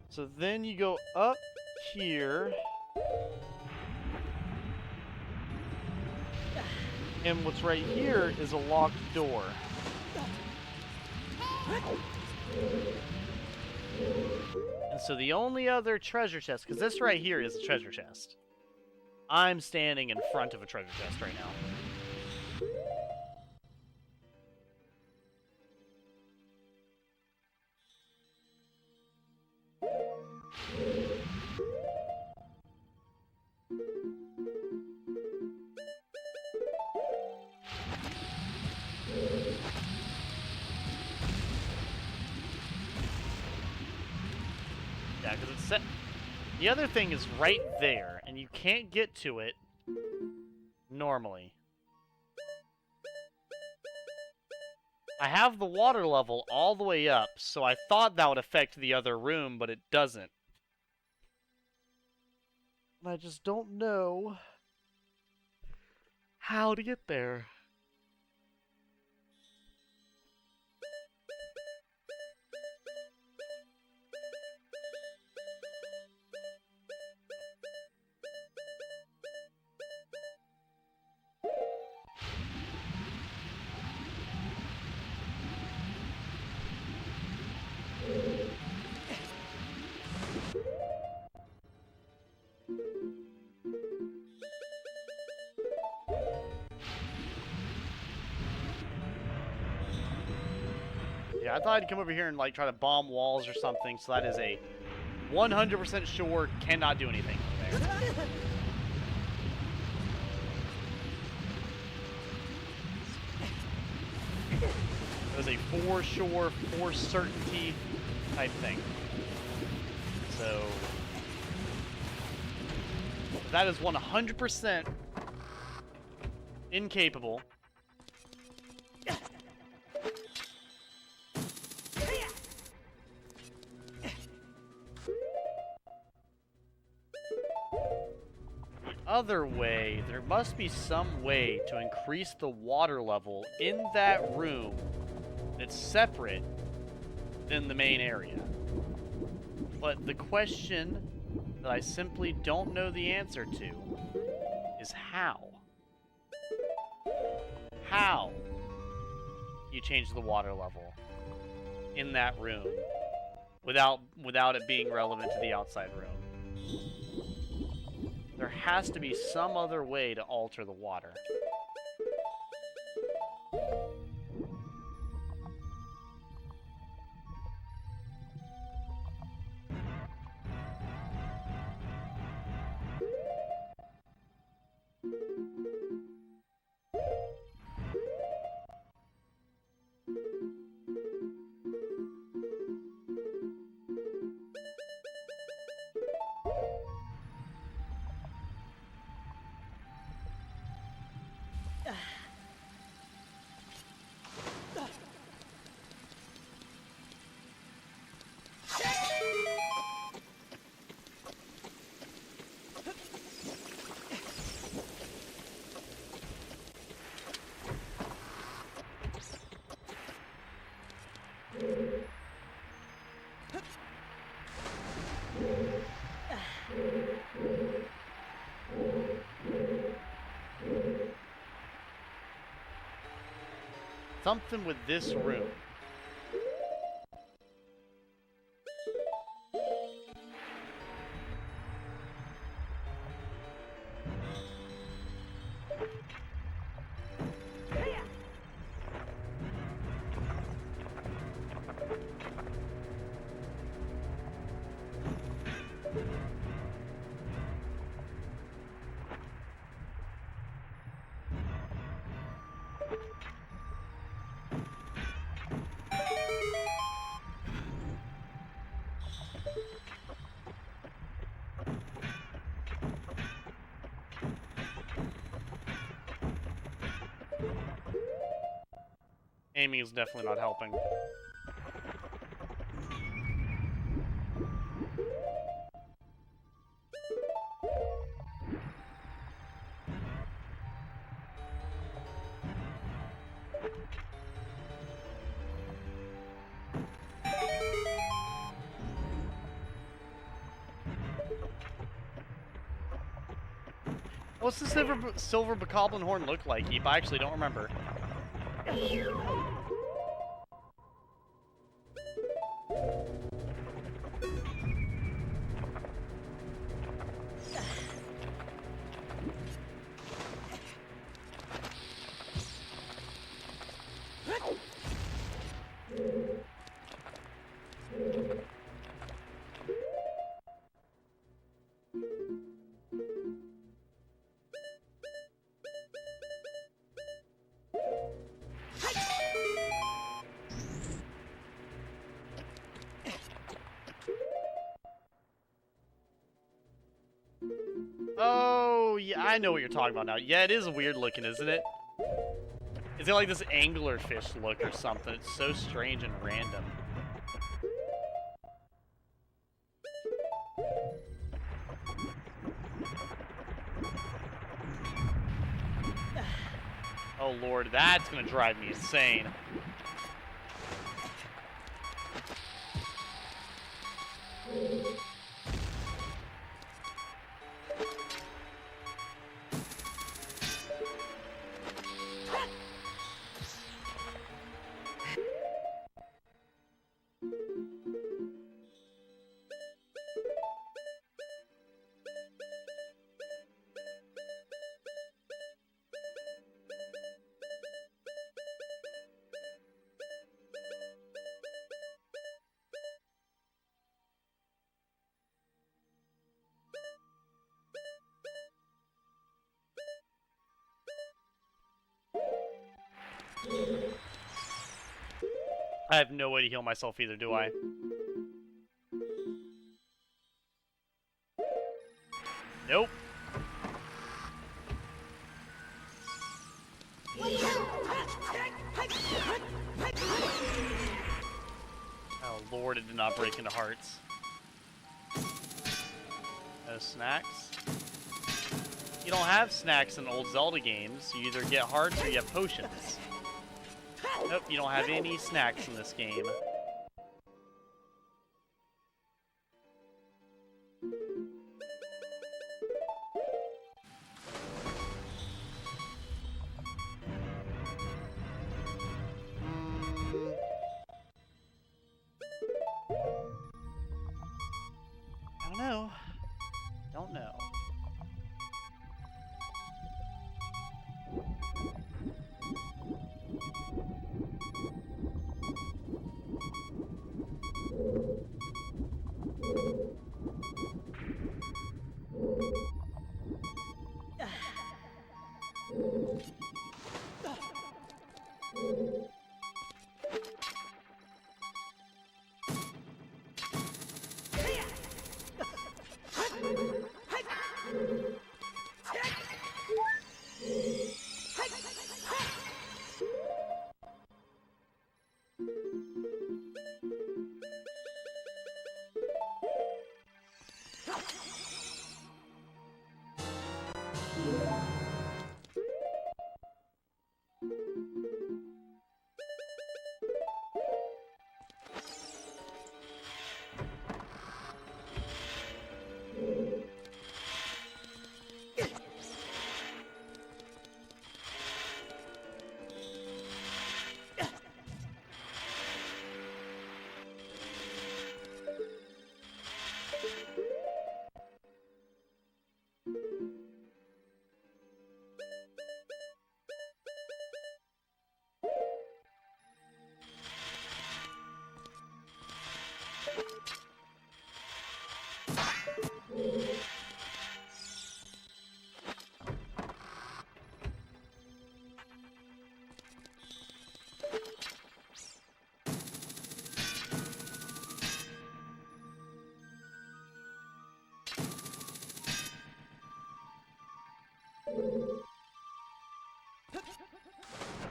So then you go up here. And what's right here is a locked door. And so the only other treasure chest, because this right here is a treasure chest. I'm standing in front of a treasure chest right now. Yeah, because it's set. The other thing is right there, and you can't get to it normally. I have the water level all the way up, so I thought that would affect the other room, but it doesn't. I just don't know how to get there. Yeah, I thought I'd come over here and like try to bomb walls or something, so that is a 100% sure cannot do anything there. It was a for sure, for certainty type thing. So that is 100% incapable. Other way, there must be some way to increase the water level in that room that's separate than the main area. But the question that I simply don't know the answer to is how. How you change the water level in that room without it being relevant to the outside room. There has to be some other way to alter the water. Something with this room. Aiming is definitely not helping. What's the silver bokoblin horn look like, Eep? I actually don't remember. Oh, yeah, I know what you're talking about now. Yeah, it is weird looking, isn't it? It's got like this anglerfish look or something. It's so strange and random. Oh lord, that's gonna drive me insane. I have no way to heal myself either, do I? Nope. Oh lord, it did not break into hearts. No snacks. You don't have snacks in old Zelda games. You either get hearts or you have potions. Nope, you don't have any snacks in this game. I don't know. Don't know.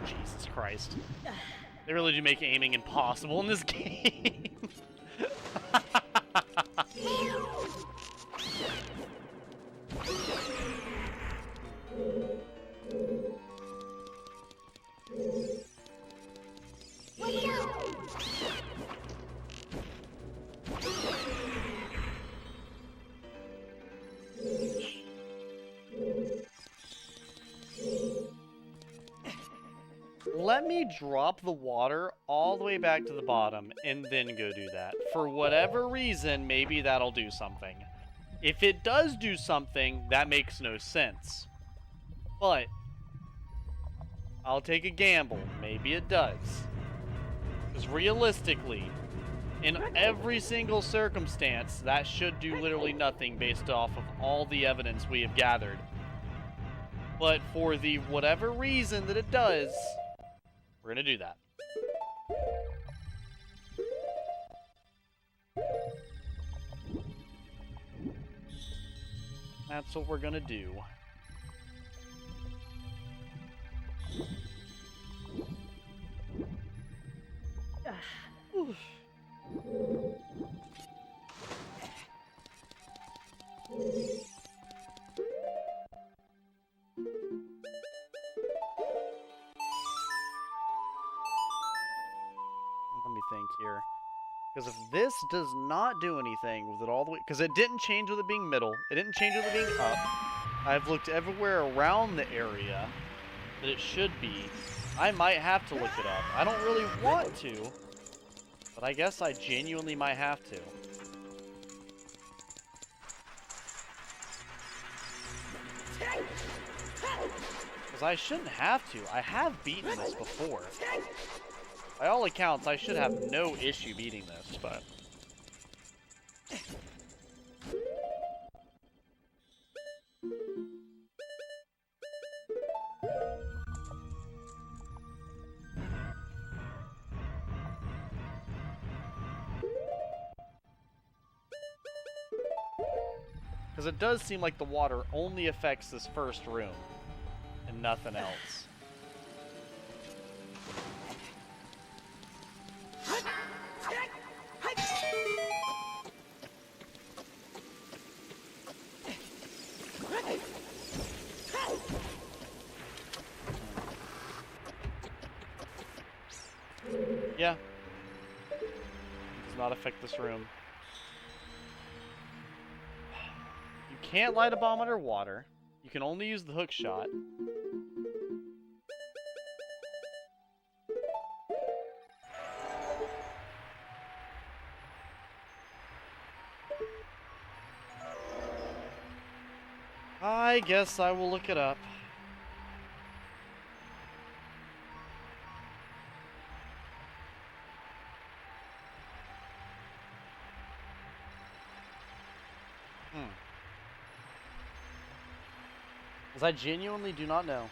Jesus Christ. They really do make aiming impossible in this game. let me drop the water all the way back to the bottom and then go do that. For whatever reason, maybe that'll do something. If it does do something, that makes no sense. But I'll take a gamble. Maybe it does. Because realistically, in every single circumstance, that should do literally nothing based off of all the evidence we have gathered. But for the whatever reason that it does, we're gonna do that. That's what we're gonna do. Let me think here. Because if this does not do anything with it all the way... Because it didn't change with it being middle. It didn't change with it being up. I've looked everywhere around the area that it should be. I might have to look it up. I don't really want to. But I guess I genuinely might have to. Because I shouldn't have to. I have beaten this before. By all accounts, I should have no issue beating this, but... Because it does seem like the water only affects this first room, and nothing else. Yeah. It does not affect this room. You can't light a bomb underwater. You can only use the hook shot. I guess I will look it up. Because I genuinely do not know.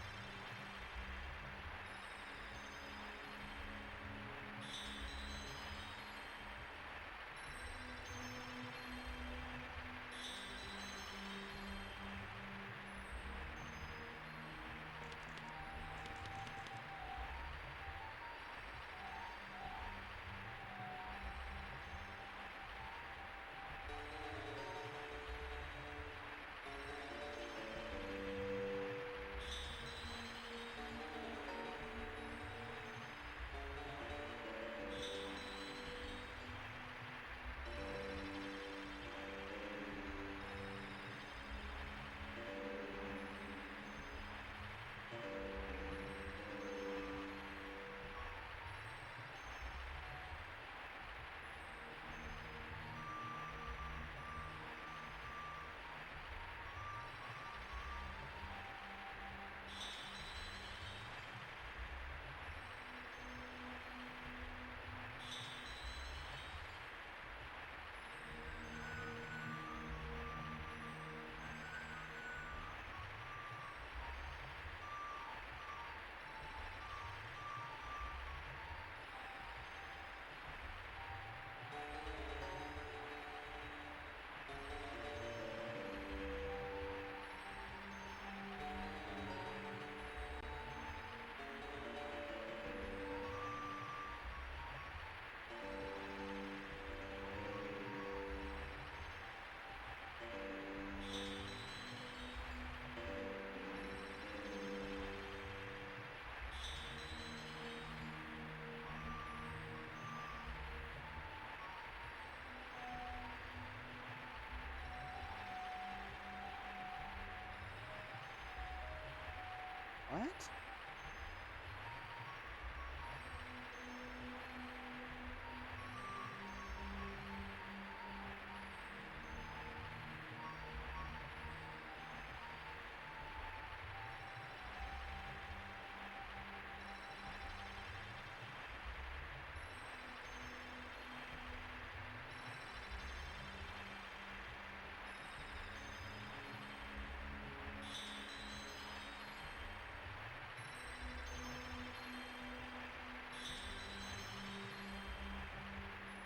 What?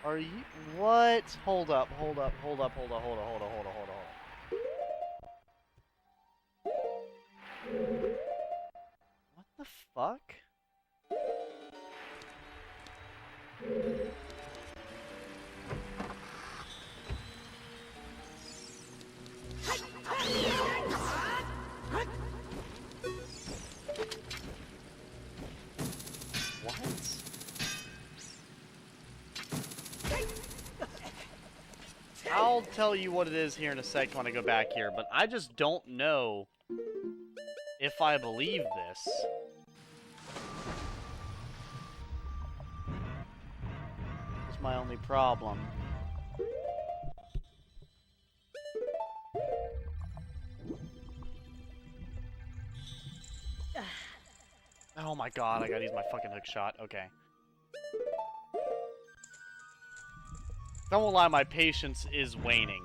Are you... What? Hold up, hold up, hold up, hold up, hold up, hold up, hold up, hold up, hold up. What the fuck? I'll tell you what it is here in a sec when I go back here, but I just don't know if I believe this. That's my only problem. Oh my god, I gotta use my fucking hook shot. Okay. I won't lie, my patience is waning.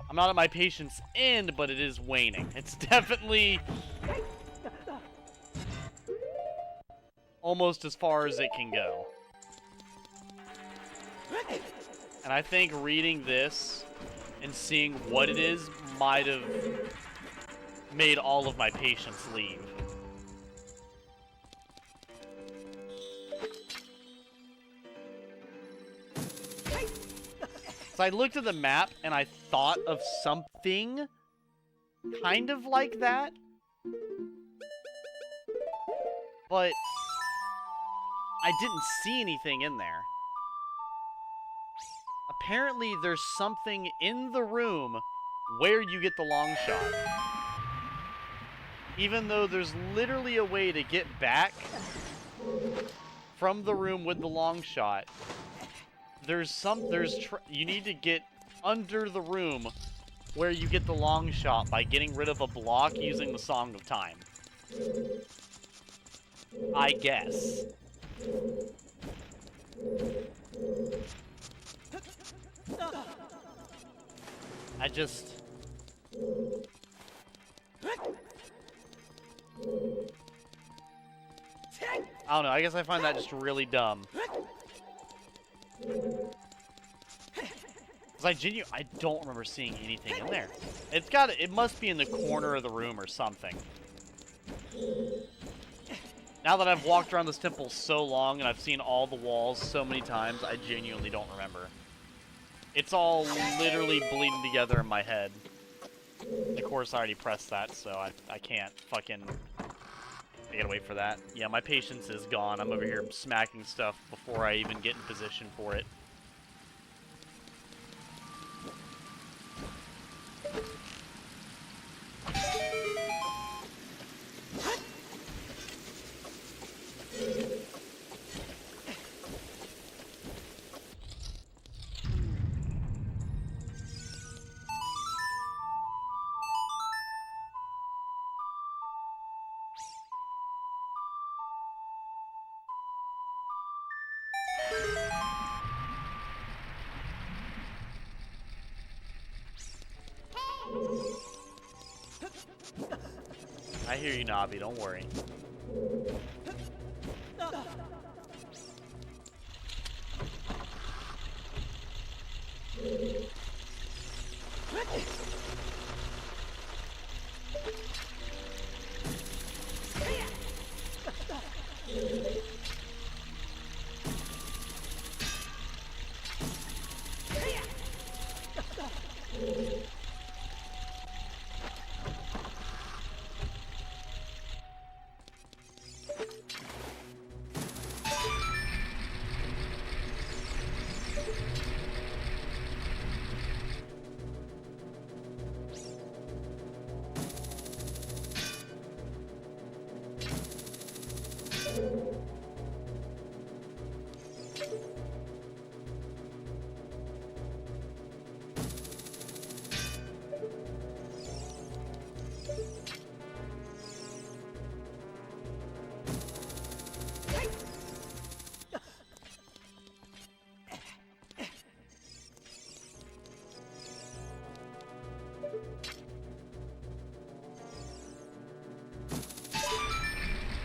I'm not at my patience end, but it is waning. It's definitely almost as far as it can go. And I think reading this and seeing what it is might have made all of my patience leave. So I looked at the map and I thought of something kind of like that, but I didn't see anything in there. Apparently there's something in the room where you get the long shot. Even though there's literally a way to get back from the room with the long shot. You need to get under the room where you get the long shot by getting rid of a block using the Song of Time. I guess. I don't know, I guess I find that just really dumb. Because I don't remember seeing anything in there. It must be in the corner of the room or something. Now that I've walked around this temple so long and I've seen all the walls so many times, I genuinely don't remember. It's all literally bleeding together in my head. Of course, I already pressed that, so I can't fucking... I gotta wait for that. Yeah, my patience is gone. I'm over here smacking stuff before I even get in position for it. I hear you, Nabi, don't worry.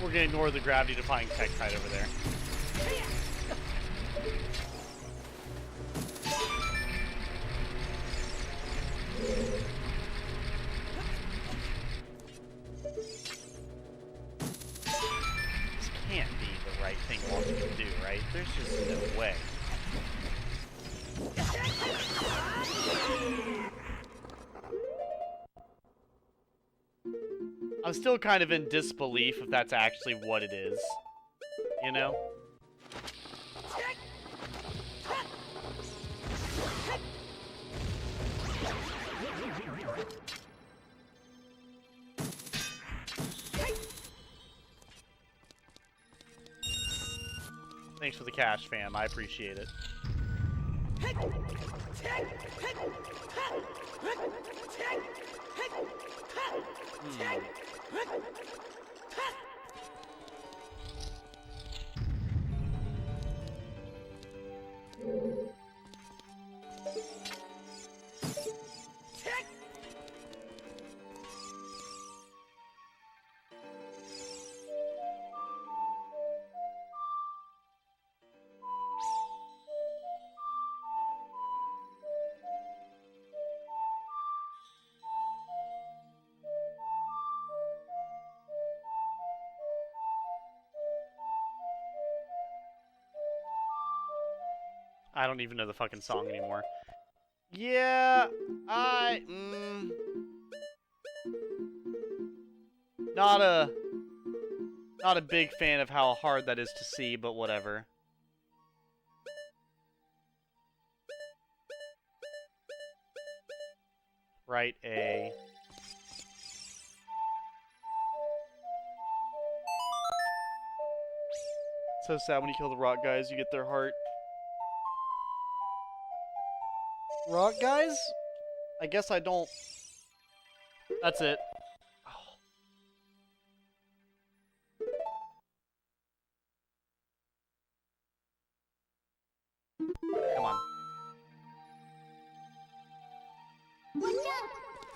We're gonna ignore the gravity-defying Tektite over there. I'm still kind of in disbelief if that's actually what it is. You know? Thanks for the cash, fam. I appreciate it. I don't even know the fucking song anymore. Yeah, not a big fan of how hard that is to see, but whatever. Right, A. So sad when you kill the rock guys, you get their heart. Rock guys? I guess I don't. That's it. Come on.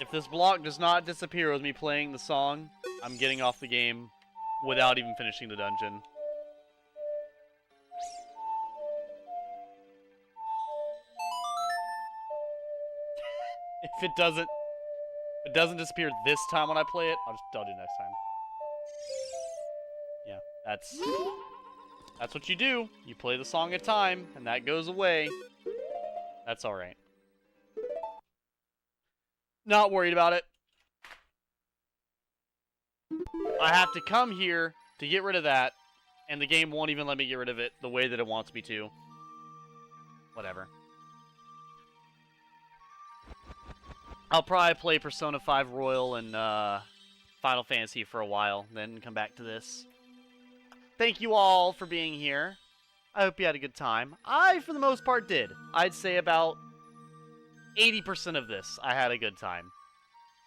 If this block does not disappear with me playing the song, I'm getting off the game without even finishing the dungeon. If it doesn't disappear this time when I play it, I'll do it next time. Yeah, that's what you do. You play the song at time, and that goes away. That's alright. Not worried about it. I have to come here to get rid of that, and the game won't even let me get rid of it the way that it wants me to. Whatever. I'll probably play Persona 5 Royal and Final Fantasy for a while, then come back to this. Thank you all for being here. I hope you had a good time. I, for the most part, did. I'd say about 80% of this, I had a good time.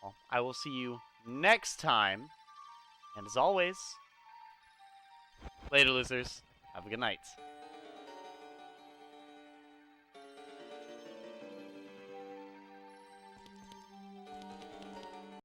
Well, I will see you next time. And as always, later, losers. Have a good night.